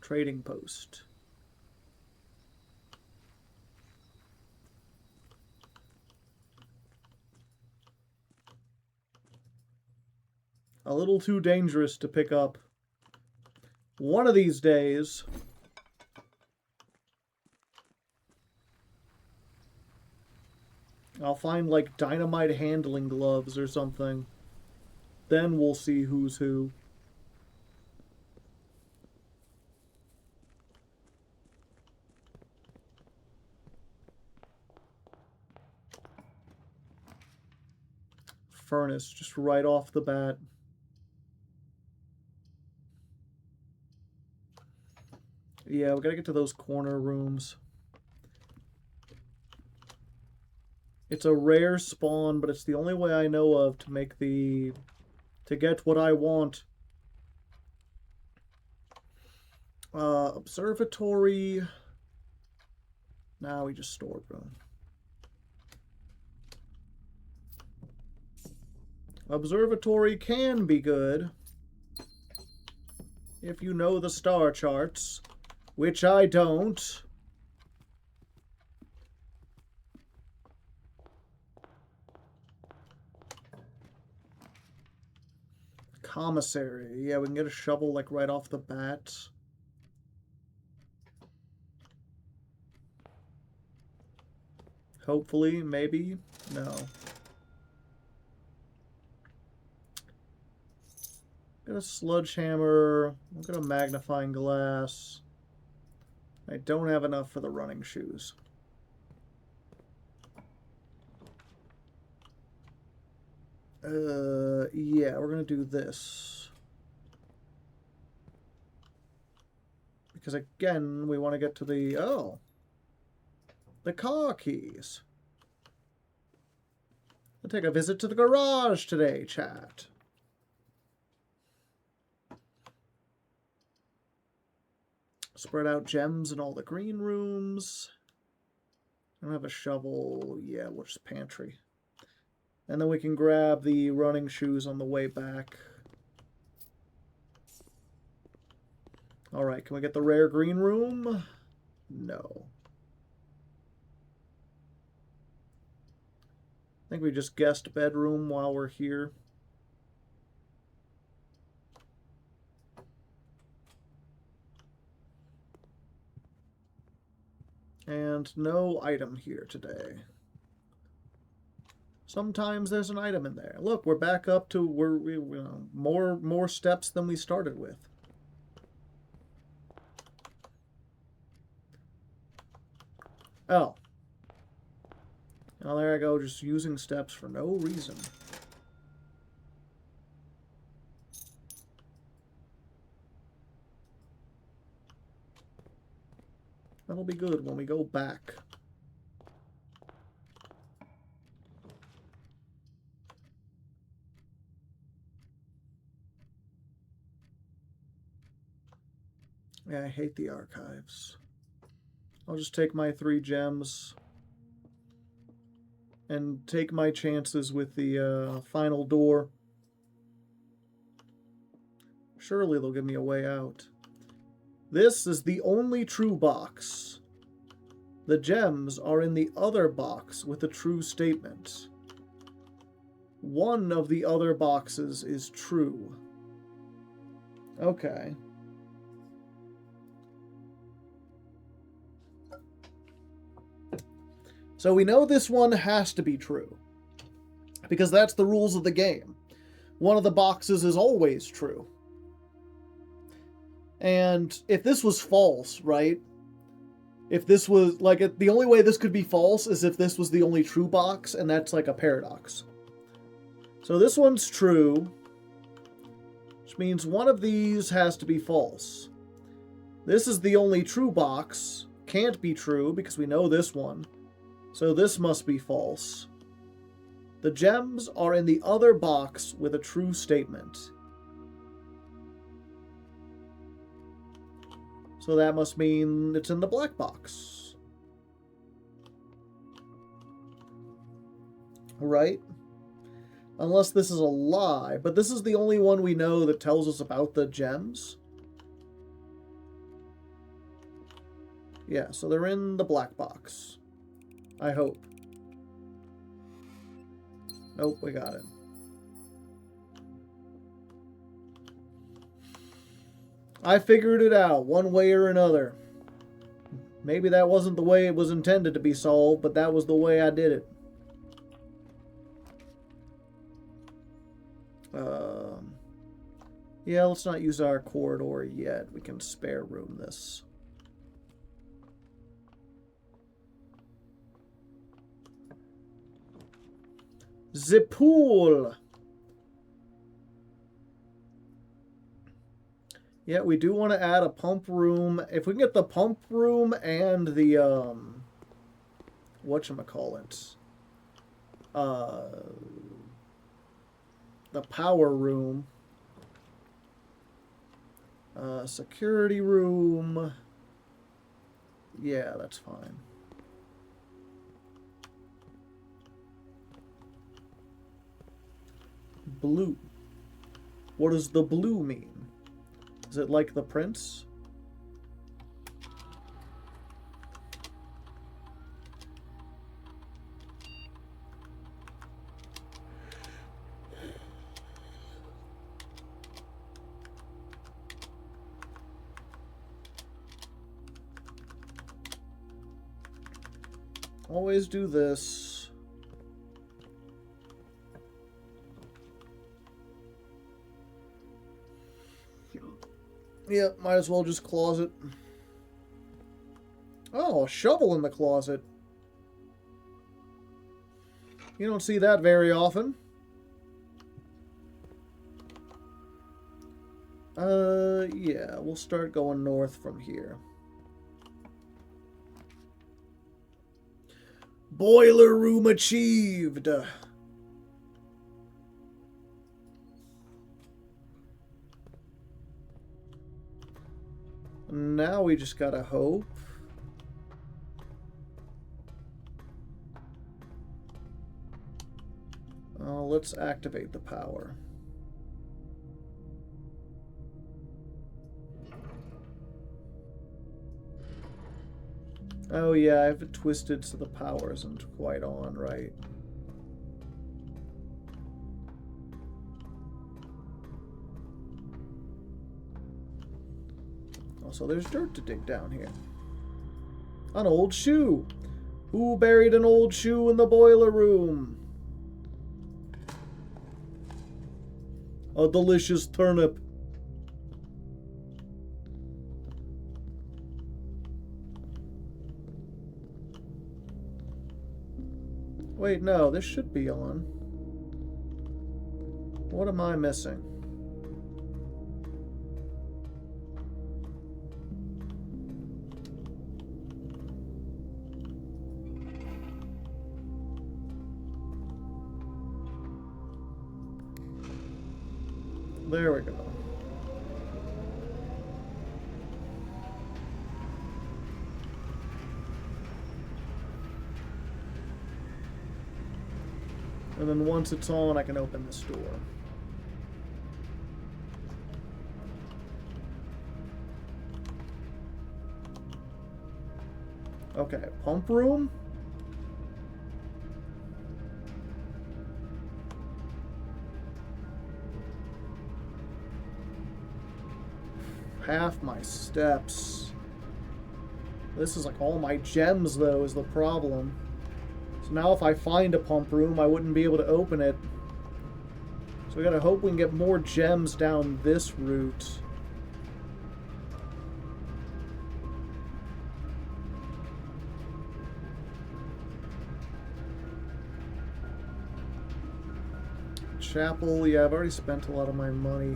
Trading post. A little too dangerous to pick up. One of these days, I'll find like dynamite handling gloves or something. Then we'll see who's who. Furnace, just right off the bat. Yeah, we gotta get to those corner rooms. It's a rare spawn, but it's the only way I know of to make to get what I want. Observatory. Now we just stored room. Observatory can be good if you know the star charts, which I don't. Commissary. Yeah, we can get a shovel, like, right off the bat. Hopefully, maybe. No. Get a sledgehammer. We'll get a magnifying glass. I don't have enough for the running shoes. Yeah, we're gonna do this. Because again, we want to get to the, the car keys. We'll take a visit to the garage today, chat. Spread out gems in all the green rooms. I don't have a shovel. Yeah, we'll just pantry. And then we can grab the running shoes on the way back. Alright, can we get the rare green room? No. I think we just guessed bedroom while we're here. And no item here today. Sometimes there's an item in there. Look, we're back up to more steps than we started with. Oh. Oh, there I go, just using steps for no reason. That'll be good when we go back. Yeah, I hate the archives. I'll just take my 3 gems and take my chances with the final door. Surely they'll give me a way out. This is the only true box. The gems are in the other box with a true statement. One of the other boxes is true. Okay. So we know this one has to be true, because that's the rules of the game. One of the boxes is always true. And if this was false, right? If this was, like, the only way this could be false is if this was the only true box, and that's like a paradox. So this one's true, which means one of these has to be false. This is the only true box, can't be true because we know this one. So this must be false. The gems are in the other box with a true statement. So that must mean it's in the black box. Right? Unless this is a lie. But this is the only one we know that tells us about the gems. Yeah, so they're in the black box. I hope. Nope, we got it. I figured it out, one way or another. Maybe that wasn't the way it was intended to be solved, but that was the way I did it. Yeah, let's not use our corridor yet. We can spare room this. The pool. Yeah, we do want to add a pump room. If we can get the pump room and the whatchamacallit, the power room, security room, yeah, that's fine. Blue. What does the blue mean? Is it like the prince? Always do this. Yep, might as well just closet. Oh, a shovel in the closet. You don't see that very often. Yeah, we'll start going north from here. Boiler room achieved! Now we just gotta hope. Let's activate the power. Oh yeah, I have it twisted so the power isn't quite on, right? Also, there's dirt to dig down here. An old shoe! Who buried an old shoe in the boiler room? A delicious turnip. Wait, no, this should be on. What am I missing? There we go. And then once it's on, I can open this door. Okay, pump room. Half my steps. This is like all my gems, though, is the problem. So now if I find a pump room, I wouldn't be able to open it. So we gotta hope we can get more gems down this route. Chapel, yeah, I've already spent a lot of my money.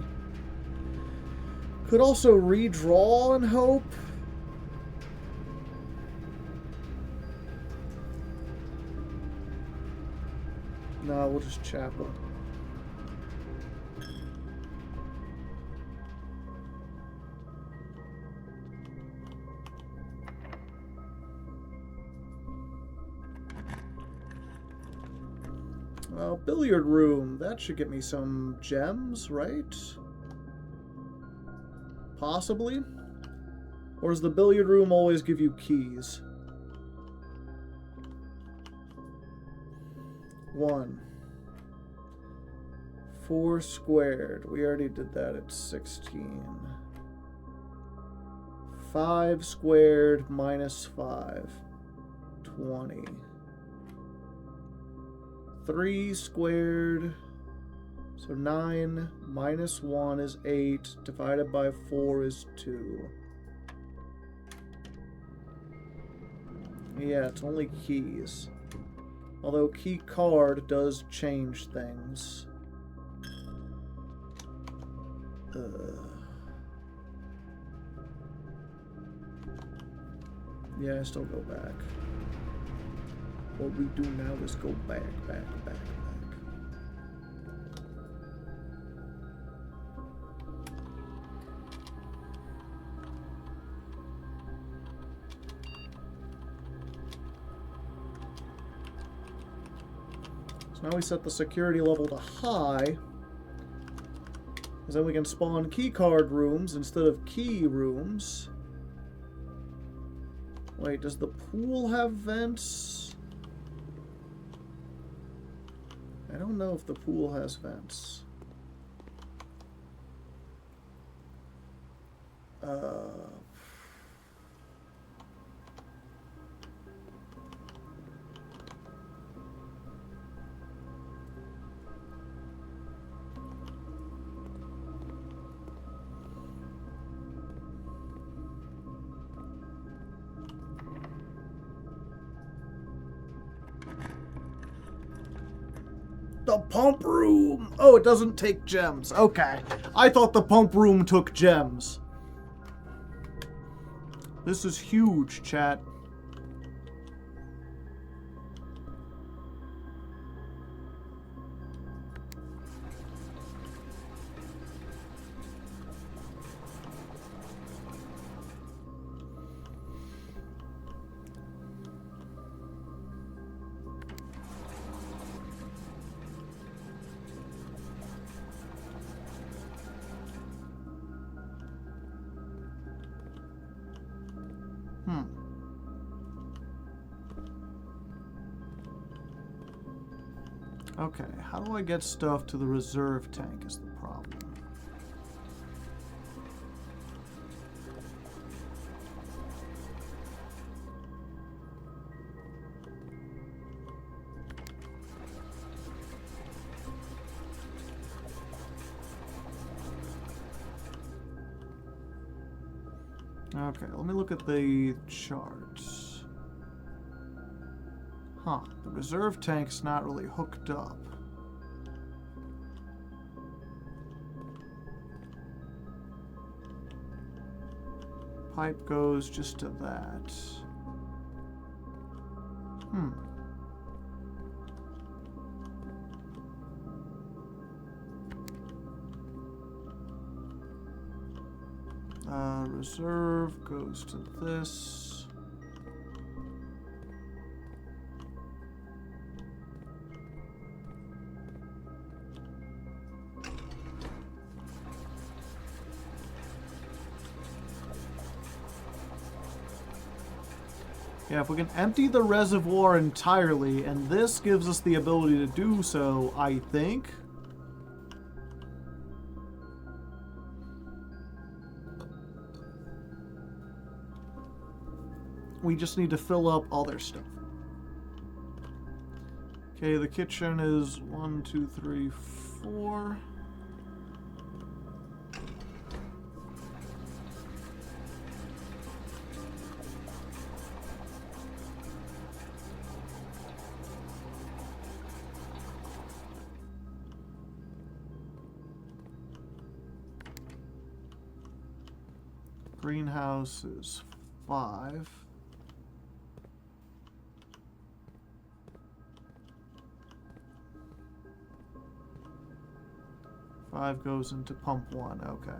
Could also redraw and hope. No, we'll just chapel. Billiard room. That should get me some gems, right? Possibly? Or does the billiard room always give you keys? 1. 4 squared. We already did that at 16. 5 squared minus 5. 20. 3 squared. So 9 minus 1 is 8. Divided by 4 is 2. Yeah, it's only keys. Although key card does change things. Yeah, I still go back. What we do now is go back. So now we set the security level to high. Because then we can spawn keycard rooms instead of key rooms. Wait, does the pool have vents? I don't know if the pool has vents. the pump room. Oh, it doesn't take gems. Okay. I thought the pump room took gems. This is huge, chat. Okay, how do I get stuff to the reserve tank is the problem. Okay, let me look at the charts. Huh, the reserve tank's not really hooked up. Pipe goes just to that. Reserve goes to this. Yeah, if we can empty the reservoir entirely, and this gives us the ability to do so, I think. We just need to fill up other stuff. Okay, the kitchen is 1, 2, 3, 4. Greenhouse is 5. Five goes into pump 1, okay.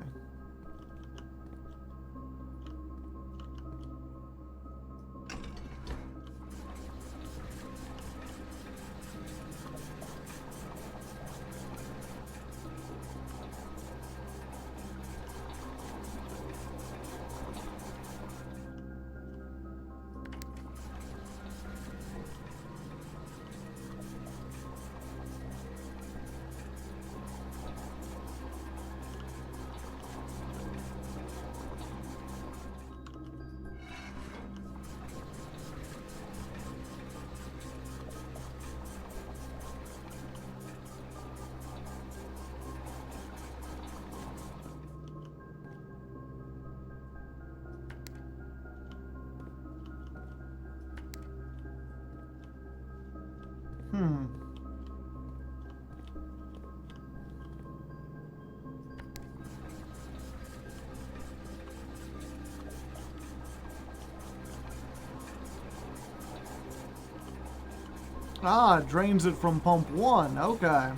Ah, it drains it from pump 1. Okay.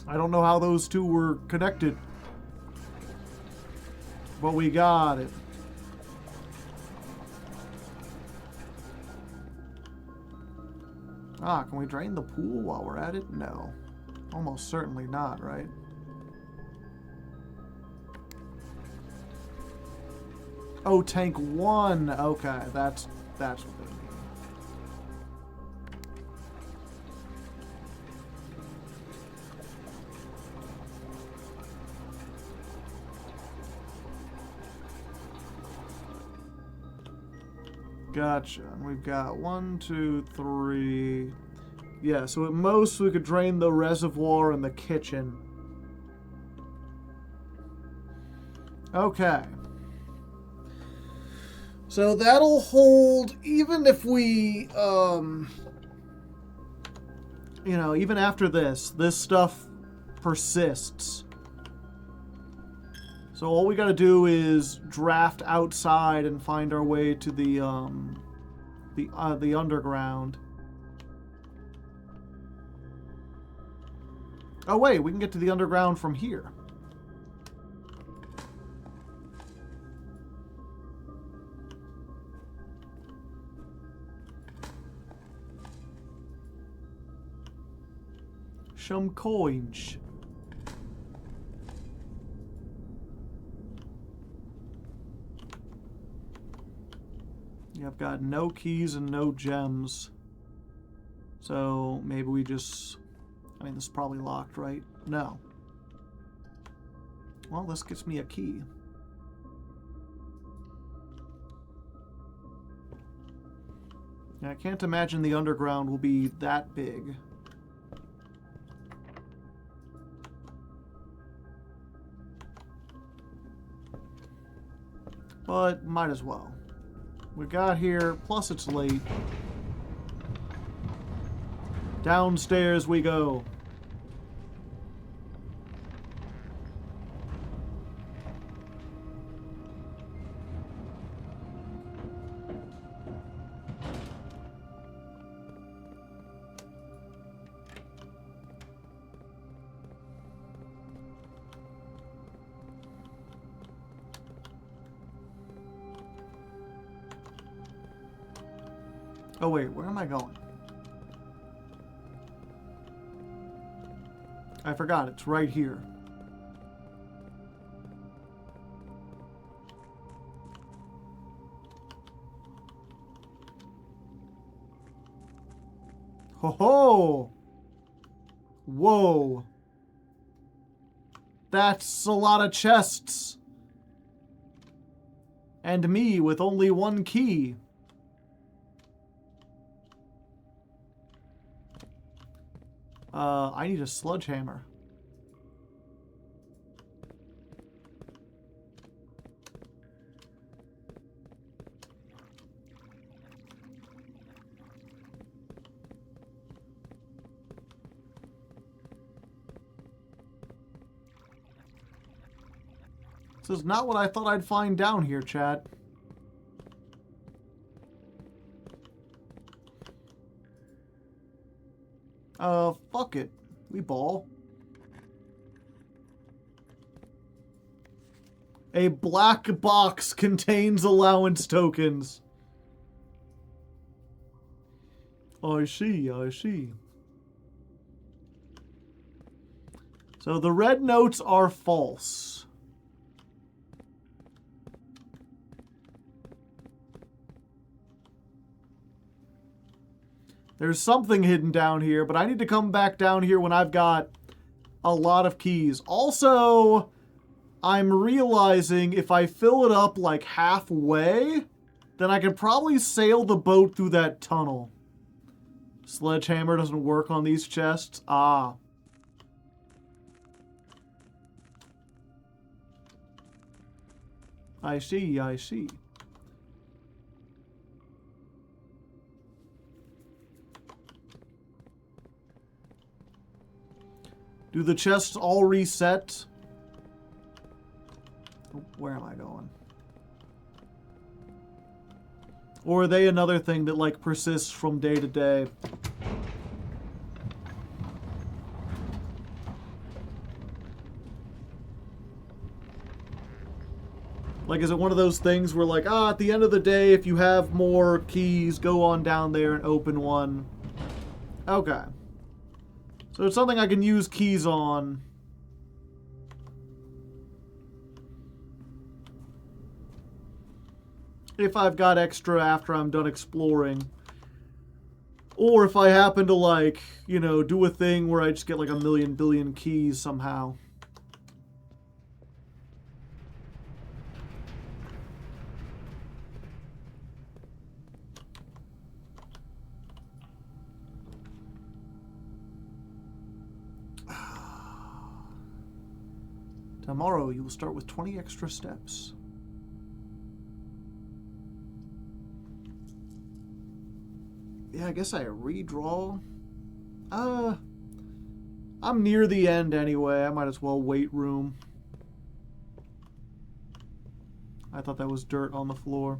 I don't know how those two were connected, but we got it. Ah, can we drain the pool while we're at it? No. Almost certainly not, right? Oh, tank 1. Okay, that's what they mean. Gotcha. And we've got 1, 2, 3. Yeah, so at most we could drain the reservoir in the kitchen. Okay. So that'll hold even if we, even after this stuff persists. So all we gotta do is draft outside and find our way to the underground. Oh wait, we can get to the underground from here. Some coins. Yeah, I've got no keys and no gems. So maybe we just... I mean, this is probably locked, right? No. Well, this gets me a key. Yeah, I can't imagine the underground will be that big. But might as well. We got here, plus it's late. Downstairs we go. Oh wait, where am I going? I forgot, it's right here. Ho ho! Whoa. That's a lot of chests. And me with only one key. I need a sledgehammer. This is not what I thought I'd find down here, chat. Fuck it. We ball. A black box contains allowance tokens. I see, I see. So the red notes are false. There's something hidden down here, but I need to come back down here when I've got a lot of keys. Also, I'm realizing if I fill it up like halfway, then I can probably sail the boat through that tunnel. Sledgehammer doesn't work on these chests. Ah. I see, I see. Do the chests all reset? Where am I going? Or are they another thing that, like, persists from day to day? Like, is it one of those things where, like, at the end of the day, if you have more keys, go on down there and open one? Okay. So it's something I can use keys on. If I've got extra after I'm done exploring. Or if I happen to, like, you know, do a thing where I just get like a million billion keys somehow. Tomorrow you will start with 20 extra steps. Yeah, I guess I redraw. I'm near the end anyway. I might as well wait room. I thought that was dirt on the floor.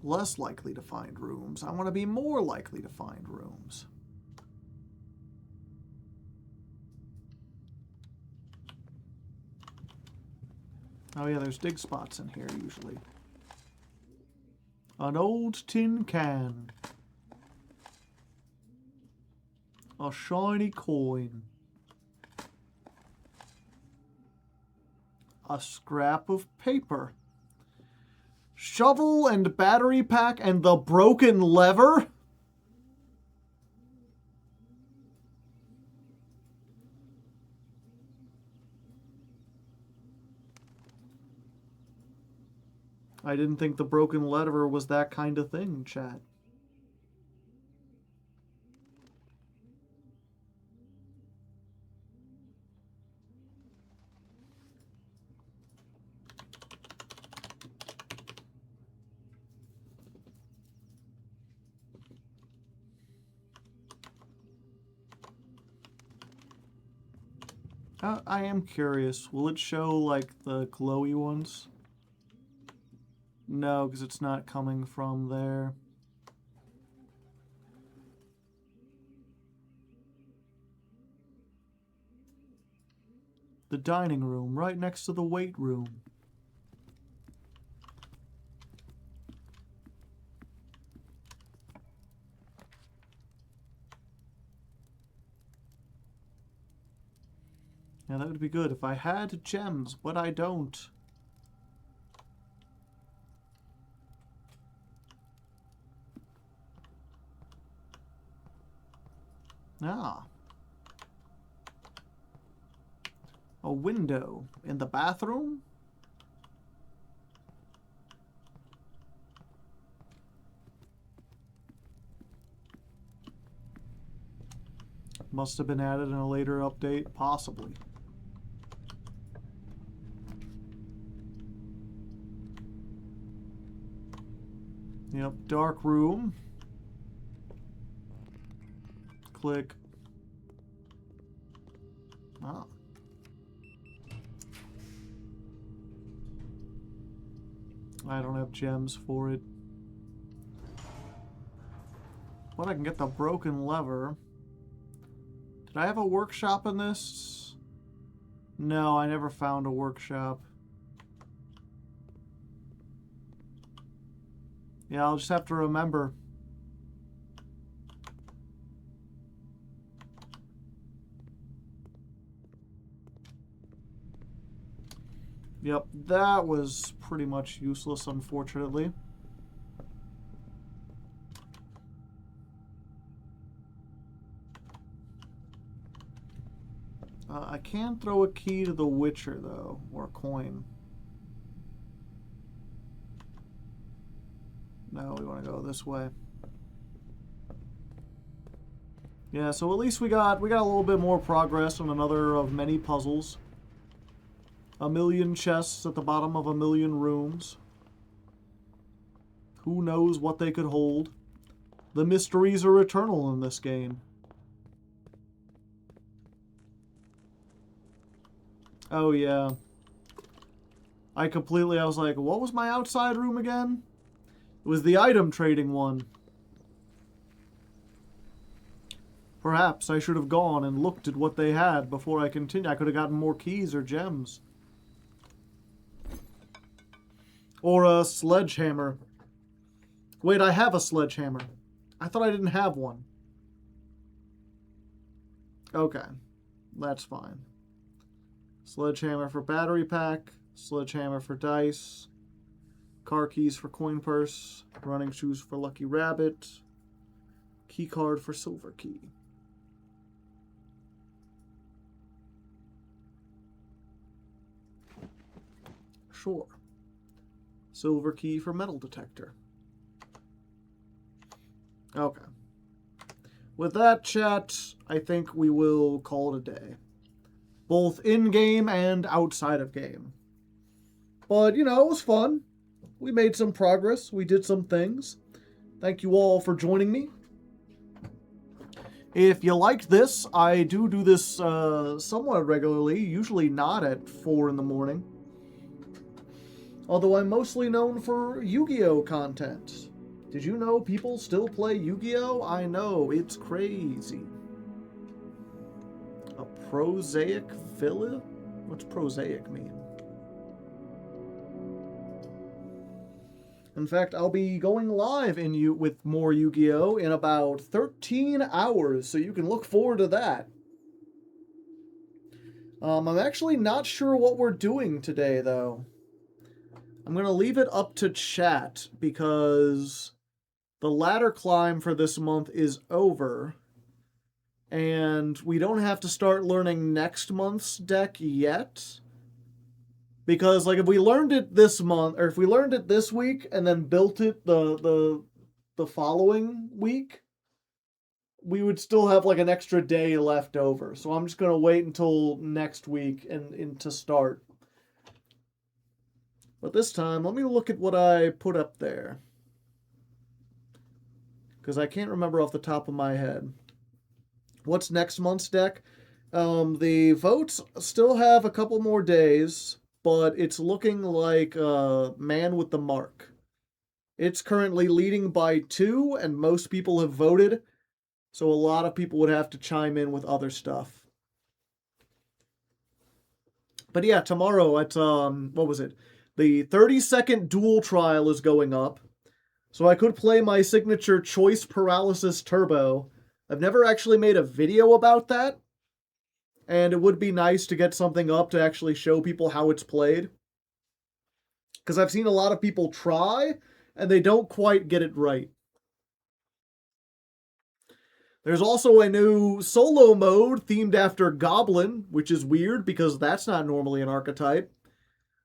Less likely to find rooms. I want to be more likely to find rooms. Oh yeah, there's dig spots in here usually. An old tin can. A shiny coin. A scrap of paper. Shovel and battery pack and the broken lever? I didn't think the broken lever was that kind of thing, chat. I am curious. Will it show, like, the glowy ones? No, because it's not coming from there. The dining room, right next to the weight room. Yeah, that would be good if I had gems, but I don't. Ah. A window in the bathroom? Must have been added in a later update, possibly. Yep, dark room. Click. Ah. I don't have gems for it. But I can get the broken lever. Did I have a workshop in this? No, I never found a workshop. Yeah, I'll just have to remember. Yep, that was pretty much useless, unfortunately. I can throw a key to the Witcher, though, or a coin. No, we want to go this way. Yeah, so at least we got a little bit more progress on another of many puzzles. A million chests at the bottom of a million rooms. Who knows what they could hold? The mysteries are eternal in this game. Oh, yeah. I was like, what was my outside room again? It was the item trading one. Perhaps I should have gone and looked at what they had before I continued. I could have gotten more keys or gems. Or a sledgehammer. Wait, I have a sledgehammer. I thought I didn't have one. Okay. That's fine. Sledgehammer for battery pack. Sledgehammer for dice. Car keys for coin purse. Running shoes for lucky rabbit. Key card for silver key. Sure. Silver key for metal detector. Okay. With that, chat, I think we will call it a day. Both in-game and outside of game. But, you know, it was fun. We made some progress. We did some things. Thank you all for joining me. If you liked this, I do this somewhat regularly, usually not at 4 in the morning. Although I'm mostly known for Yu-Gi-Oh! Content. Did you know people still play Yu-Gi-Oh? I know, it's crazy. A prosaic villa? What's prosaic mean? In fact, I'll be going live with more Yu-Gi-Oh! In about 13 hours, so you can look forward to that. I'm actually not sure what we're doing today, though. I'm going to leave it up to chat, because the ladder climb for this month is over, and we don't have to start learning next month's deck yet. Because, like, if we learned it this month, or if we learned it this week and then built it the following week, we would still have, like, an extra day left over. So I'm just going to wait until next week and to start. But this time, let me look at what I put up there. Because I can't remember off the top of my head. What's next month's deck? The votes still have a couple more days, but it's looking like Man with the Mark. It's currently leading by 2, and most people have voted, so a lot of people would have to chime in with other stuff. But yeah, tomorrow at, what was it? The 30-second duel trial is going up, so I could play my signature Choice Paralysis Turbo. I've never actually made a video about that, and it would be nice to get something up to actually show people how it's played. Because I've seen a lot of people try, and they don't quite get it right. There's also a new solo mode themed after Goblin, which is weird because that's not normally an archetype.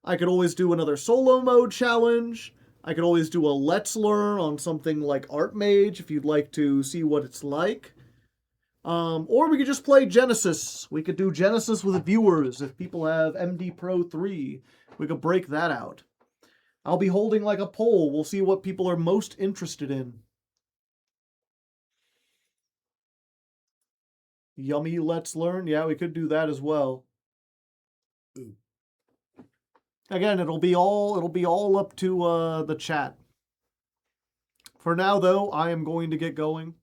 I could always do another solo mode challenge. I could always do a Let's Learn on something like Art Mage if you'd like to see what it's like. Or we could just play Genesis. We could do Genesis with viewers. If people have MD Pro 3, we could break that out. I'll be holding like a poll. We'll see what people are most interested in. Yummy Let's Learn. Yeah, we could do that as well. Again, it'll be all up to the chat. For now, though, I am going to get going.